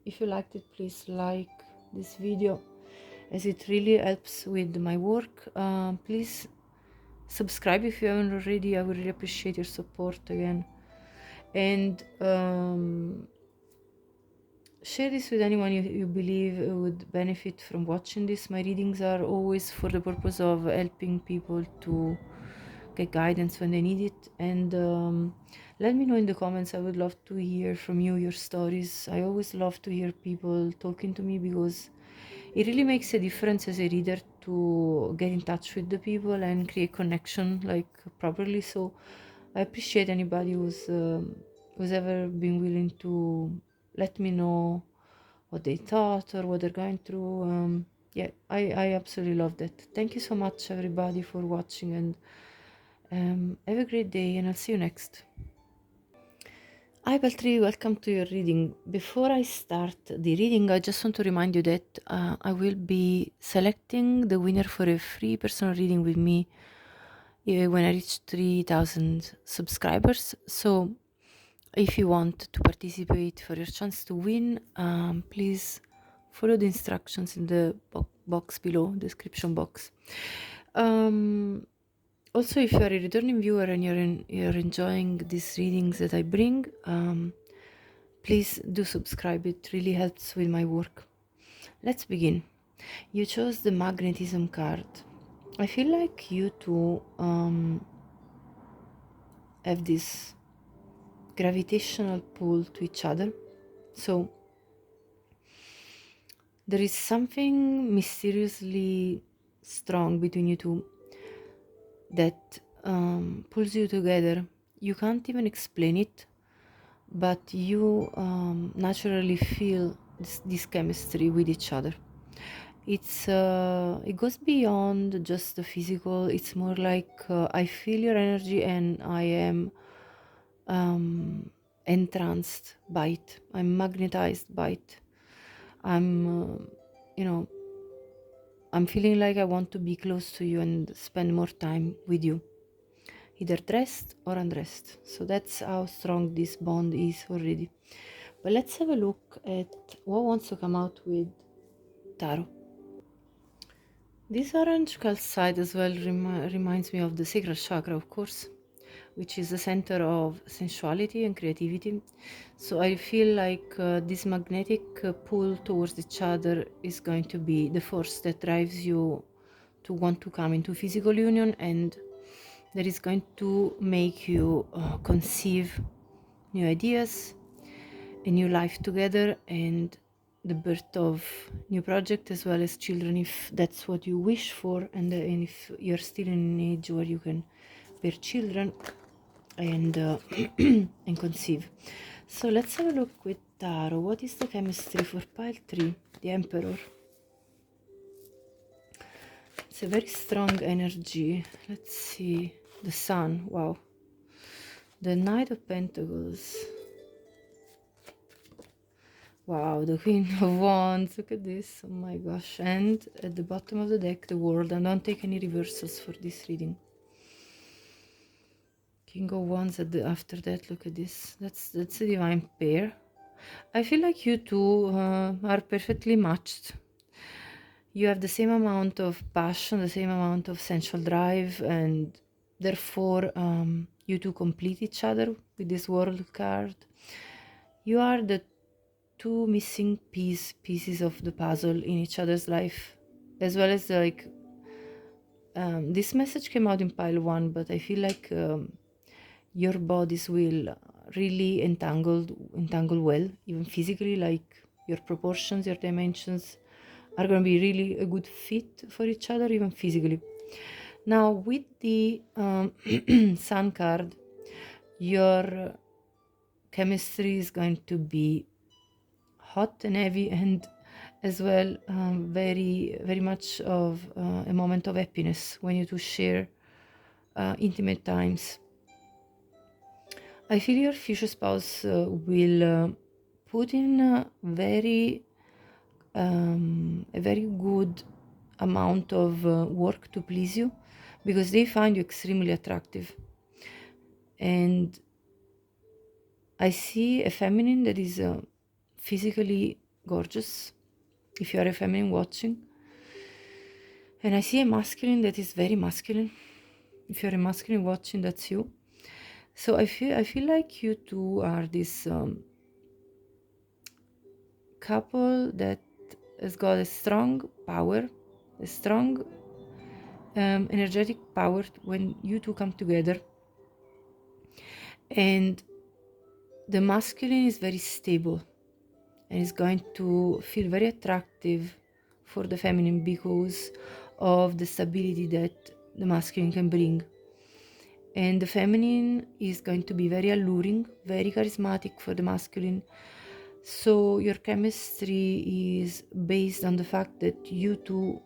A: If you liked it, please like this video, as it really helps with my work. Please subscribe if you haven't already. I would really appreciate your support again. And share this with anyone you believe would benefit from watching this. My readings are always for the purpose of helping people to get guidance when they need it. And let me know in the comments. I would love to hear from you, your stories. I always love to hear people talking to me, because it really makes a difference as a reader to get in touch with the people and create connection like properly. So I appreciate anybody who's ever been willing to let me know what they thought or what they're going through. Yeah, I absolutely love that. Thank you so much, everybody, for watching, and have a great day, and I'll see you next. Hi Baltri, welcome to your reading. Before I start the reading, I just want to remind you that I will be selecting the winner for a free personal reading with me when I reach 3,000 subscribers. So if you want to participate for your chance to win, please follow the instructions in the box below, description box. Also, if you are a returning viewer and you're enjoying these readings that I bring, please do subscribe. It really helps with my work. Let's begin. You chose the magnetism card. I feel like you two have this gravitational pull to each other. So there is something mysteriously strong between you two that pulls you together. You can't even explain it, but you naturally feel this chemistry with each other. It goes beyond just the physical. It's more like I feel your energy and I am entranced by it. I'm magnetized by it. I'm feeling like I want to be close to you and spend more time with you, either dressed or undressed. So that's how strong this bond is already. But let's have a look at what wants to come out with tarot. This orange calcite as well reminds me of the sacral chakra, of course, which is the center of sensuality and creativity. So I feel like this magnetic pull towards each other is going to be the force that drives you to want to come into physical union, and that is going to make you conceive new ideas, a new life together, and the birth of new project as well as children, if that's what you wish for, and if you're still in an age where you can bear children. and and conceive. So let's have a look with tarot. What is the chemistry for pile 3, the Emperor? It's a very strong energy. Let's see. The Sun. Wow. The Knight of Pentacles. Wow, the Queen of Wands. Look at this. Oh my gosh. And at the bottom of the deck, the World. And don't take any reversals for this reading. King of Wands after that. Look at this. That's a divine pair. I feel like you two are perfectly matched. You have the same amount of passion, the same amount of sensual drive, and therefore you two complete each other with this World card. You are the two missing pieces of the puzzle in each other's life, as well as like this message came out in pile 1, but I feel like your bodies will really entangle well, even physically, like your proportions, your dimensions are going to be really a good fit for each other, even physically. Now with the Sun card, your chemistry is going to be hot and heavy, and as well very much of a moment of happiness when you two share intimate times. I feel your future spouse will put in a very good amount of work to please you, because they find you extremely attractive. And I see a feminine that is physically gorgeous, if you are a feminine watching. And I see a masculine that is very masculine. If you're a masculine watching, that's you. So I feel like you two are this couple that has got a strong power, a strong energetic power when you two come together. And the masculine is very stable and is going to feel very attractive for the feminine because of the stability that the masculine can bring. And the feminine is going to be very alluring, very charismatic for the masculine. So your chemistry is based on the fact that you two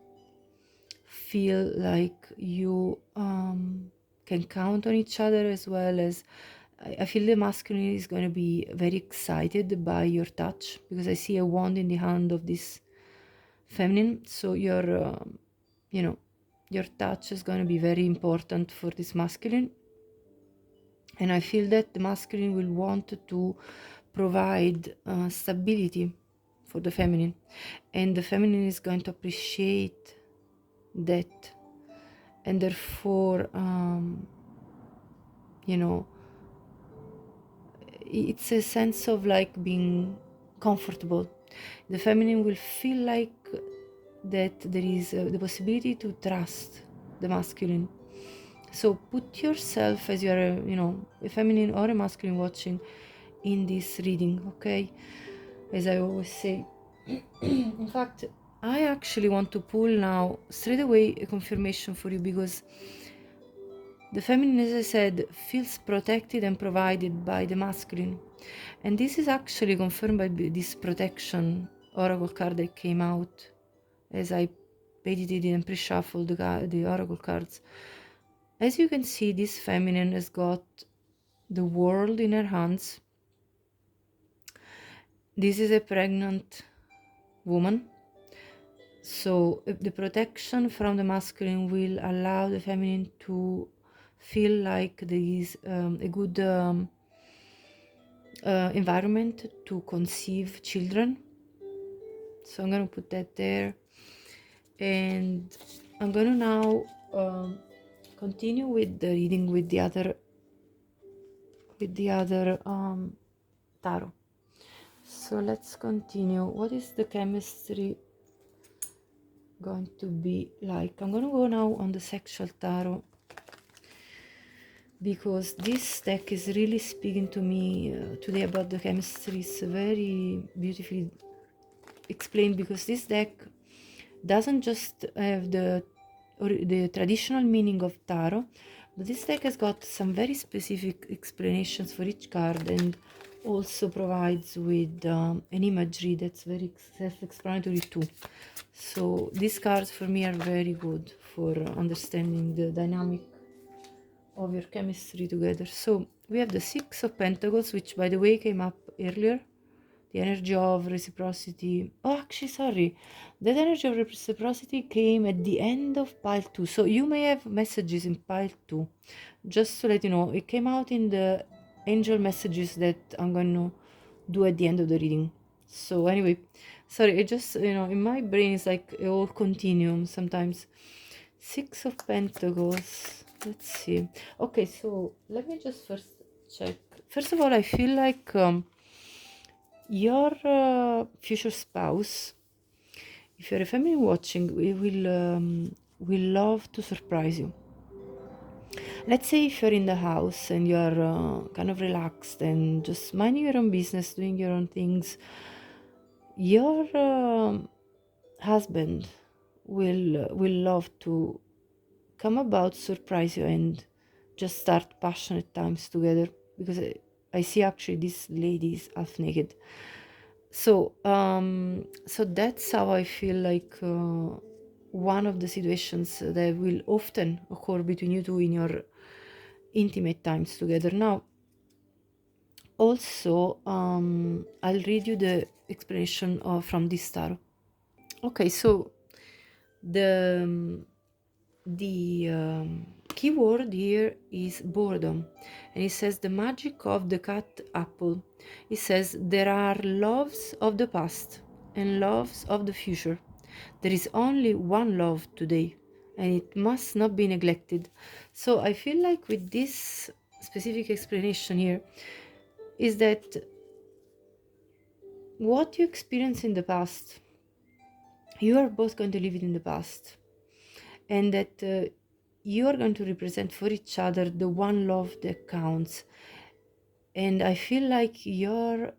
A: feel like you can count on each other, as well as I feel the masculine is going to be very excited by your touch, because I see a wand in the hand of this feminine. So your your touch is going to be very important for this masculine. And I feel that the masculine will want to provide stability for the feminine, and the feminine is going to appreciate that. And therefore it's a sense of like being comfortable. The feminine will feel like that there is the possibility to trust the masculine. So put yourself, as you are a feminine or a masculine watching, in this reading, okay? As I always say. In fact, I actually want to pull now straight away a confirmation for you, because the feminine, as I said, feels protected and provided by the masculine. And this is actually confirmed by this protection oracle card that came out as I meditated and pre-shuffled the oracle cards. As you can see, this feminine has got the world in her hands. This is a pregnant woman. So the protection from the masculine will allow the feminine to feel like there is a good environment to conceive children. So I'm going to put that there. And I'm going to now continue with the reading with the other tarot. So let's continue. What is the chemistry going to be like? I'm going to go now on the sexual tarot, because this deck is really speaking to me today about the chemistry. It's very beautifully explained, because this deck doesn't just have the traditional meaning of tarot, But this deck has got some very specific explanations for each card, and also provides with an imagery that's very self-explanatory too. So these cards for me are very good for understanding the dynamic of your chemistry together. So we have the Six of Pentacles, which by the way came up earlier. The energy of reciprocity. Oh, actually, sorry. That energy of reciprocity came at the end of pile 2. So you may have messages in pile 2. Just to let you know, it came out in the angel messages that I'm going to do at the end of the reading. So anyway, sorry, it just, in my brain it's like a whole continuum sometimes. Six of Pentacles. Let's see. Okay, so let me just first check. First of all, I feel like your future spouse, if you're a family watching, will love to surprise you. Let's say if you're in the house and you're kind of relaxed and just minding your own business, doing your own things, your husband will love to come about, surprise you, and just start passionate times together, because I see actually this lady is half naked. So that's how I feel like one of the situations that will often occur between you two in your intimate times together. Now, also, I'll read you the explanation from this tarot. Okay, so the keyword here is boredom, and it says the magic of the cat apple. It says there are loves of the past and loves of the future. There is only one love today, and it must not be neglected. So I feel like with this specific explanation here is that what you experienced in the past, you are both going to live it in the past, and that you are going to represent for each other the one love that counts. And I feel like you're,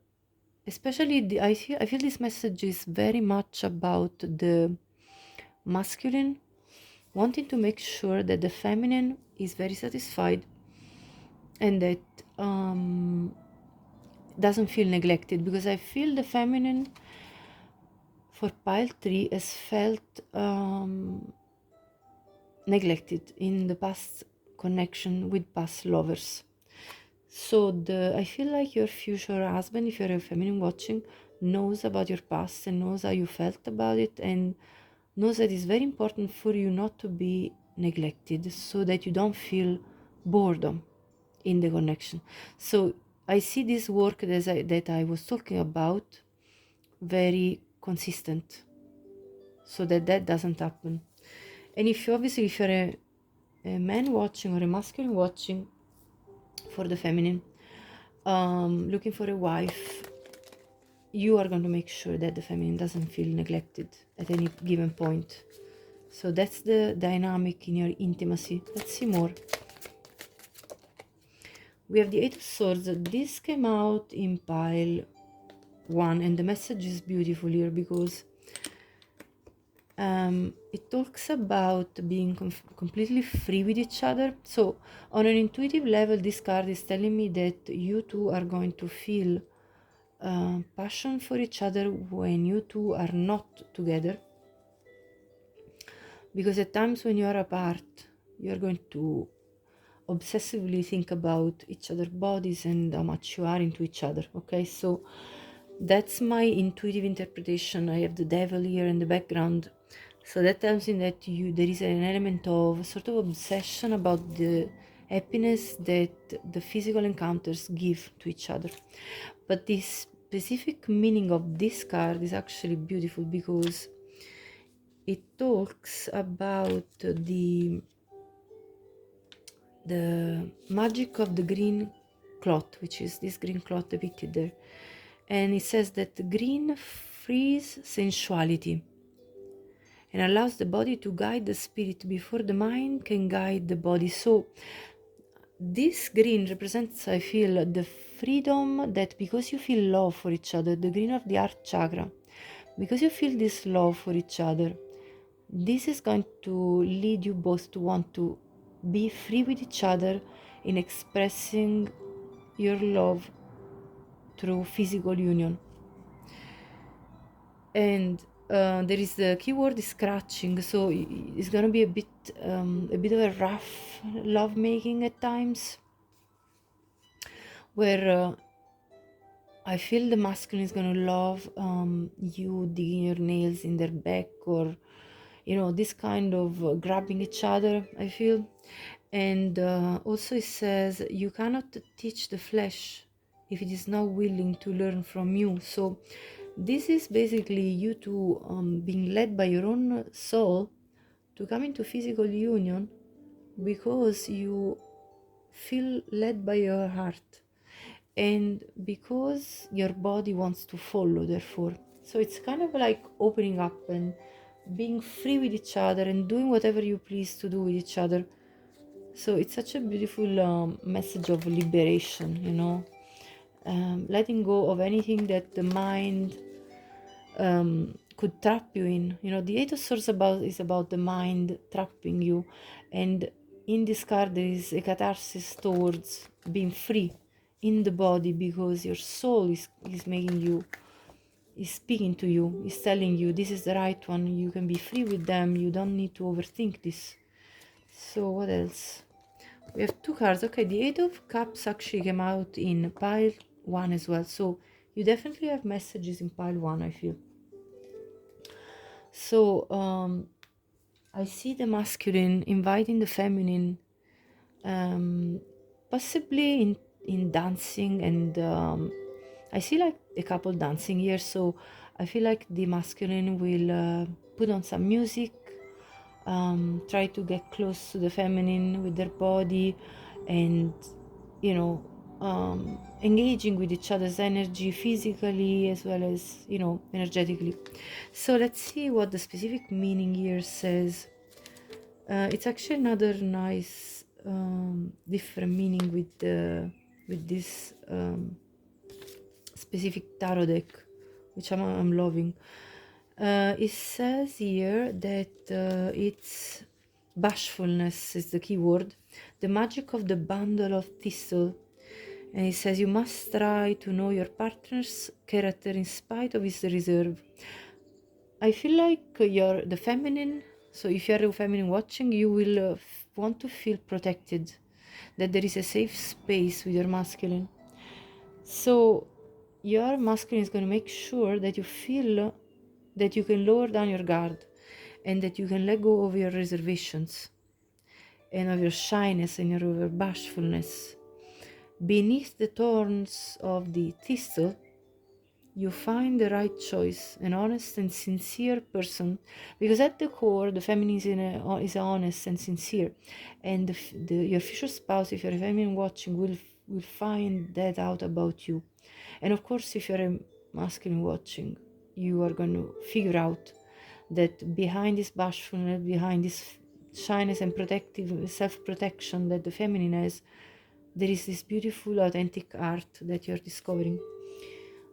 A: especially I feel this message is very much about the masculine wanting to make sure that the feminine is very satisfied, and that doesn't feel neglected, because I feel the feminine for pile 3 has felt neglected in the past connection with past lovers. So I feel like your future husband, if you're a feminine watching, knows about your past and knows how you felt about it, and knows that it's very important for you not to be neglected, so that you don't feel boredom in the connection. So I see this work that I was talking about very consistent, so that doesn't happen. And if you're a man watching or a masculine watching for the feminine, looking for a wife, you are going to make sure that the feminine doesn't feel neglected at any given point. So that's the dynamic in your intimacy. Let's see more. We have the Eight of Swords. This came out in pile 1, and the message is beautiful here, because it talks about being completely free with each other. So on an intuitive level, this card is telling me that you two are going to feel passion for each other when you two are not together, because at times when you are apart, you are going to obsessively think about each other's bodies and how much you are into each other. Okay, so that's my intuitive interpretation. I have the devil here in the background, so that tells me that there is an element of sort of obsession about the happiness that the physical encounters give to each other. But this specific meaning of this card is actually beautiful, because it talks about the magic of the green cloth, which is this green cloth depicted there. And it says that green frees sensuality and allows the body to guide the spirit before the mind can guide the body. So this green represents, I feel, the freedom that, because you feel love for each other, the green of the heart chakra, because you feel this love for each other, this is going to lead you both to want to be free with each other in expressing your love through physical union. And there is the keyword is scratching, so it's gonna be a bit of a rough love making at times, where I feel the masculine is gonna love you digging your nails in their back, or this kind of grabbing each other, I feel. And also it says you cannot teach the flesh if it is not willing to learn from you. So this is basically you two being led by your own soul to come into physical union because you feel led by your heart and because your body wants to follow, therefore. So it's kind of like opening up and being free with each other and doing whatever you please to do with each other. So it's such a beautiful message of liberation, letting go of anything that the mind could trap you in. The Eight of Swords is about the mind trapping you, and in this card there is a catharsis towards being free in the body, because your soul is making you, is speaking to you, is telling you this is the right one, you can be free with them, you don't need to overthink this. So what else? We have two cards. Okay, the Eight of Cups actually came out in pile 1 as well, so you definitely have messages in pile 1, I feel. So I see the masculine inviting the feminine, possibly in dancing, and I see like a couple dancing here. So I feel like the masculine will put on some music, try to get close to the feminine with their body, and engaging with each other's energy physically as well as energetically. So let's see what the specific meaning here says. It's actually another nice different meaning with this specific tarot deck, which I'm loving. It says here that it's bashfulness is the key word, the magic of the bundle of thistle. And it says you must try to know your partner's character in spite of his reserve. I feel like you're the feminine, so if you're a feminine watching, you will want to feel protected, that there is a safe space with your masculine. So your masculine is going to make sure that you feel that you can lower down your guard and that you can let go of your reservations and of your shyness and your bashfulness. Beneath the thorns of the thistle, you find the right choice, an honest and sincere person, because at the core, the feminine is honest and sincere, and your future spouse, if you're a feminine watching, will find that out about you. And of course, if you're a masculine watching, you are going to figure out that behind this bashfulness, behind this shyness and protective self-protection that the feminine has, there is this beautiful, authentic art that you're discovering.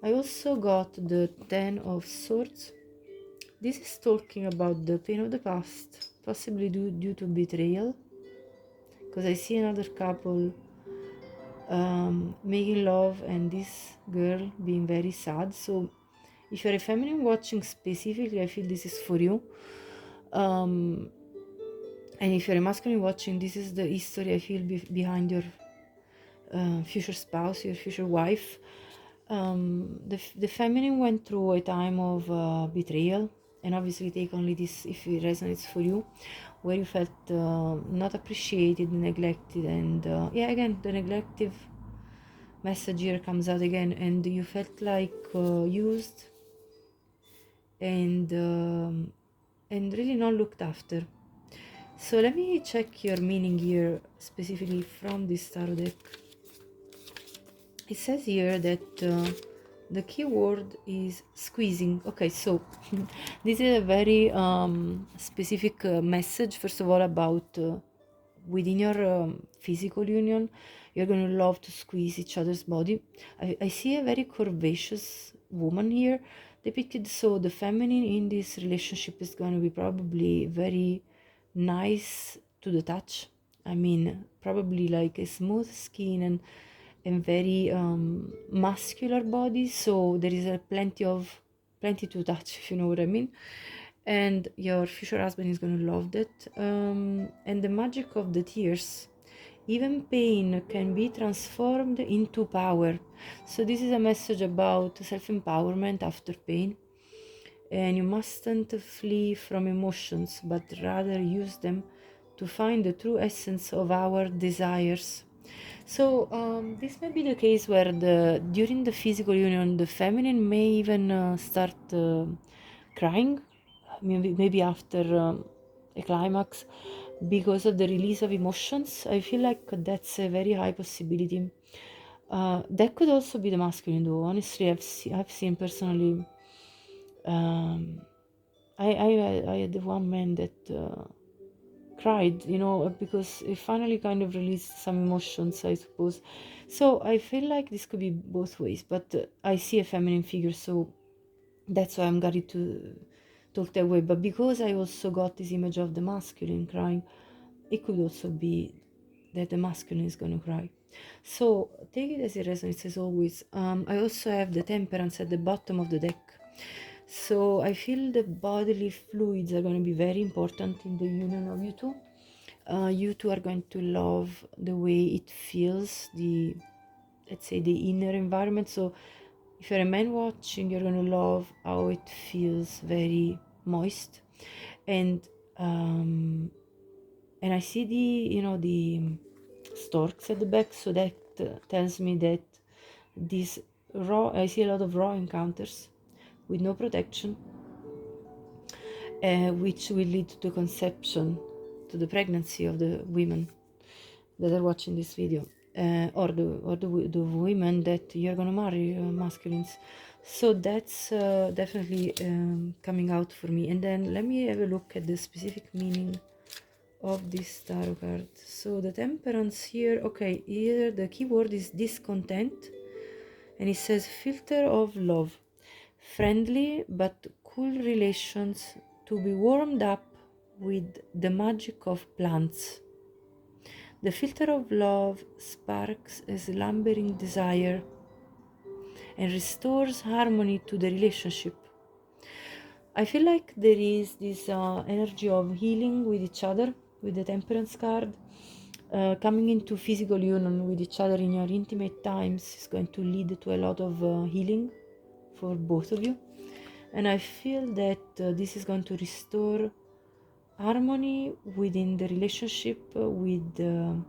A: I also got the 10 of Swords. This is talking about the pain of the past, possibly due to betrayal, because I see another couple making love and this girl being very sad. So if you're a feminine watching specifically, I feel this is for you. And if you're a masculine watching, this is the history I feel behind your future spouse, your future wife. The feminine went through a time of betrayal, and obviously take only this if it resonates for you, where you felt not appreciated, neglected, and again the neglective message here comes out again, and you felt like used and really not looked after. So let me check your meaning here specifically from this tarot deck. It says here that the key word is squeezing. Okay, so this is a very specific message, first of all, about within your physical union, you're going to love to squeeze each other's body. I see a very curvaceous woman here depicted, so the feminine in this relationship is going to be probably very nice to the touch. I mean, probably like a smooth skin and very muscular body. So there is a plenty to touch, if you know what I mean. And your future husband is going to love that. And the magic of the tears. Even pain can be transformed into power. So this is a message about self-empowerment after pain. And you mustn't flee from emotions, but rather use them to find the true essence of our desires. So this may be the case where during the physical union, the feminine may even start crying, maybe after a climax, because of the release of emotions. I feel like that's a very high possibility. That could also be the masculine, though. Honestly, I've seen personally. Um, I had the one man that cried, because he finally kind of released some emotions, I suppose. So I feel like this could be both ways, but I see a feminine figure, so that's why I'm guided to talk that way. But because I also got this image of the masculine crying, it could also be that the masculine is going to cry. So take it as it resonates, as always. I also have the temperance at the bottom of the deck. So I feel the bodily fluids are going to be very important in the union of you two. You two are going to love the way it feels, let's say, the inner environment. So if you're a man watching, you're going to love how it feels very moist. And I see the storks at the back, so that tells me that I see a lot of raw encounters with no protection, which will lead to the conception, to the pregnancy of the women that are watching this video, or the women that you're gonna marry, masculines. So that's definitely coming out for me. And then let me have a look at the specific meaning of this tarot card. So the temperance here, okay, here the keyword is discontent, and it says filter of love, friendly but cool relations to be warmed up with the magic of plants. The filter of love sparks a slumbering desire and restores harmony to the relationship. I feel like there is this energy of healing with each other, with the temperance card. Coming into physical union with each other in your intimate times is going to lead to a lot of healing for both of you. And I feel that this is going to restore harmony within the relationship, with the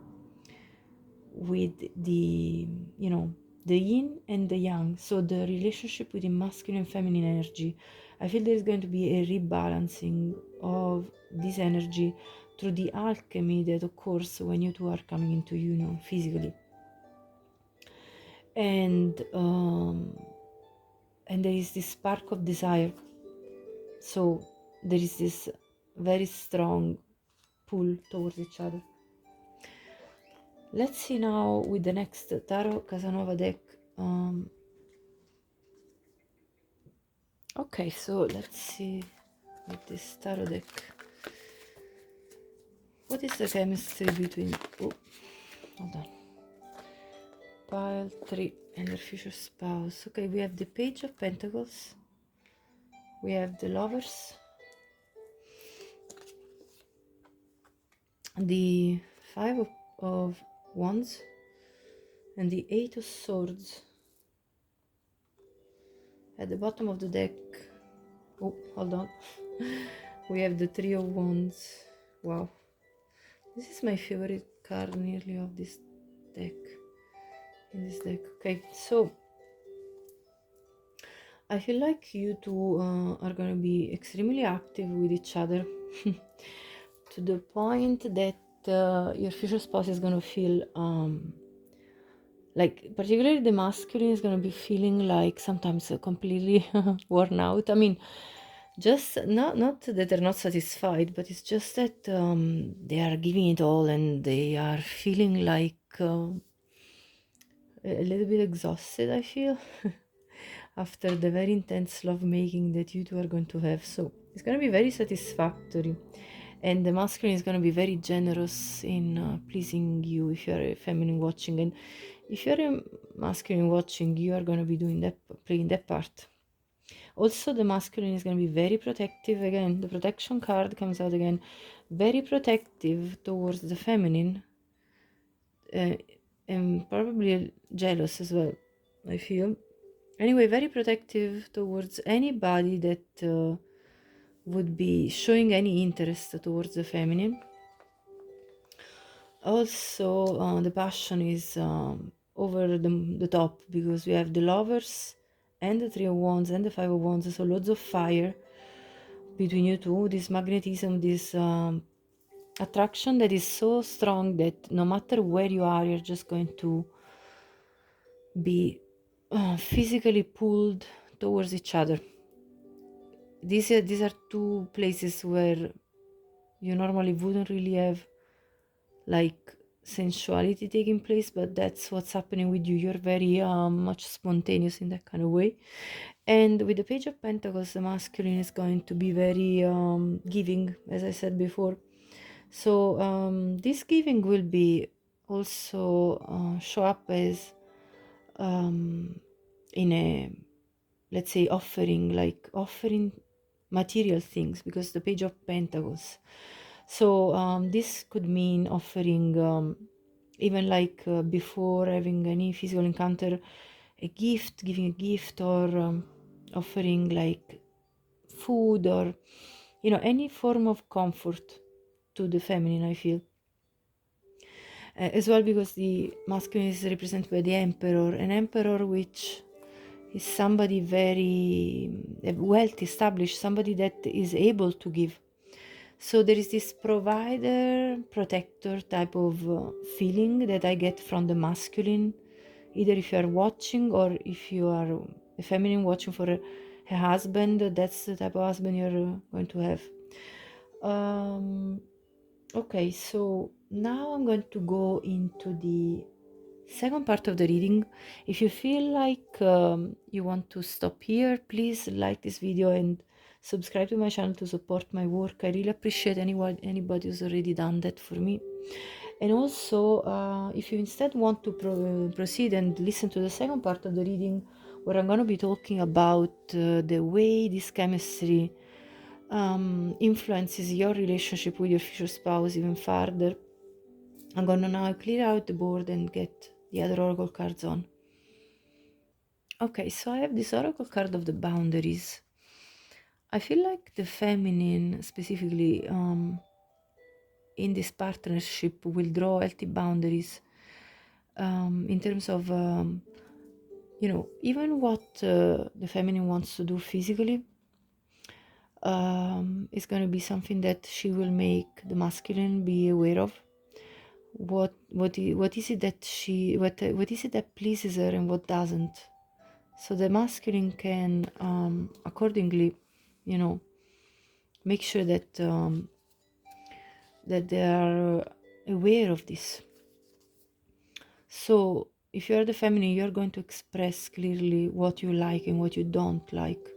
A: yin and the yang, so the relationship within masculine and feminine energy. I feel there's going to be a rebalancing of this energy through the alchemy that occurs when you two are coming into union physically. And there is this spark of desire, so there is this very strong pull towards each other. Let's see now with the next Tarot Casanova deck. Okay, so let's see with this tarot deck. What is the chemistry between... Oh, hold on. Pile 3 and your future spouse. Okay, we have the Page of Pentacles. We have the Lovers. The Five of Wands. And the Eight of Swords. At the bottom of the deck... Oh, hold on. We have the Three of Wands. Wow. This is my favorite card nearly of this deck. In this deck. Okay, so I feel like you two are going to be extremely active with each other to the point that your future spouse is going to feel like, particularly the masculine is going to be feeling like sometimes completely worn out. I mean, just not that they're not satisfied, but it's just that they are giving it all and they are feeling like a little bit exhausted, I feel. After the very intense love making that you two are going to have. So it's going to be very satisfactory. And the masculine is going to be very generous in pleasing you if you're a feminine watching. And if you're a masculine watching, you are going to be doing that, playing that part. Also, the masculine is going to be very protective. Again, the protection card comes out again. Very protective towards the feminine. And probably jealous as well, I feel. Anyway, very protective towards anybody that would be showing any interest towards the feminine. Also, the passion is over the top, because we have the lovers and the Three of Wands and the Five of Wands, so loads of fire between you two, this magnetism, this attraction that is so strong that no matter where you are, you're just going to be physically pulled towards each other. These are two places where you normally wouldn't really have like sensuality taking place, but that's what's happening with you. You're very much spontaneous in that kind of way. And with the Page of Pentacles, the masculine is going to be very giving, as I said before. So this giving will be also show up as in a, let's say, offering material things, because the Page of Pentacles. So this could mean offering, even like before having any physical encounter, a gift, giving a gift, or offering like food, or any form of comfort to the feminine, I feel. As well, because the masculine is represented by the emperor, an emperor which is somebody very well established, somebody that is able to give. So there is this provider, protector type of feeling that I get from the masculine, either if you are watching or if you are a feminine watching for a husband. That's the type of husband you're going to have. Okay, so now I'm going to go into the second part of the reading. If you feel like you want to stop here, please like this video and subscribe to my channel to support my work. I really appreciate anybody who's already done that for me. And also, if you instead want to proceed and listen to the second part of the reading, where I'm going to be talking about the way this chemistry influences your relationship with your future spouse even further, I'm going to now clear out the board and get the other oracle cards on. Okay, so I have this oracle card of the boundaries. I feel like the feminine, specifically in this partnership, will draw healthy boundaries in terms of, even what the feminine wants to do physically is going to be something that she will make the masculine be aware of. What is it that what is it that pleases her and what doesn't, so the masculine can accordingly make sure that that they are aware of this. So if you are the feminine, you're going to express clearly what you like and what you don't like.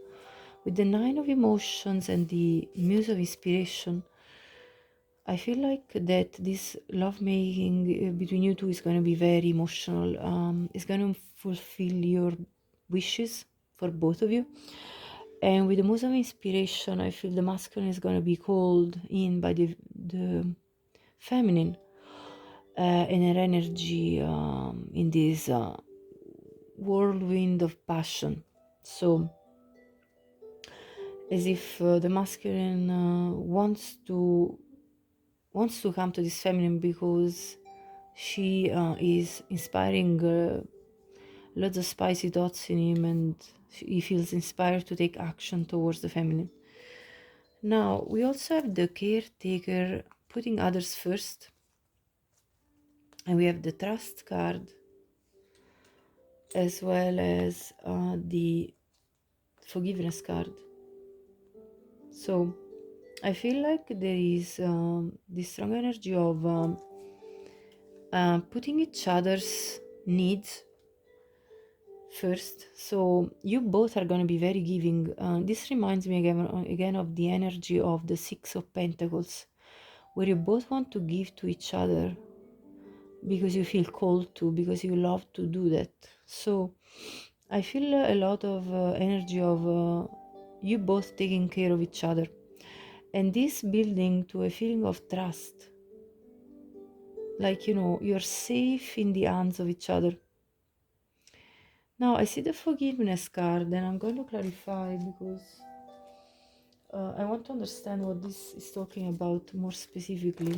A: With the Nine of Emotions and the Muse of Inspiration, I feel like that this lovemaking between you two is going to be very emotional. It's going to fulfill your wishes for both of you. And with the Muse of Inspiration, I feel the masculine is going to be called in by the feminine and her energy in this whirlwind of passion. So as if the masculine wants to come to this feminine because she is inspiring lots of spicy thoughts in him, and he feels inspired to take action towards the feminine. Now we also have the caretaker, putting others first, and we have the trust card, as well as the forgiveness card. So I feel like there is this strong energy of putting each other's needs first. So you both are going to be very giving. This reminds me again of the energy of the Six of Pentacles, where you both want to give to each other because you feel called to, because you love to do that. So I feel a lot of energy of you both taking care of each other, and this building to a feeling of trust, like, you know, you're safe in the hands of each other. Now I see the forgiveness card, and I'm going to clarify because I want to understand what this is talking about more specifically.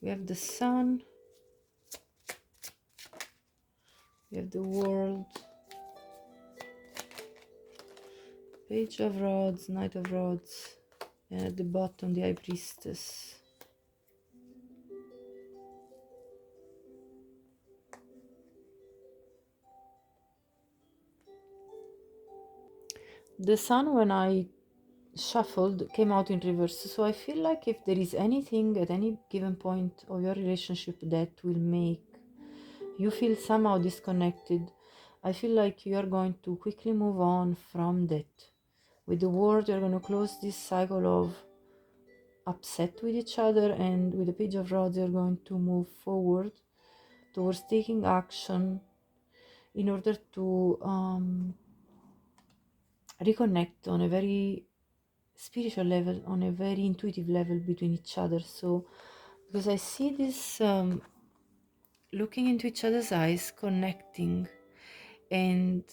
A: We have the Sun, we have the World, Page of Rods, Knight of Rods, and at the bottom the High Priestess. The Sun, when I shuffled, came out in reverse, so I feel like if there is anything at any given point of your relationship that will make you feel somehow disconnected, I feel like you are going to quickly move on from that. With the World, you're going to close this cycle of upset with each other, and with the Page of Rods, you're going to move forward towards taking action in order to reconnect on a very spiritual level, on a very intuitive level between each other. So because I see this looking into each other's eyes, connecting, and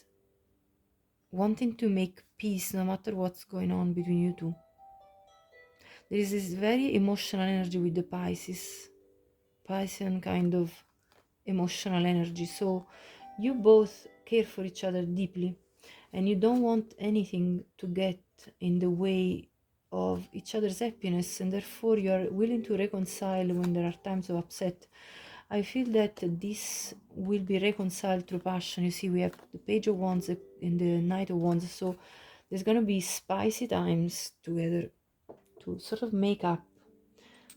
A: wanting to make peace no matter what's going on between you two. There is this very emotional energy with the Piscean kind of emotional energy. So you both care for each other deeply, and you don't want anything to get in the way of each other's happiness, and therefore you are willing to reconcile when there are times of upset. I feel that this will be reconciled through passion. You see, we have the Page of Wands and the Knight of Wands, so there's going to be spicy times together to sort of make up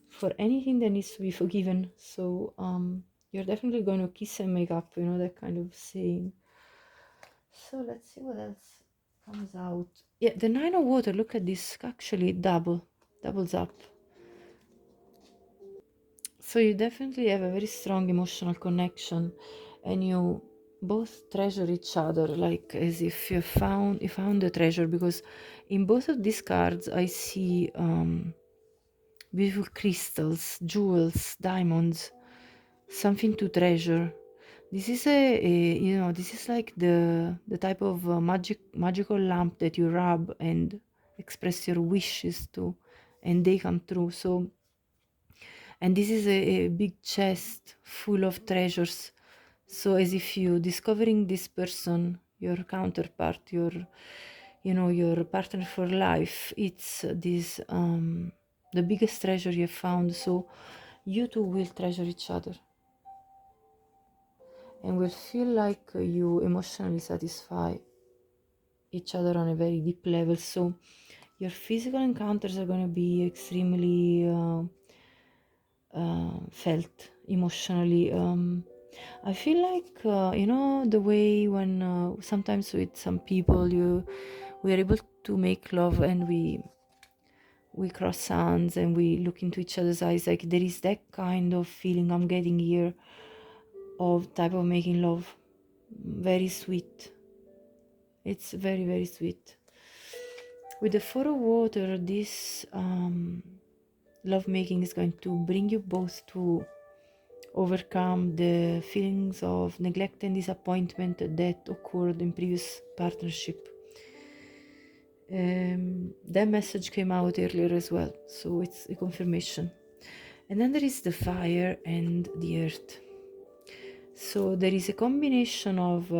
A: for anything that needs to be forgiven. So you're definitely going to kiss and make up, you know, that kind of saying. So let's see what else comes out. Yeah, the Nine of Water, look at this, actually doubles up. So you definitely have a very strong emotional connection, and you both treasure each other, like as if you found the treasure, because in both of these cards I see beautiful crystals, jewels, diamonds, something to treasure. This is this is like the type of magical lamp that you rub and express your wishes to, and they come true. So, and this is a big chest full of treasures. So as if you discovering this person, your counterpart, your partner for life, it's this the biggest treasure you have found. So you two will treasure each other and will feel like you emotionally satisfy each other on a very deep level. So your physical encounters are going to be extremely felt emotionally. I feel like the way when sometimes with some people we are able to make love, and we cross hands and we look into each other's eyes, like there is that kind of feeling I'm getting here of type of making love. Very sweet. It's very, very sweet. With the Four of Water, this love making is going to bring you both to overcome the feelings of neglect and disappointment that occurred in previous partnership. That message came out earlier as well, so it's a confirmation. And then there is the Fire and the Earth. So there is a combination of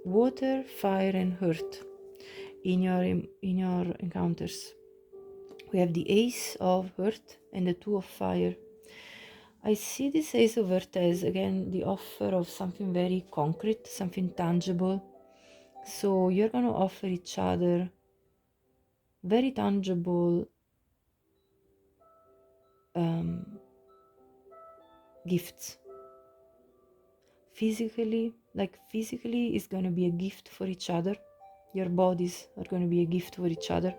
A: water, fire, and earth in your encounters. We have the Ace of Earth and the Two of Fire. I see this Ace of Earth as, again, the offer of something very concrete, something tangible. So you're going to offer each other very tangible gifts, physically, like physically is going to be a gift for each other. Your bodies are going to be a gift for each other.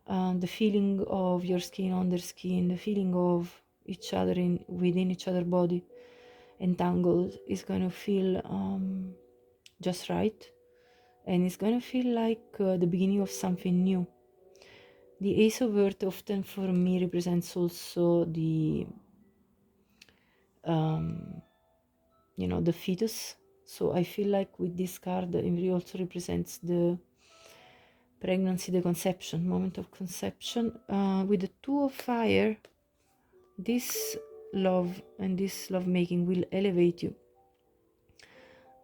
A: The feeling of your skin on their skin, the feeling of each other within each other body entangled is going to feel just right, and it's going to feel like the beginning of something new. The Ace of Earth often for me represents also the the fetus. So I feel like with this card it also represents the pregnancy, the conception, moment of conception. With the Two of Fire, this love and this love making will elevate you,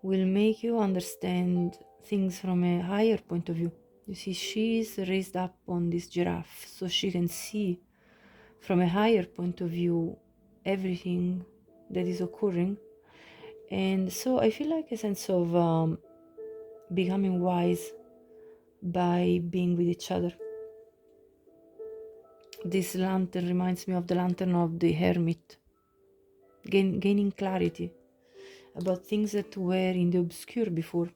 A: will make you understand things from a higher point of view. You see, she is raised up on this giraffe, so she can see from a higher point of view everything that is occurring. And so I feel like a sense of becoming wise by being with each other. This lantern reminds me of the lantern of the hermit, gaining clarity about things that were in the obscure before.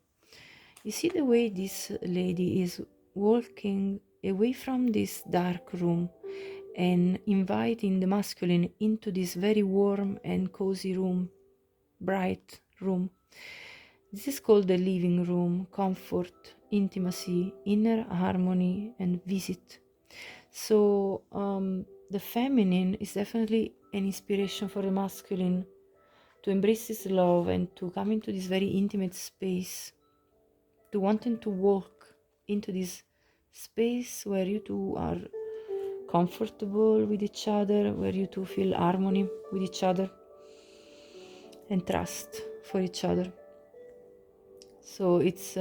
A: You see the way this lady is walking away from this dark room and inviting the masculine into this very warm and cozy room, bright room. This is called the living room, comfort, intimacy, inner harmony, and visit. So the feminine is definitely an inspiration for the masculine to embrace this love and to come into this very intimate space, to wanting to walk into this space where you two are comfortable with each other, where you two feel harmony with each other and trust for each other. So it's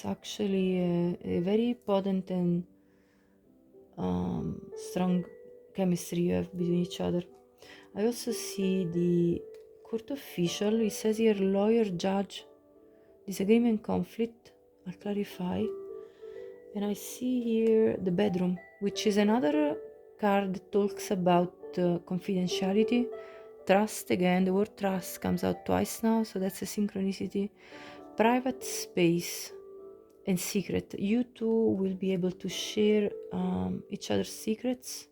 A: actually a very potent and strong chemistry you have between each other. I also see the court official. It says here lawyer, judge, disagreement, conflict. I'll clarify. And I see here the bedroom, which is another card that talks about confidentiality, trust. Again, the word trust comes out twice now, so that's a synchronicity. Private space and secret. You two will be able to share each other's secrets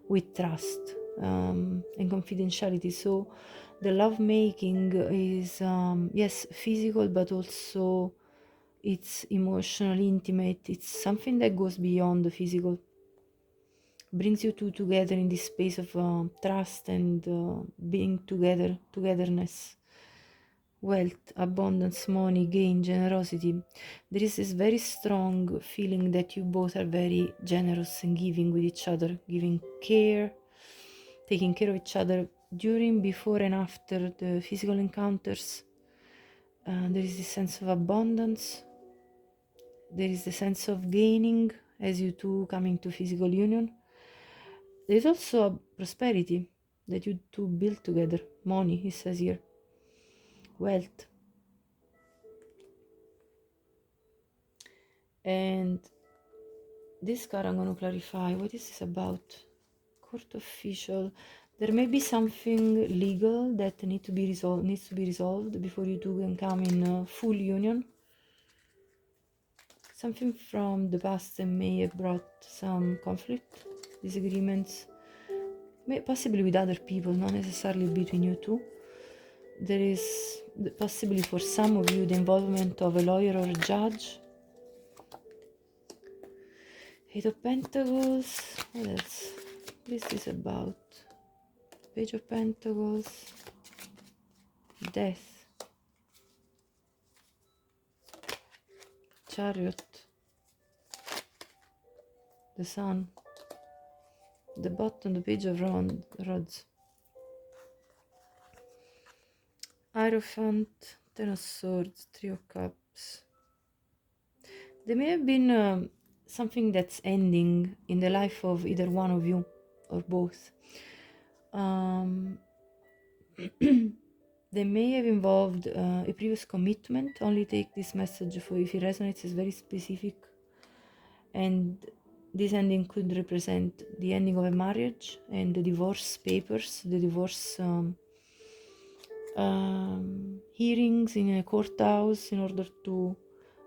A: with trust and confidentiality. So the love making is yes, physical, but also it's emotional, intimate. It's something that goes beyond the physical, brings you two together in this space of trust and being together, togetherness, wealth, abundance, money, gain, generosity. There is this very strong feeling that you both are very generous and giving with each other, giving care, taking care of each other during, before, and after the physical encounters. There is this sense of abundance. There is the sense of gaining as you two come into physical union. There is also a prosperity that you two build together. Money, it says here. Wealth. And this card I'm going to clarify. What is this about? Court official. There may be something legal that needs to be resolved before you two can come in full union. Something from the past that may have brought some conflict, disagreements, possibly with other people, not necessarily between you two. There is possibly for some of you the involvement of a lawyer or a judge. Eight of Pentacles. What else? What is this about? Page of Pentacles. Death. Chariot. The Sun. The bottom, the Page of Rods. Hierophant. Ten of Swords. Three of Cups. There may have been something that's ending in the life of either one of you or both. They may have involved a previous commitment. Only take this message for if it resonates. It's very specific, and this ending could represent the ending of a marriage and the divorce papers, the divorce hearings in a courthouse in order to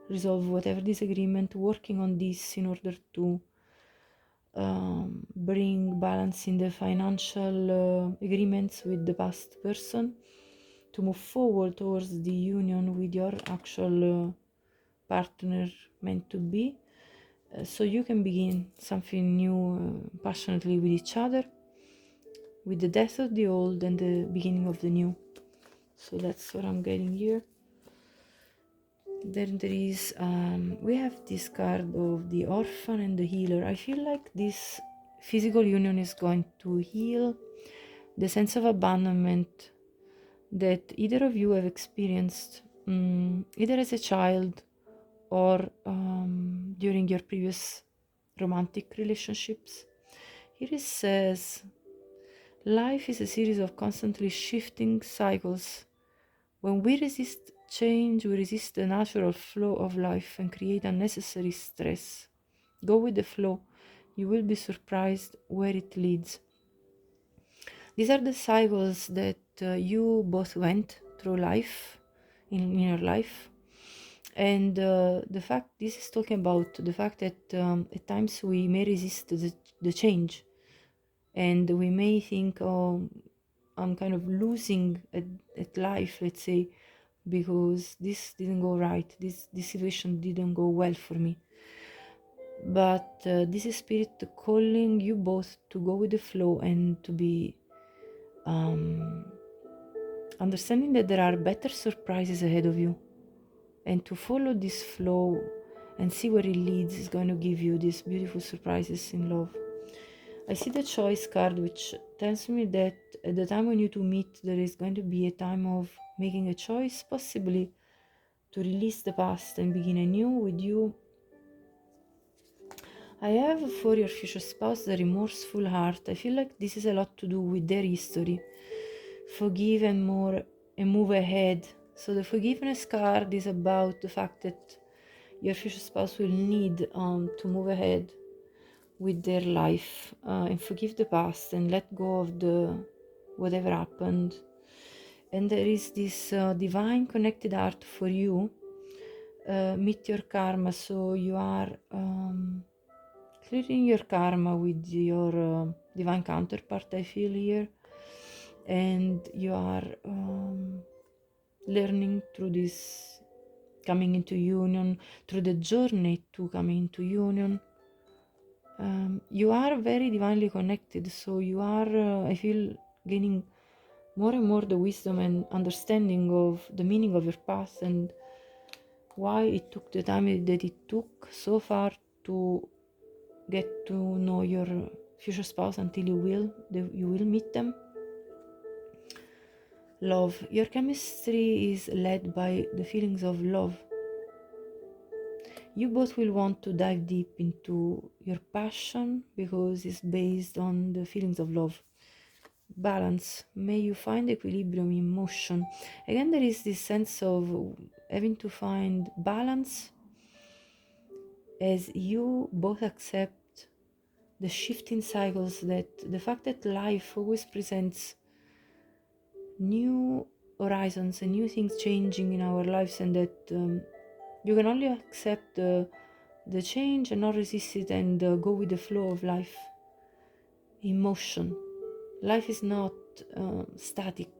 A: resolve whatever disagreement, working on this in order to bring balance in the financial agreements with the past person, to move forward towards the union with your actual partner meant to be, so you can begin something new passionately with each other, with the death of the old and the beginning of the new. So that's what I'm getting here. Then there is we have this card of the orphan and the healer. I feel like this physical union is going to heal the sense of abandonment that either of you have experienced, either as a child or during your previous romantic relationships. Here it says, life is a series of constantly shifting cycles. When we resist change, we resist the natural flow of life and create unnecessary stress. Go with the flow. You will be surprised where it leads. These are the cycles that you both went through life, in your life. And the fact, this is talking about the fact that at times we may resist the change. And we may think, oh, I'm kind of losing at life, let's say, because this didn't go right, this situation didn't go well for me. But this is spirit calling you both to go with the flow and to be understanding that there are better surprises ahead of you, and to follow this flow and see where it leads is going to give you these beautiful surprises in love. I see the choice card, which tells me that at the time when you two meet, there is going to be a time of making a choice, possibly to release the past and begin anew with you. I have for your future spouse the remorseful heart. I feel like this is a lot to do with their history. Forgive and move ahead. So the forgiveness card is about the fact that your future spouse will need to move ahead with their life and forgive the past and let go of the whatever happened. And there is this divine connected heart for you. Meet your karma. So you are clearing your karma with your divine counterpart, I feel here. And you are learning through this coming into union, through the journey to coming into union. You are very divinely connected, so you are, I feel, gaining more and more the wisdom and understanding of the meaning of your path and why it took the time that it took so far to get to know your future spouse until you will meet them. Love. Your chemistry is led by the feelings of love. You both will want to dive deep into your passion because it's based on the feelings of love. Balance. May you find equilibrium in motion. Again, there is this sense of having to find balance as you both accept the shifting cycles, that the fact that life always presents new horizons and new things changing in our lives, and that you can only accept the change and not resist it and go with the flow of life in motion. Life is not static,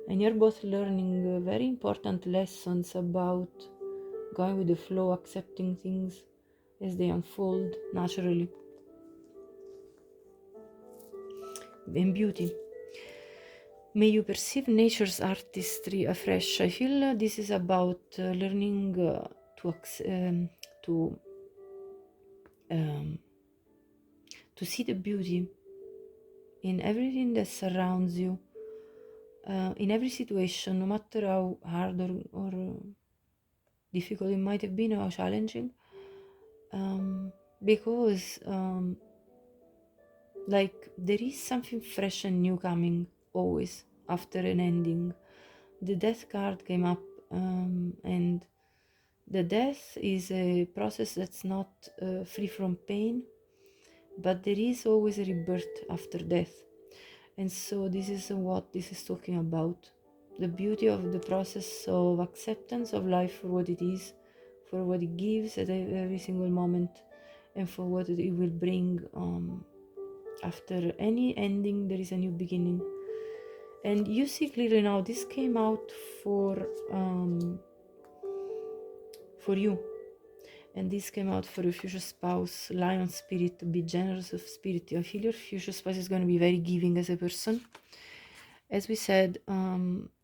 A: and you're both learning very important lessons about going with the flow, accepting things as they unfold naturally. And beauty. May you perceive nature's artistry afresh. I feel this is about learning to see the beauty in everything that surrounds you, in every situation, no matter how hard or difficult it might have been, or how challenging, because like there is something fresh and new coming always after an ending. The death card came up, and the death is a process that's not free from pain, but there is always a rebirth after death. And so this is what this is talking about. the beauty of the process of acceptance of life for what it is, for what it gives at every single moment, and for what it will bring. After any ending, there is a new beginning. And you see clearly now, this came out for you. And this came out for your future spouse, lion spirit, be generous of spirit. I feel your future spouse is going to be very giving as a person. As we said,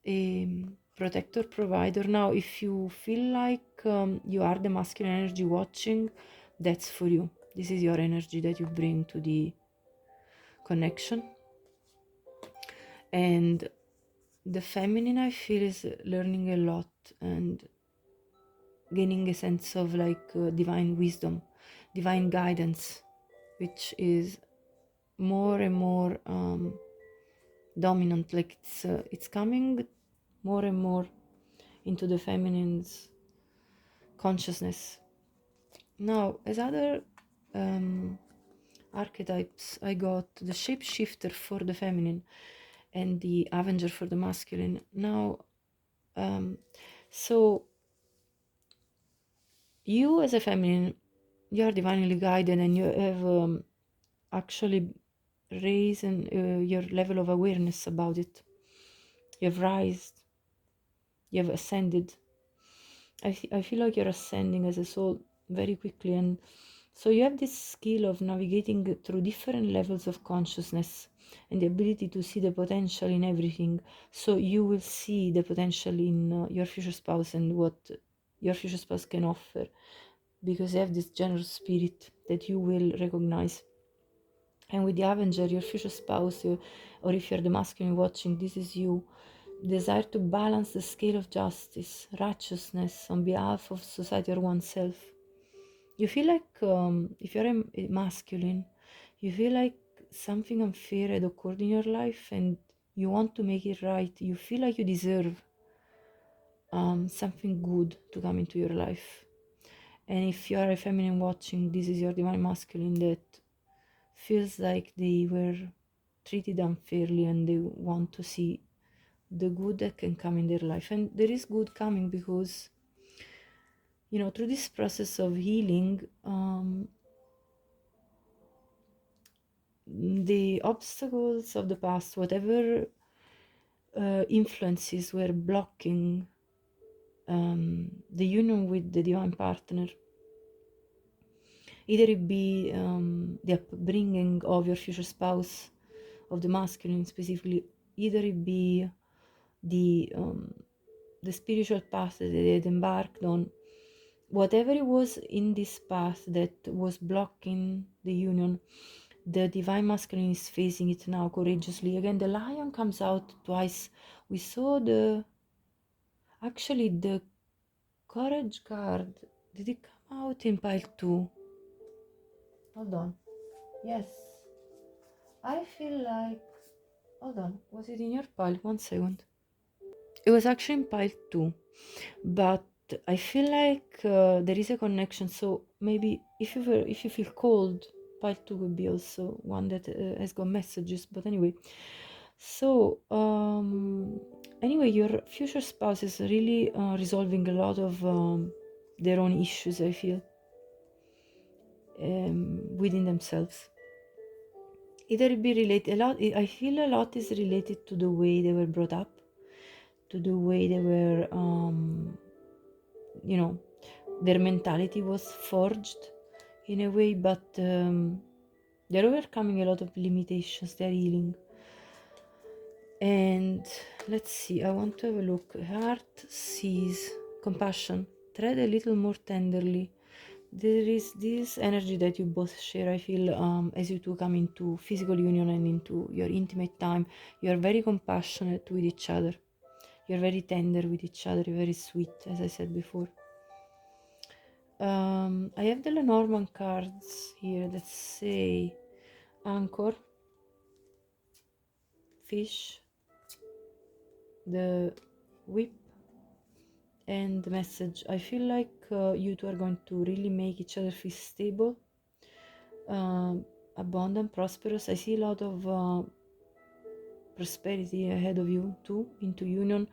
A: a protector, provider. Now, if you feel like you are the masculine energy watching, that's for you. This is your energy that you bring to the connection. And the feminine, I feel, is learning a lot and gaining a sense of like divine wisdom, divine guidance, which is more and more dominant. Like it's coming more and more into the feminine's consciousness. Now, as other archetypes, I got the shapeshifter for the feminine and the avenger for the masculine. Now, so you as a feminine, you are divinely guided, and you have actually raised your level of awareness about it. You have raised, you have ascended. I feel like you're ascending as a soul very quickly, and so you have this skill of navigating through different levels of consciousness and the ability to see the potential in everything. So you will see the potential in your future spouse and what your future spouse can offer, because you have this generous spirit that you will recognize. And with the Avenger, your future spouse, or if you're the masculine watching, this is you. Desire to balance the scale of justice, righteousness on behalf of society or oneself. You feel like, if you're a masculine, you feel like something unfair had occurred in your life and you want to make it right. You feel like you deserve something good to come into your life. And if you are a feminine watching, this is your divine masculine that feels like they were treated unfairly and they want to see the good that can come in their life. And there is good coming because, through this process of healing, the obstacles of the past, whatever influences were blocking the union with the divine partner, either it be the upbringing of your future spouse, of the masculine specifically, either it be the spiritual path that they had embarked on, whatever it was in this path that was blocking the union, the divine masculine is facing it now courageously. Again, the lion comes out twice. We saw the courage card. Did it come out in pile 2? Hold on. Yes. I feel like, hold on, was it in your pile? 1 second. It was actually in pile 2, but I feel like there is a connection. So maybe if you feel cold, pile 2 would be also one that has got messages. But anyway, so anyway, your future spouse is really resolving a lot of their own issues, I feel, within themselves. Either it be related, I feel a lot is related to the way they were brought up, to the way they were their mentality was forged in a way, but they're overcoming a lot of limitations, they're healing. And let's see, I want to have a look. Heart sees compassion, tread a little more tenderly. There is this energy that you both share, I feel, as you two come into physical union and into your intimate time. You're very compassionate with each other, you're very tender with each other, you're very sweet, as I said before. I have the Lenormand cards here that say anchor, fish, the whip, and the message. I feel like you two are going to really make each other feel stable, abundant, prosperous. I see a lot of prosperity ahead of you too, into union,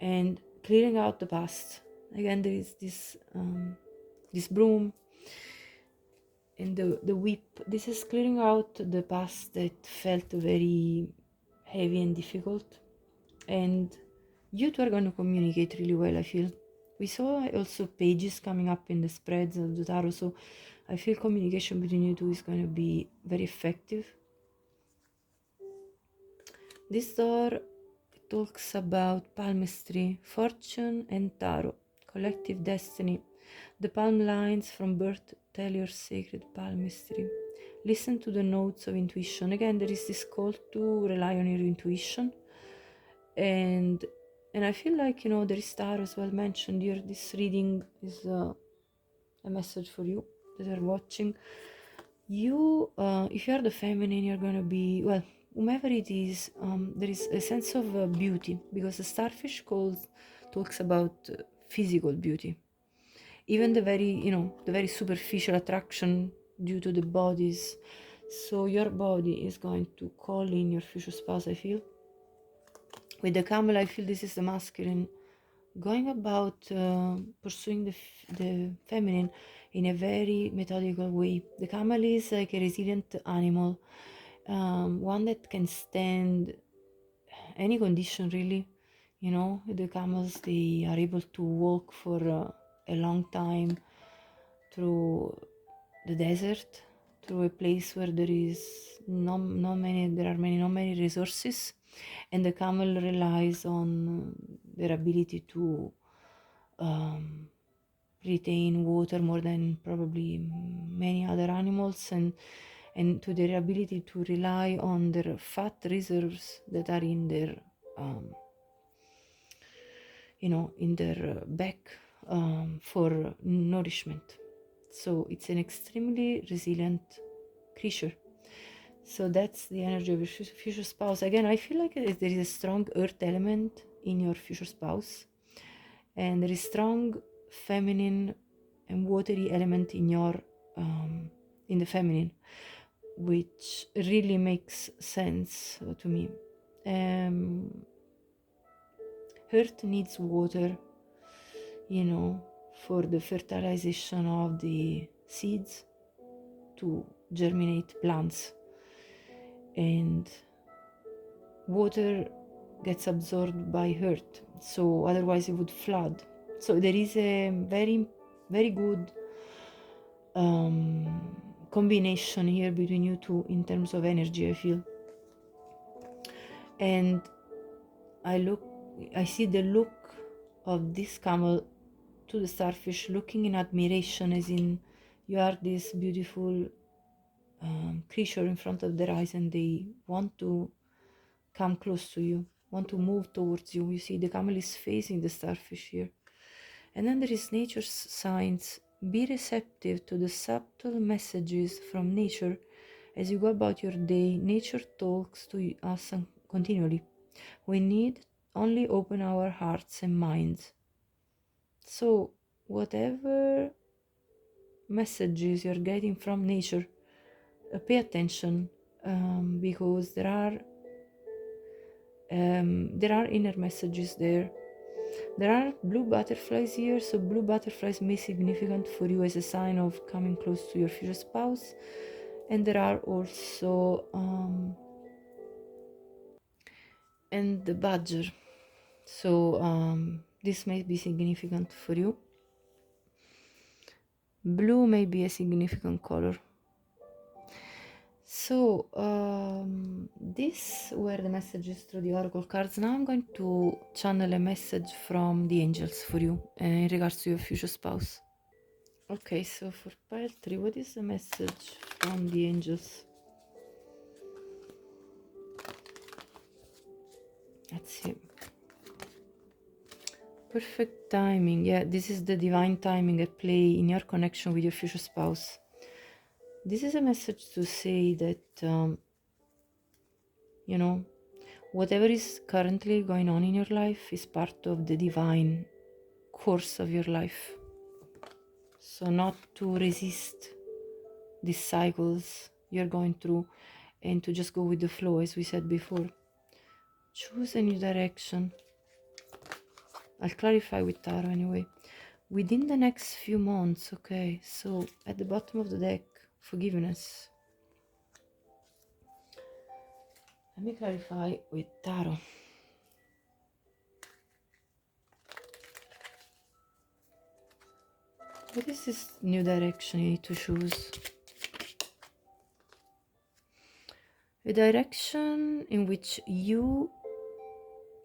A: and clearing out the past. Again, there is this broom and the whip. This is clearing out the past that felt very heavy and difficult. And you two are going to communicate really well, I feel. We saw also pages coming up in the spreads of the tarot, so I feel communication between you two is going to be very effective. This door talks about palmistry, fortune, and tarot, collective destiny. The palm lines from birth tell your sacred palmistry. Listen to the notes of intuition. Again, there is this call to rely on your intuition. And I feel like, there is tarot as well mentioned here. This reading is a message for you that are watching. You, if you are the feminine, you're going to be, well, whomever it is, there is a sense of beauty, because the starfish talks about physical beauty, even the very superficial attraction due to the bodies. So your body is going to call in your future spouse, I feel. With the camel, I feel this is the masculine going about pursuing the feminine in a very methodical way. The camel is like a resilient animal, one that can stand any condition, really. The camels, they are able to walk for a long time through the desert, through a place where there is not many resources, and the camel relies on their ability to retain water more than probably many other animals, and to their ability to rely on their fat reserves that are in their back for nourishment. So it's an extremely resilient creature. So that's the energy of your future spouse. Again, I feel like there is a strong earth element in your future spouse, and there is strong feminine and watery element in your in the feminine, which really makes sense to me. Earth needs water, for the fertilization of the seeds to germinate plants, and water gets absorbed by earth, so otherwise it would flood. So there is a very, very good combination here between you two in terms of energy, I feel. And I see the look of this camel to the starfish, looking in admiration, as in you are this beautiful creature in front of their eyes, and they want to come close to you, want to move towards you. You see the camel is facing the starfish here. And then there is nature's signs. Be receptive to the subtle messages from nature as you go about your day. Nature talks to us continually. We need only open our hearts and minds. So whatever messages you're getting from nature, pay attention, because there are inner messages there. There are blue butterflies here, so blue butterflies may be significant for you as a sign of coming close to your future spouse. And there are also and the badger, so this may be significant for you. Blue may be a significant color. So these were the messages through the oracle cards. Now I'm going to channel a message from the angels for you in regards to your future spouse. Okay, so for pile 3, what is the message from the angels? Let's see. Perfect timing. Yeah, this is the divine timing at play in your connection with your future spouse. This is a message to say that, whatever is currently going on in your life is part of the divine course of your life. So not to resist these cycles you're going through, and to just go with the flow, as we said before. Choose a new direction. I'll clarify with tarot anyway. Within the next few months, okay? So at the bottom of the deck, forgiveness. Let me clarify with tarot. What is this new direction you need to choose? A direction in which you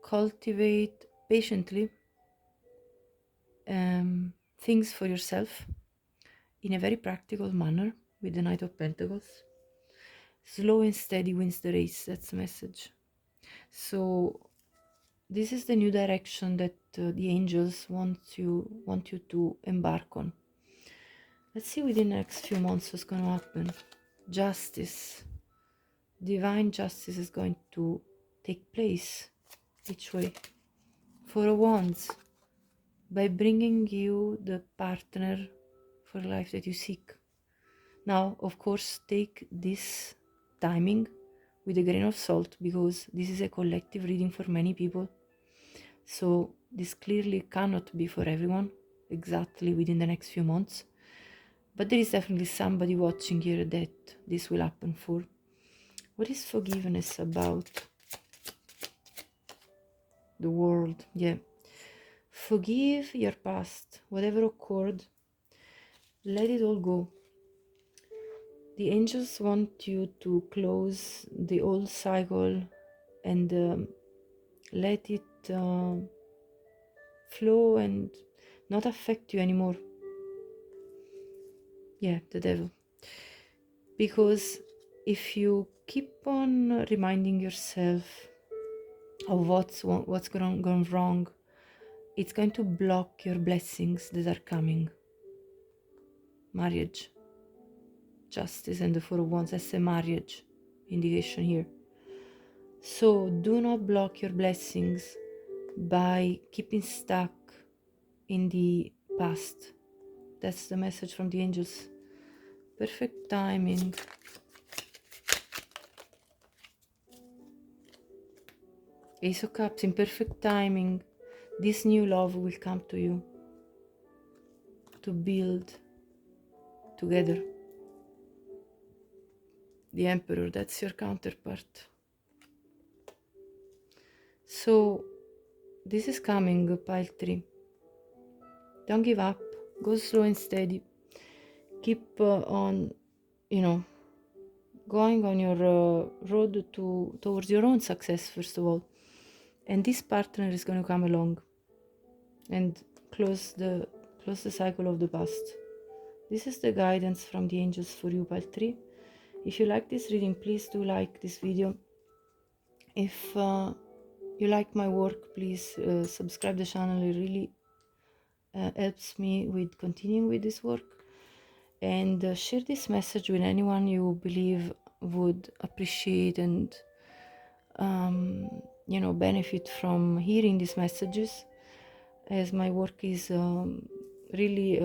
A: cultivate patiently things for yourself in a very practical manner with the Knight of Pentacles. Slow and steady wins the race. That's the message. So this is the new direction that the angels want you to embark on. Let's see within the next few months what's going to happen. Justice. Divine justice is going to take place. Which way? Four of Wands. By bringing you the partner for life that you seek. Now, of course, take this timing with a grain of salt, because this is a collective reading for many people. So this clearly cannot be for everyone exactly within the next few months. But there is definitely somebody watching here that this will happen for. What is forgiveness about? The world, yeah. Forgive your past, whatever occurred. Let it all go. The angels want you to close the old cycle and let it flow and not affect you anymore. Yeah, the devil. Because if you keep on reminding yourself of what's gone wrong, it's going to block your blessings that are coming. Marriage, justice, and the Four of Wands as a marriage indication here. So do not block your blessings by keeping stuck in the past. That's the message from the angels. Perfect timing. Ace of Cups, in perfect timing, this new love will come to you to build together. The Emperor, that's your counterpart. So this is coming, pile 3. Don't give up. Go slow and steady. Keep on, going on your road towards your own success, first of all. And this partner is going to come along and close the cycle of the past. This is the guidance from the angels for you, pile 3. If you like this reading, please do like this video. If you like my work, please subscribe the channel. It really helps me with continuing with this work. And share this message with anyone you believe would appreciate and benefit from hearing these messages, as my work is really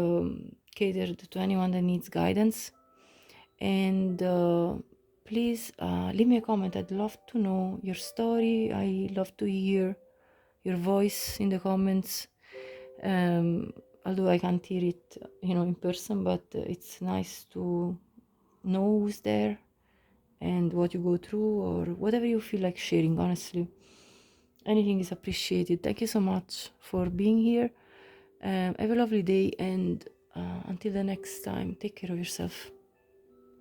A: catered to anyone that needs guidance. And please leave me a comment. I'd love to know your story. I love to hear your voice in the comments, although I can't hear it in person, but it's nice to know who's there and what you go through, or whatever you feel like sharing. Honestly, anything is appreciated. Thank you so much for being here. Have a lovely day, and until the next time, take care of yourself.